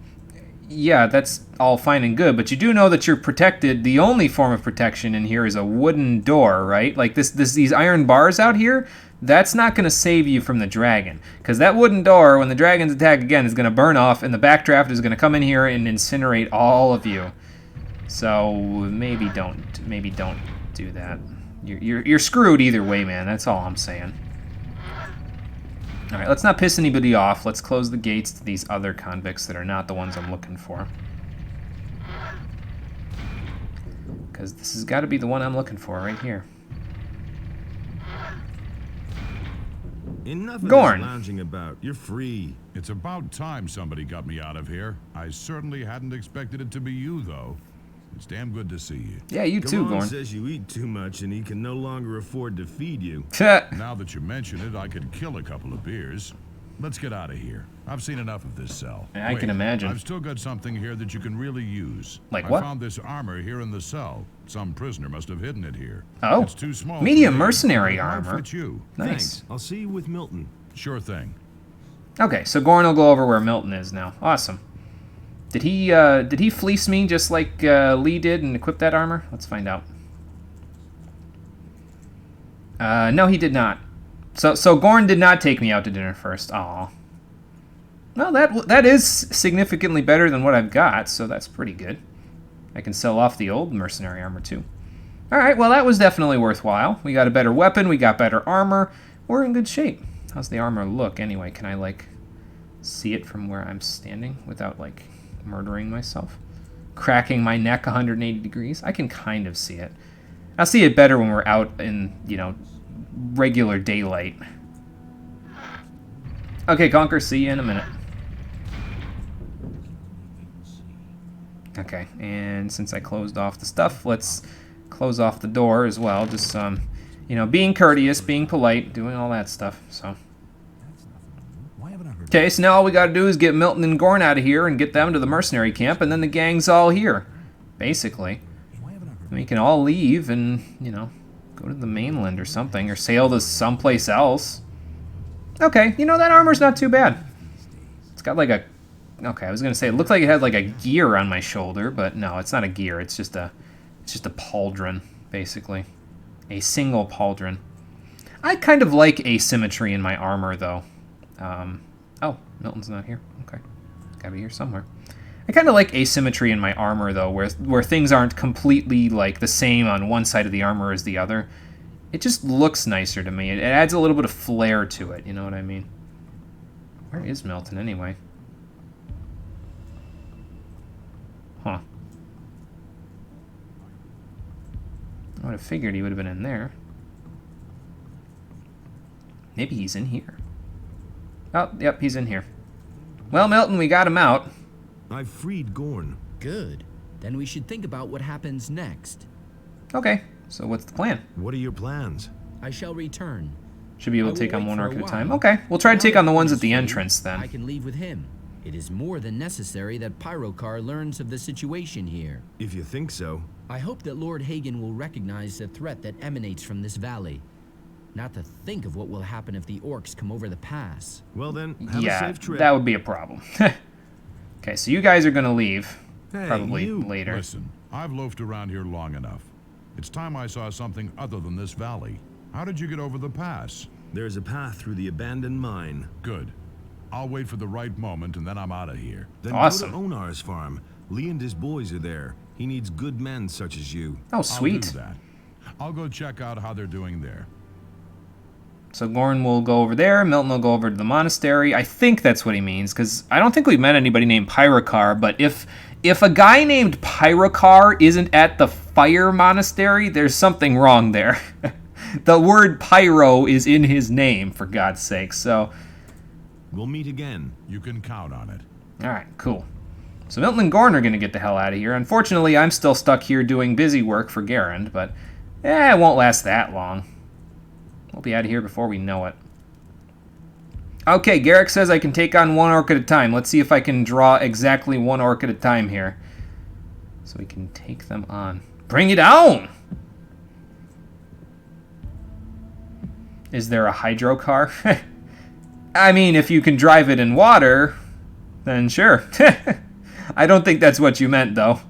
Yeah, that's all fine and good, but you do know that you're protected. The only form of protection in here is a wooden door, right? Like these iron bars out here, that's not going to save you from the dragon. Because that wooden door, when the dragons attack again, is going to burn off, and the backdraft is going to come in here and incinerate all of you. So maybe don't do that. You're screwed either way, man. That's all I'm saying. All right, let's not piss anybody off. Let's close the gates to these other convicts that are not the ones I'm looking for. Because this has got to be the one I'm looking for right here. Enough of Gorn. this lounging about. You're free. It's about time somebody got me out of here. I certainly hadn't expected it to be you, though. It's damn good to see you. Yeah, you too, Garand Gorn. says you eat too much and he can no longer afford to feed you. Now that you mention it, I could kill a couple of beers. Let's get out of here. I've seen enough of this cell. I can imagine. I've still got something here that you can really use. Like what? I found this armor here in the cell. Some prisoner must have hidden it here. Oh, It's too small. medium for me. mercenary It might armor. fit you. Nice. Thanks. I'll see you with Milton. Sure thing. Okay, so Gorn will go over where Milton is now. Awesome. Did he fleece me just like Lee did and equip that armor? Let's find out. No, he did not. So Gorn did not take me out to dinner first. Aw. Well, that is significantly better than what I've got, so that's pretty good. I can sell off the old mercenary armor too. All right, well that was definitely worthwhile. We got a better weapon, we got better armor. We're in good shape. How's the armor look anyway? Can I like see it from where I'm standing without like murdering myself? Cracking my neck 180 degrees? I can kind of see it. I'll see it better when we're out in, you know, regular daylight. Okay, Conquer, see you in a minute. Okay, and since I closed off the stuff, let's close off the door as well. Just, you know, being courteous, being polite, doing all that stuff, so. Okay, so now all we gotta do is get Milton and Gorn out of here and get them to the mercenary camp, and then the gang's all here, basically. We can all leave and, you know, go to the mainland or something, or sail to someplace else. Okay, you know, that armor's not too bad. It's got like a... Okay, I was gonna say, it looked like it had like a gear on my shoulder, but no, it's not a gear, it's just a pauldron, basically. A single pauldron. I kind of like asymmetry in my armor, though. Oh, Milton's not here. Okay. Gotta be here somewhere. I kind of like asymmetry in my armor, though, where things aren't completely, like, the same on one side of the armor as the other. It just looks nicer to me. It adds a little bit of flair to it, you know what I mean? Where is Milton, anyway? Huh. I would have figured he would have been in there. Maybe he's in here. Oh, yep, he's in here. Well, Milton, we got him out. I've freed Gorn. Good. Then we should think about what happens next. Okay, so what's the plan? What are your plans? I shall return. Should be able to take on one for orc a at a time. while. Okay, we'll try to Now take that on the ones Gorn at the is free, entrance then. I can leave with him. It is more than necessary that Pyrokar learns of the situation here. If you think so. I hope that Lord Hagen will recognize the threat that emanates from this valley. Not to think of what will happen if the orcs come over the pass. Well then, have a Yeah, safe trip. that would be a problem. Okay, so you guys are going to leave. Hey, Probably you. later. Listen, I've loafed around here long enough. It's time I saw something other than this valley. How did you get over the pass? There's a path through the abandoned mine. Good. I'll wait for the right moment and then I'm out of here. Then Awesome. go to Onar's farm. Lee and his boys are there. He needs good men such as you. Oh, sweet. I'll do that. I'll go check out how they're doing there. So Gorn will go over there, Milton will go over to the monastery. I think that's what he means, because I don't think we've met anybody named Pyrokar, but if a guy named Pyrokar isn't at the fire monastery, there's something wrong there. The word pyro is in his name, for God's sake, so... We'll meet again. You can count on it. Alright, cool. So Milton and Gorn are going to get the hell out of here. Unfortunately, I'm still stuck here doing busy work for Garand, but it won't last that long. We'll be out of here before we know it. Okay, Garrick says I can take on one orc at a time. Let's see if I can draw exactly one orc at a time here. So we can take them on. Bring it on! Is there a hydro car? I mean, if you can drive it in water, then sure. I don't think that's what you meant, though.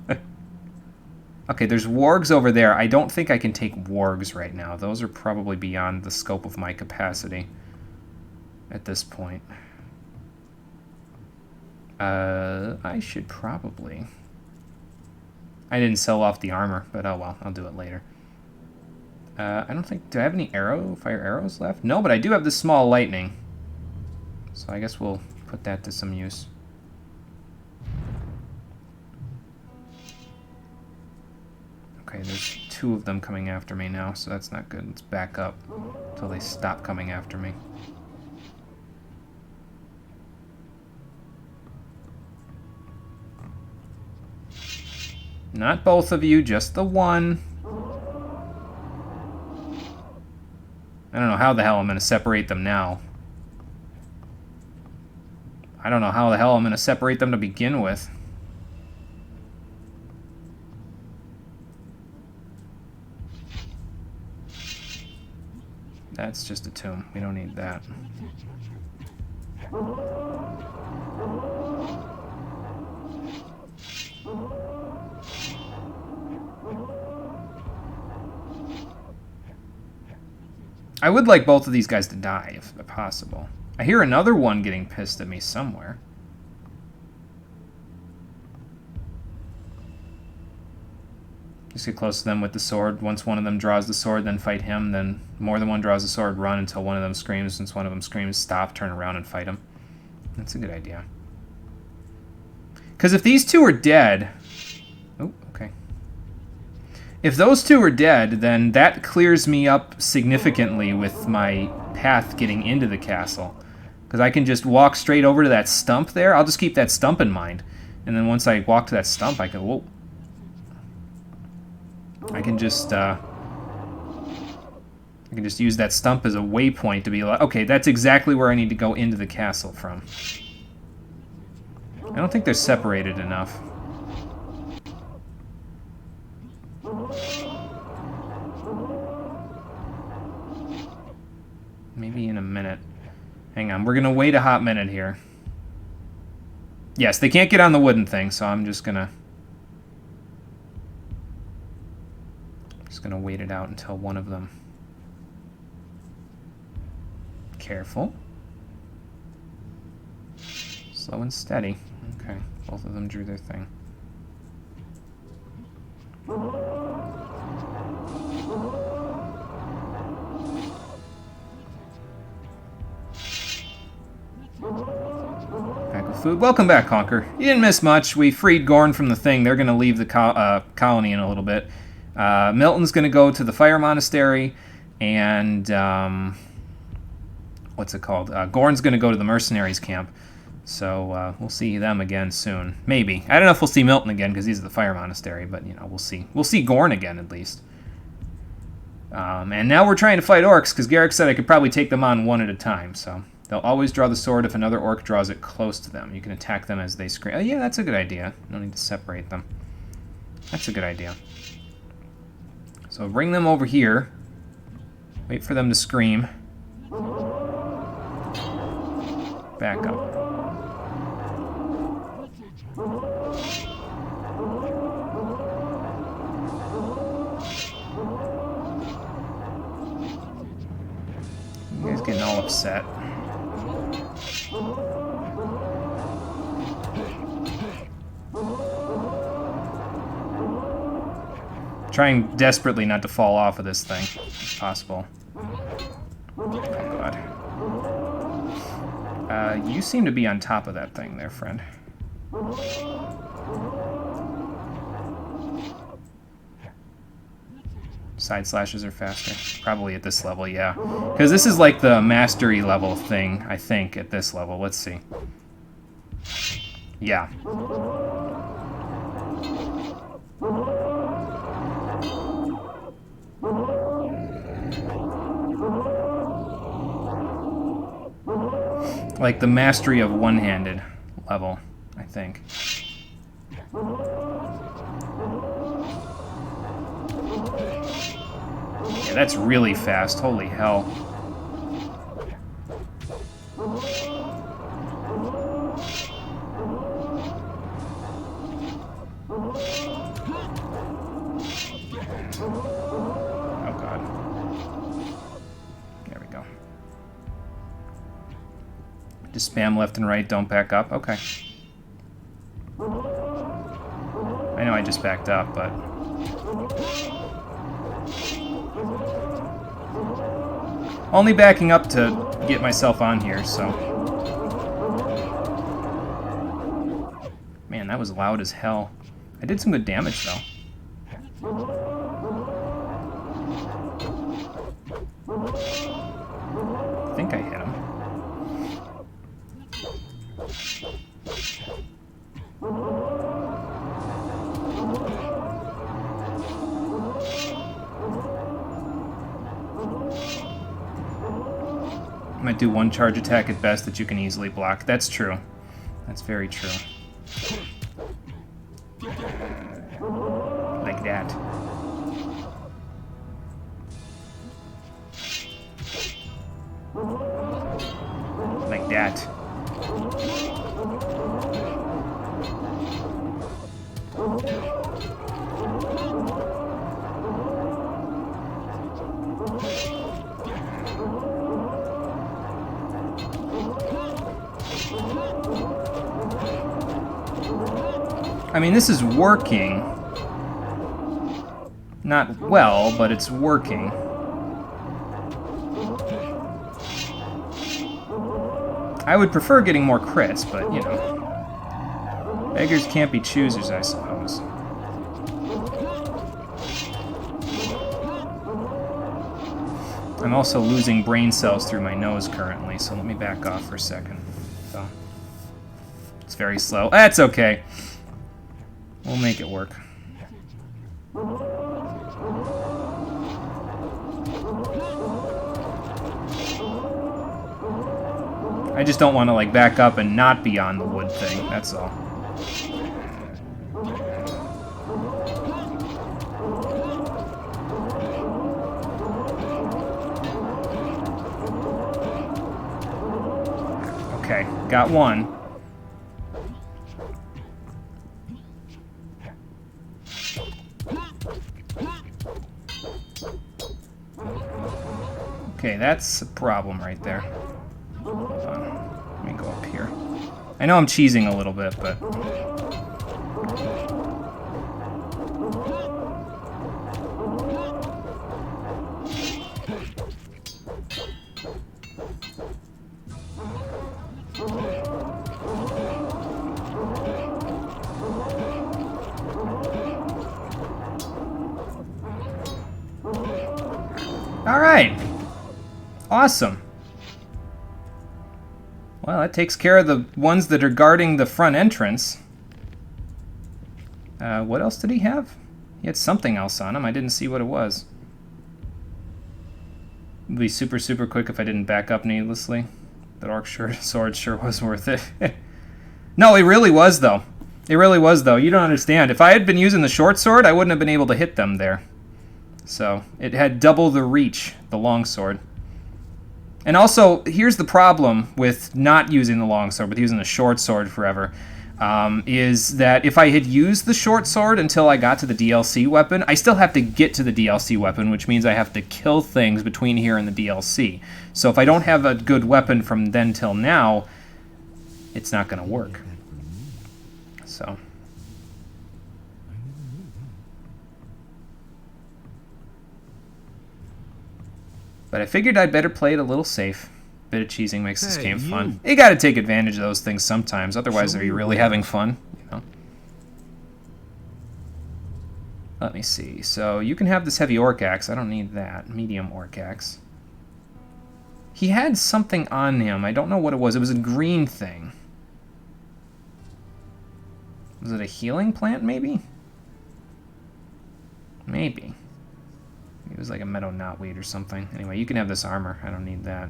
Okay, there's wargs over there. I don't think I can take wargs right now. Those are probably beyond the scope of my capacity at this point. I should probably... I didn't sell off the armor, but oh well, I'll do it later. I don't think... Do I have any fire arrows left? No, but I do have the small lightning. So I guess we'll put that to some use. Okay, there's two of them coming after me now, so that's not good. Let's back up until they stop coming after me. Not both of you, just the one. I don't know how the hell I'm going to separate them now. I don't know how the hell I'm going to separate them to begin with. That's just a tomb. We don't need that. I would like both of these guys to die, if possible. I hear another one getting pissed at me somewhere. Just get close to them with the sword. Once one of them draws the sword, then fight him. Then more than one draws the sword, run until one of them screams. Since one of them screams, stop, turn around, and fight him. That's a good idea. Because if these two are dead... Oh, okay. If those two are dead, then that clears me up significantly with my path getting into the castle. Because I can just walk straight over to that stump there. I'll just keep that stump in mind. And then once I walk to that stump, I can, whoa. I can just use that stump as a waypoint to be like, okay, that's exactly where I need to go into the castle from. I don't think they're separated enough. Maybe in a minute. Hang on, we're gonna wait a hot minute here. Yes, they can't get on the wooden thing, so I'm just gonna wait it out until one of them. Careful. Slow and steady. Okay, both of them drew their thing. Pack of food. Welcome back, Conquer. You didn't miss much. We freed Gorn from the thing. They're going to leave the colony in a little bit. Milton's going to go to the Fire Monastery, and what's it called? Gorn's going to go to the Mercenaries camp. So we'll see them again soon. Maybe. I don't know if we'll see Milton again because he's at the Fire Monastery, but you know, we'll see. We'll see Gorn again at least. And now we're trying to fight orcs because Garrick said I could probably take them on one at a time. So they'll always draw the sword if another orc draws it close to them. You can attack them as they scream. Oh yeah, that's a good idea. No need to separate them. That's a good idea. So bring them over here. Wait for them to scream. Back up. You guys getting all upset. Trying desperately not to fall off of this thing, if possible. Oh god. You seem to be on top of that thing there, friend. Side slashes are faster. Probably at this level, yeah. Because this is like the mastery level thing, I think, at this level. Let's see. Yeah. Like the mastery of one-handed level, I think. Yeah, that's really fast. Holy hell. Oh god. There we go. Just spam left and right, don't back up. Okay. I know I just backed up, but... Only backing up to get myself on here, so... Man, that was loud as hell. I did some good damage, though. I think I hit him. Might do one charge attack at best that you can easily block. That's true. That's very true. Like that. Like that. I mean, this is working. Not well, but it's working. I would prefer getting more crits, but, you know. Beggars can't be choosers, I suppose. I'm also losing brain cells through my nose currently, so let me back off for a second. So, it's very slow. That's okay. We'll make it work. I just don't want to like back up and not be on the wood thing, that's all. Okay, got one. Okay, that's a problem right there. Hold on. Let me go up here. I know I'm cheesing a little bit, but... All right. Awesome. Well, that takes care of the ones that are guarding the front entrance. What else did he have? He had something else on him. I didn't see what it was. It'd be super, super quick if I didn't back up needlessly. That orc sword sure was worth it. No, it really was, though. It really was, though. You don't understand. If I had been using the short sword, I wouldn't have been able to hit them there. So, it had double the reach, the long sword. And also, here's the problem with not using the long sword, but using the short sword forever, is that if I had used the short sword until I got to the DLC weapon, I still have to get to the DLC weapon, which means I have to kill things between here and the DLC. So if I don't have a good weapon from then till now, it's not going to work. So... But I figured I'd better play it a little safe. Bit of cheesing makes this game fun. You gotta take advantage of those things sometimes, otherwise are you really having fun? You know? Let me see. So you can have this heavy orc axe. I don't need that. Medium orc axe. He had something on him. I don't know what it was. It was a green thing. Was it a healing plant, maybe? Maybe. It was like a meadow knotweed or something. Anyway, you can have this armor. I don't need that.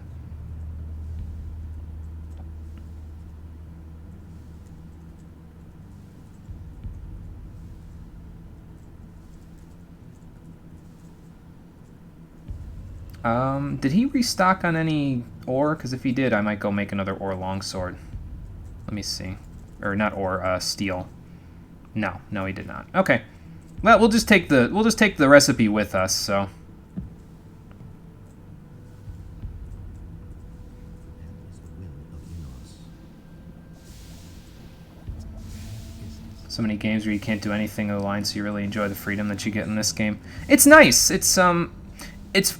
Did he restock on any ore? Because if he did, I might go make another ore longsword. Let me see. Or not ore, steel. No, he did not. Okay. Well, we'll just take the recipe with us, so. So many games where you can't do anything of the line, so you really enjoy the freedom that you get in this game. It's nice. It's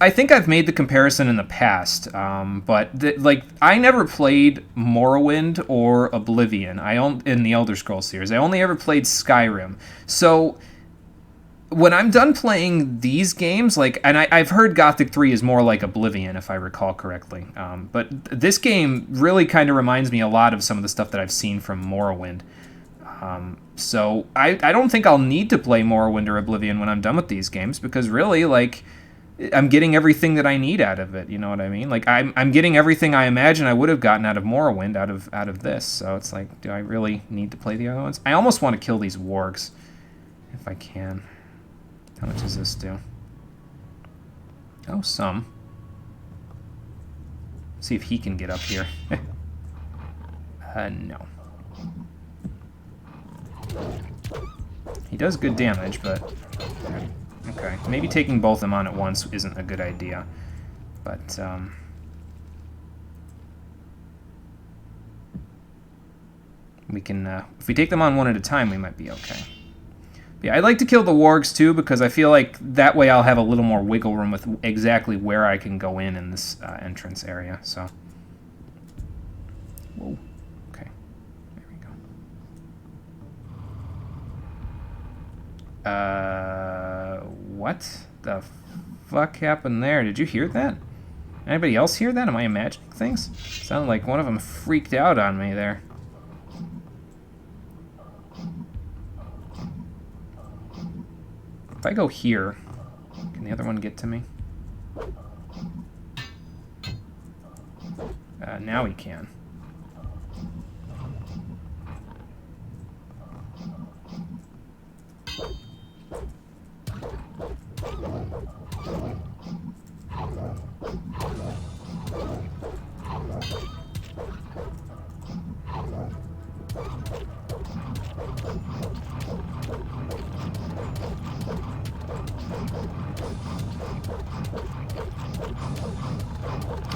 I think I've made the comparison in the past, but like I never played Morrowind or Oblivion. In the Elder Scrolls series, I only ever played Skyrim. So when I'm done playing these games, like, and I've heard Gothic 3 is more like Oblivion, if I recall correctly. But this game really kind of reminds me a lot of some of the stuff that I've seen from Morrowind. So I don't think I'll need to play Morrowind or Oblivion when I'm done with these games, because really, like, I'm getting everything that I need out of it, you know what I mean? Like, I'm getting everything I imagine I would have gotten out of Morrowind out of this, so it's like, do I really need to play the other ones? I almost want to kill these wargs, if I can. How much does this do? Oh, some. See if he can get up here. No. He does good damage, but... Okay, maybe taking both of them on at once isn't a good idea. But, we can, if we take them on one at a time, we might be okay. But yeah, I'd like to kill the wargs, too, because I feel like that way I'll have a little more wiggle room with exactly where I can go in this entrance area, so... Whoa. Okay. There we go. What the fuck happened there? Did you hear that? Anybody else hear that? Am I imagining things? Sounded like one of them freaked out on me there. I go here, can the other one get to me? Now he can.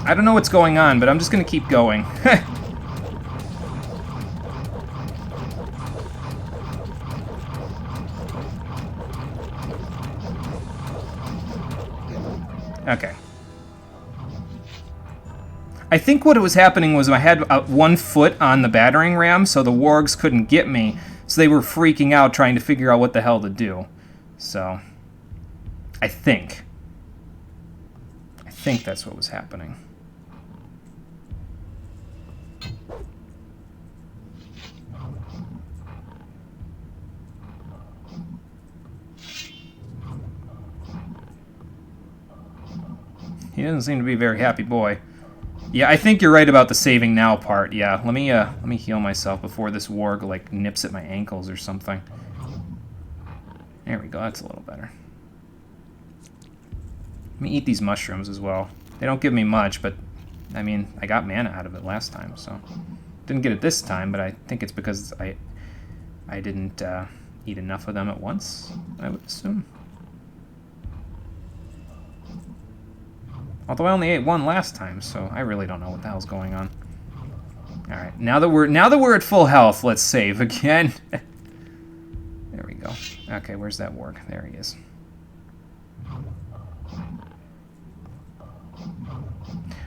I don't know what's going on, but I'm just gonna keep going. Okay. I think what was happening was I had 1 foot on the battering ram, so the wargs couldn't get me, so they were freaking out trying to figure out what the hell to do. So, I think that's what was happening. He doesn't seem to be a very happy boy. Yeah, I think you're right about the saving now part. Yeah, let me heal myself before this warg like nips at my ankles or something. There we go. That's a little better. Let me eat these mushrooms as well. They don't give me much, but I mean, I got mana out of it last time, so didn't get it this time. But I think it's because I didn't eat enough of them at once, I would assume. Although I only ate 1 last time, so I really don't know what the hell's going on. All right, now that we're at full health, let's save again. There we go. Okay, where's that warg? There he is.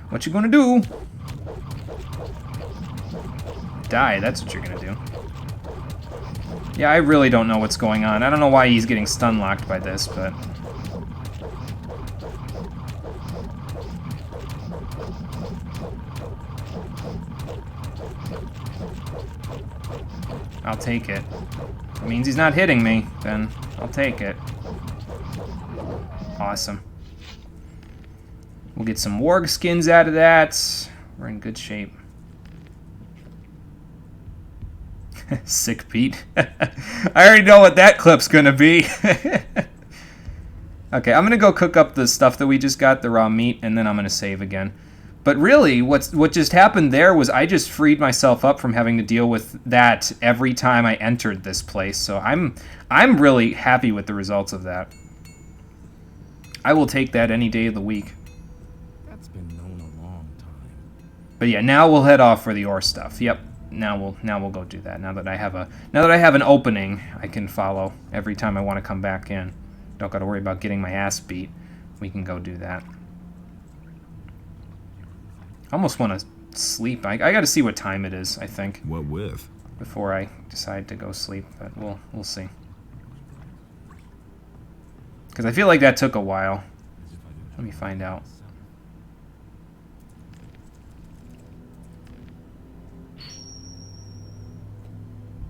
What you gonna do? Die, that's what you're gonna do. Yeah, I really don't know what's going on. I don't know why he's getting stun locked by this, but... I'll take it. If it means he's not hitting me, then I'll take it. Awesome. We'll get some warg skins out of that. We're in good shape. Sick Pete. I already know what that clip's gonna be. Okay, I'm gonna go cook up the stuff that we just got, the raw meat, and then I'm gonna save again. But really, what just happened there was I just freed myself up from having to deal with that every time I entered this place. So I'm really happy with the results of that. I will take that any day of the week. That's been known a long time. But yeah, now we'll head off for the ore stuff. Yep. Now we'll go do that. Now that I have an opening, I can follow every time I want to come back in. Don't got to worry about getting my ass beat. We can go do that. I almost want to sleep. I got to see what time it is, I think. What with? Before I decide to go sleep, but we'll see. Because I feel like that took a while. Let me find out.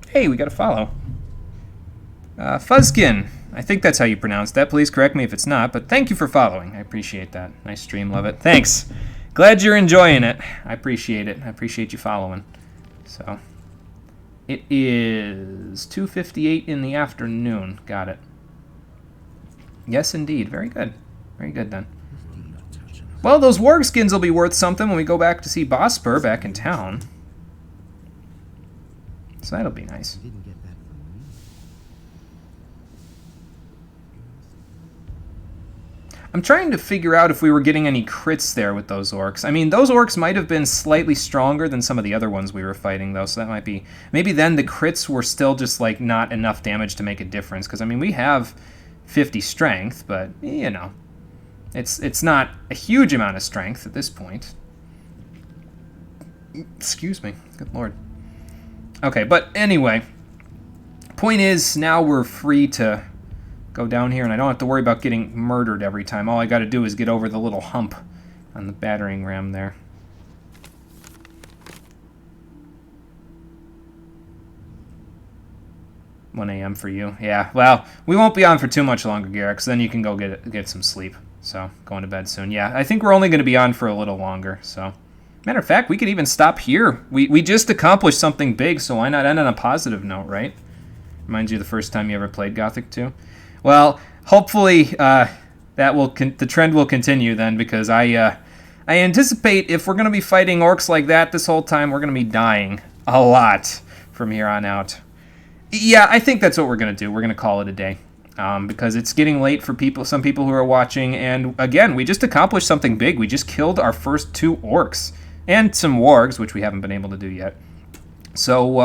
Hey, we got a follow. Fuzzkin. I think that's how you pronounce that. Please correct me if it's not, but thank you for following. I appreciate that. Nice stream, love it. Thanks. Glad you're enjoying it. I appreciate it. I appreciate you following. So, it is 2:58 in the afternoon. Got it. Yes, indeed. Very good. Very good, then. Well, those warg skins will be worth something when we go back to see Bosper back in town. So that'll be nice. I'm trying to figure out if we were getting any crits there with those orcs. I mean, those orcs might have been slightly stronger than some of the other ones we were fighting, though, so that might be... Maybe then the crits were still just, like, not enough damage to make a difference, because, I mean, we have 50 strength, but, you know, it's not a huge amount of strength at this point. Excuse me. Good lord. Okay, but anyway, point is, now we're free to go down here, and I don't have to worry about getting murdered every time. All I got to do is get over the little hump on the battering ram there. 1 a.m. for you. Yeah, well, we won't be on for too much longer, Garrick, so then you can go get some sleep. So, going to bed soon. Yeah, I think we're only going to be on for a little longer, so... Matter of fact, we could even stop here. We just accomplished something big, so why not end on a positive note, right? Reminds you of the first time you ever played Gothic 2? Well, hopefully the trend will continue then, because I anticipate if we're going to be fighting orcs like that this whole time, we're going to be dying a lot from here on out. Yeah, I think that's what we're going to do. We're going to call it a day. Because it's getting late for some people who are watching, and again, we just accomplished something big. We just killed our first 2 orcs. And some wargs, which we haven't been able to do yet. So,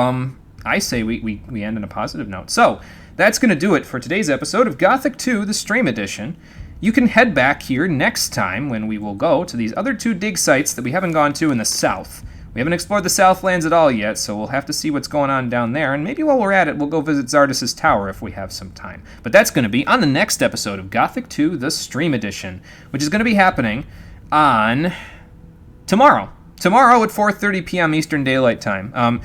I say we end on a positive note. So, that's going to do it for today's episode of Gothic 2, the Stream Edition. You can head back here next time when we will go to these other 2 dig sites that we haven't gone to in the south. We haven't explored the Southlands at all yet, so we'll have to see what's going on down there. And maybe while we're at it, we'll go visit Zardis' tower if we have some time. But that's going to be on the next episode of Gothic 2, the Stream Edition, which is going to be happening on tomorrow. Tomorrow at 4:30 p.m. Eastern Daylight Time.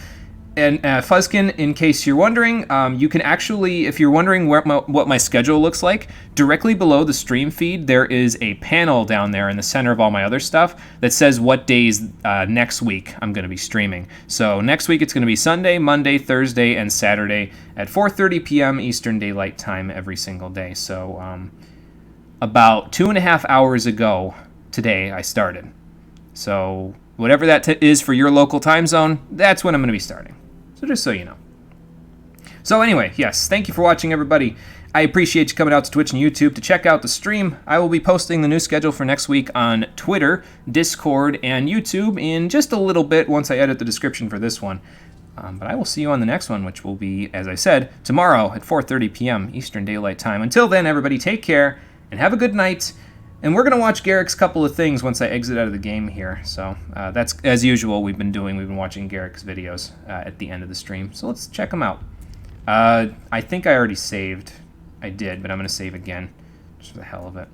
And Fuzzkin, in case you're wondering, you can actually, if you're wondering what my schedule looks like, directly below the stream feed, there is a panel down there in the center of all my other stuff that says what days next week I'm going to be streaming. So next week it's going to be Sunday, Monday, Thursday, and Saturday at 4:30 p.m. Eastern Daylight Time every single day. So about 2.5 hours ago today I started. So whatever that is for your local time zone, that's when I'm going to be starting. So just so you know. So anyway, yes, thank you for watching, everybody. I appreciate you coming out to Twitch and YouTube to check out the stream. I will be posting the new schedule for next week on Twitter, Discord, and YouTube in just a little bit once I edit the description for this one. But I will see you on the next one, which will be, as I said, tomorrow at 4:30 p.m. Eastern Daylight Time. Until then, everybody, take care and have a good night. And we're going to watch Garrick's couple of things once I exit out of the game here. So that's, as usual, we've been watching Garrick's videos at the end of the stream. So let's check them out. I think I already saved. I did, but I'm going to save again, just for the hell of it.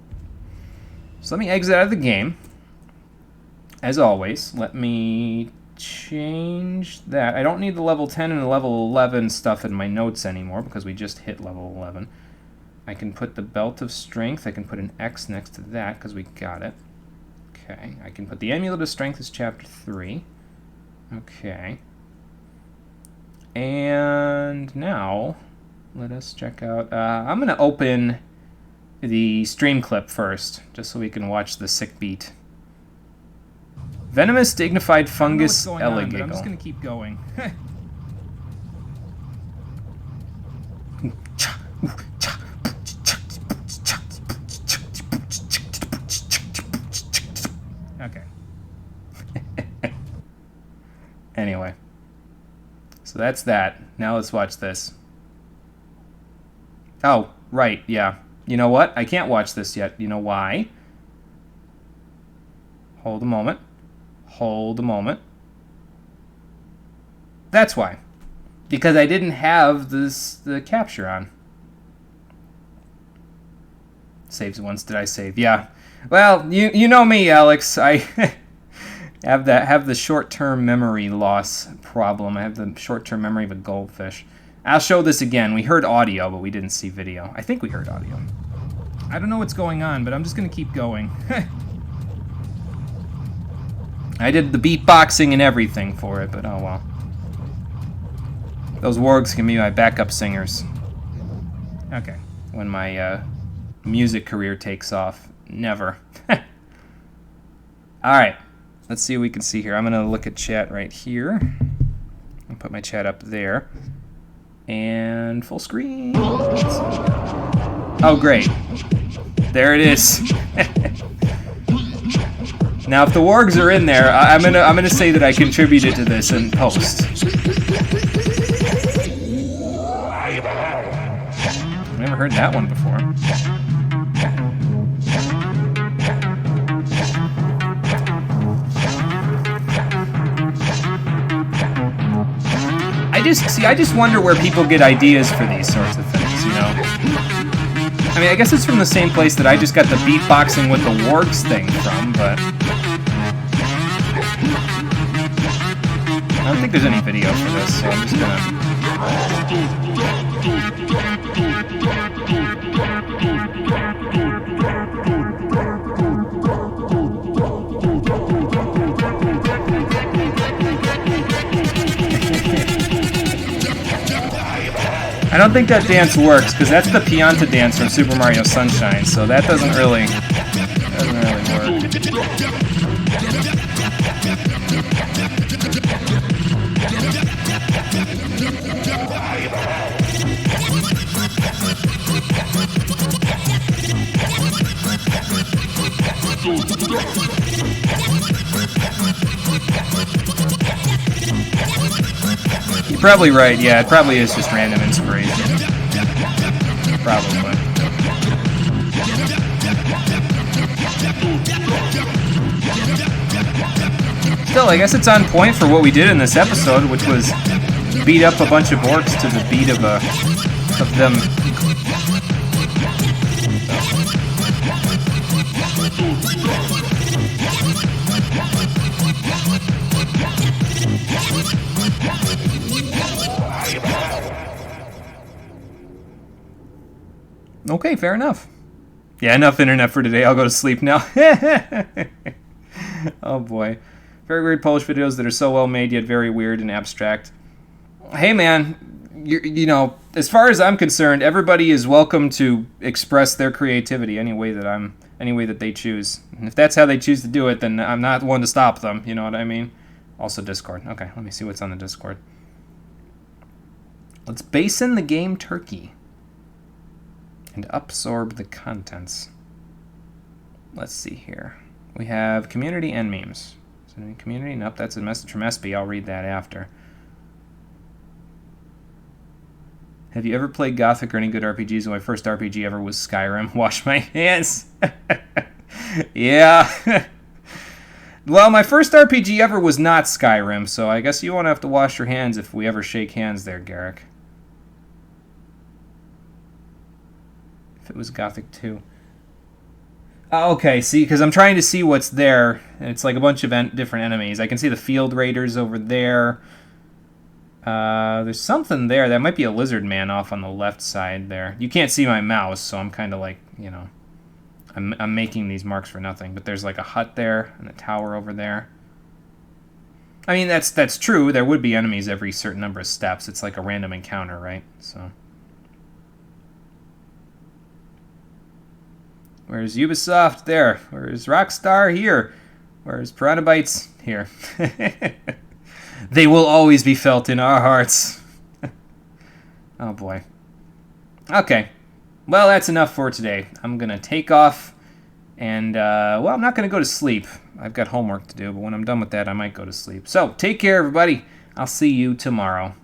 So let me exit out of the game. As always, let me change that. I don't need the level 10 and the level 11 stuff in my notes anymore, because we just hit level 11. I can put the Belt of Strength. I can put an X next to that because we got it. Okay. I can put the Amulet of Strength as Chapter 3. Okay. And now, let us check out... I'm going to open the stream clip first, just so we can watch the sick beat. Venomous Dignified Fungus Elegiggle. I'm just going to keep going. Okay. Anyway. So that's that. Now let's watch this. Oh, right, yeah. You know what? I can't watch this yet. You know why? Hold a moment. Hold a moment. That's why. Because I didn't have the capture on. Saves once. Did I save? Yeah. Well, you know me, Alex. I have the short-term memory loss problem. I have the short-term memory of a goldfish. I'll show this again. We heard audio, but we didn't see video. I think we heard audio. I don't know what's going on, but I'm just going to keep going. I did the beatboxing and everything for it, but oh well. Those wargs can be my backup singers. Okay. When my music career takes off. Never. Alright. Let's see what we can see here. I'm going to look at chat right here. I'll put my chat up there. And full screen. Oh, great. There it is. Now, if the wargs are in there, I'm gonna say that I contributed to this in post. I've never heard that one before. I just wonder where people get ideas for these sorts of things, you know? I mean, I guess it's from the same place that I just got the beatboxing with the wargs thing from, but... I don't think there's any video for this, so I'm just gonna... I don't think that dance works, because that's the Pianta dance from Super Mario Sunshine, so that doesn't really work. You're probably right, yeah, it probably is just random inspiration. Probably. Still, I guess it's on point for what we did in this episode, which was beat up a bunch of orcs to the beat of them. Okay, fair enough. Yeah, enough internet for today. I'll go to sleep now. Oh boy. Very weird Polish videos that are so well made yet very weird and abstract. Hey man, you know, as far as I'm concerned, everybody is welcome to express their creativity any way that they choose. And if that's how they choose to do it, then I'm not one to stop them, you know what I mean? Also Discord. Okay, let me see what's on the Discord. Let's basin the game turkey and absorb the contents. Let's see here. We have community and memes. Is there any community? Nope, that's a message from SB. I'll read that after. Have you ever played Gothic or any good RPGs? My first RPG ever was Skyrim. Wash my hands. Yeah. Well, my first RPG ever was not Skyrim, so I guess you won't have to wash your hands if we ever shake hands there, Garrick. If it was Gothic 2. Oh, okay, see, because I'm trying to see what's there, and it's like a bunch of different enemies. I can see the field raiders over there. There's something there. That might be a lizard man off on the left side there. You can't see my mouse, so I'm kind of like, you know, I'm making these marks for nothing. But there's like a hut there and a tower over there. I mean, that's true. There would be enemies every certain number of steps. It's like a random encounter, right? So. Where's Ubisoft? There. Where's Rockstar? Here. Where's Piranha Bytes? Here. They will always be felt in our hearts. Oh boy. Okay. Well, that's enough for today. I'm going to take off and, well, I'm not going to go to sleep. I've got homework to do, but when I'm done with that, I might go to sleep. So, take care, everybody. I'll see you tomorrow.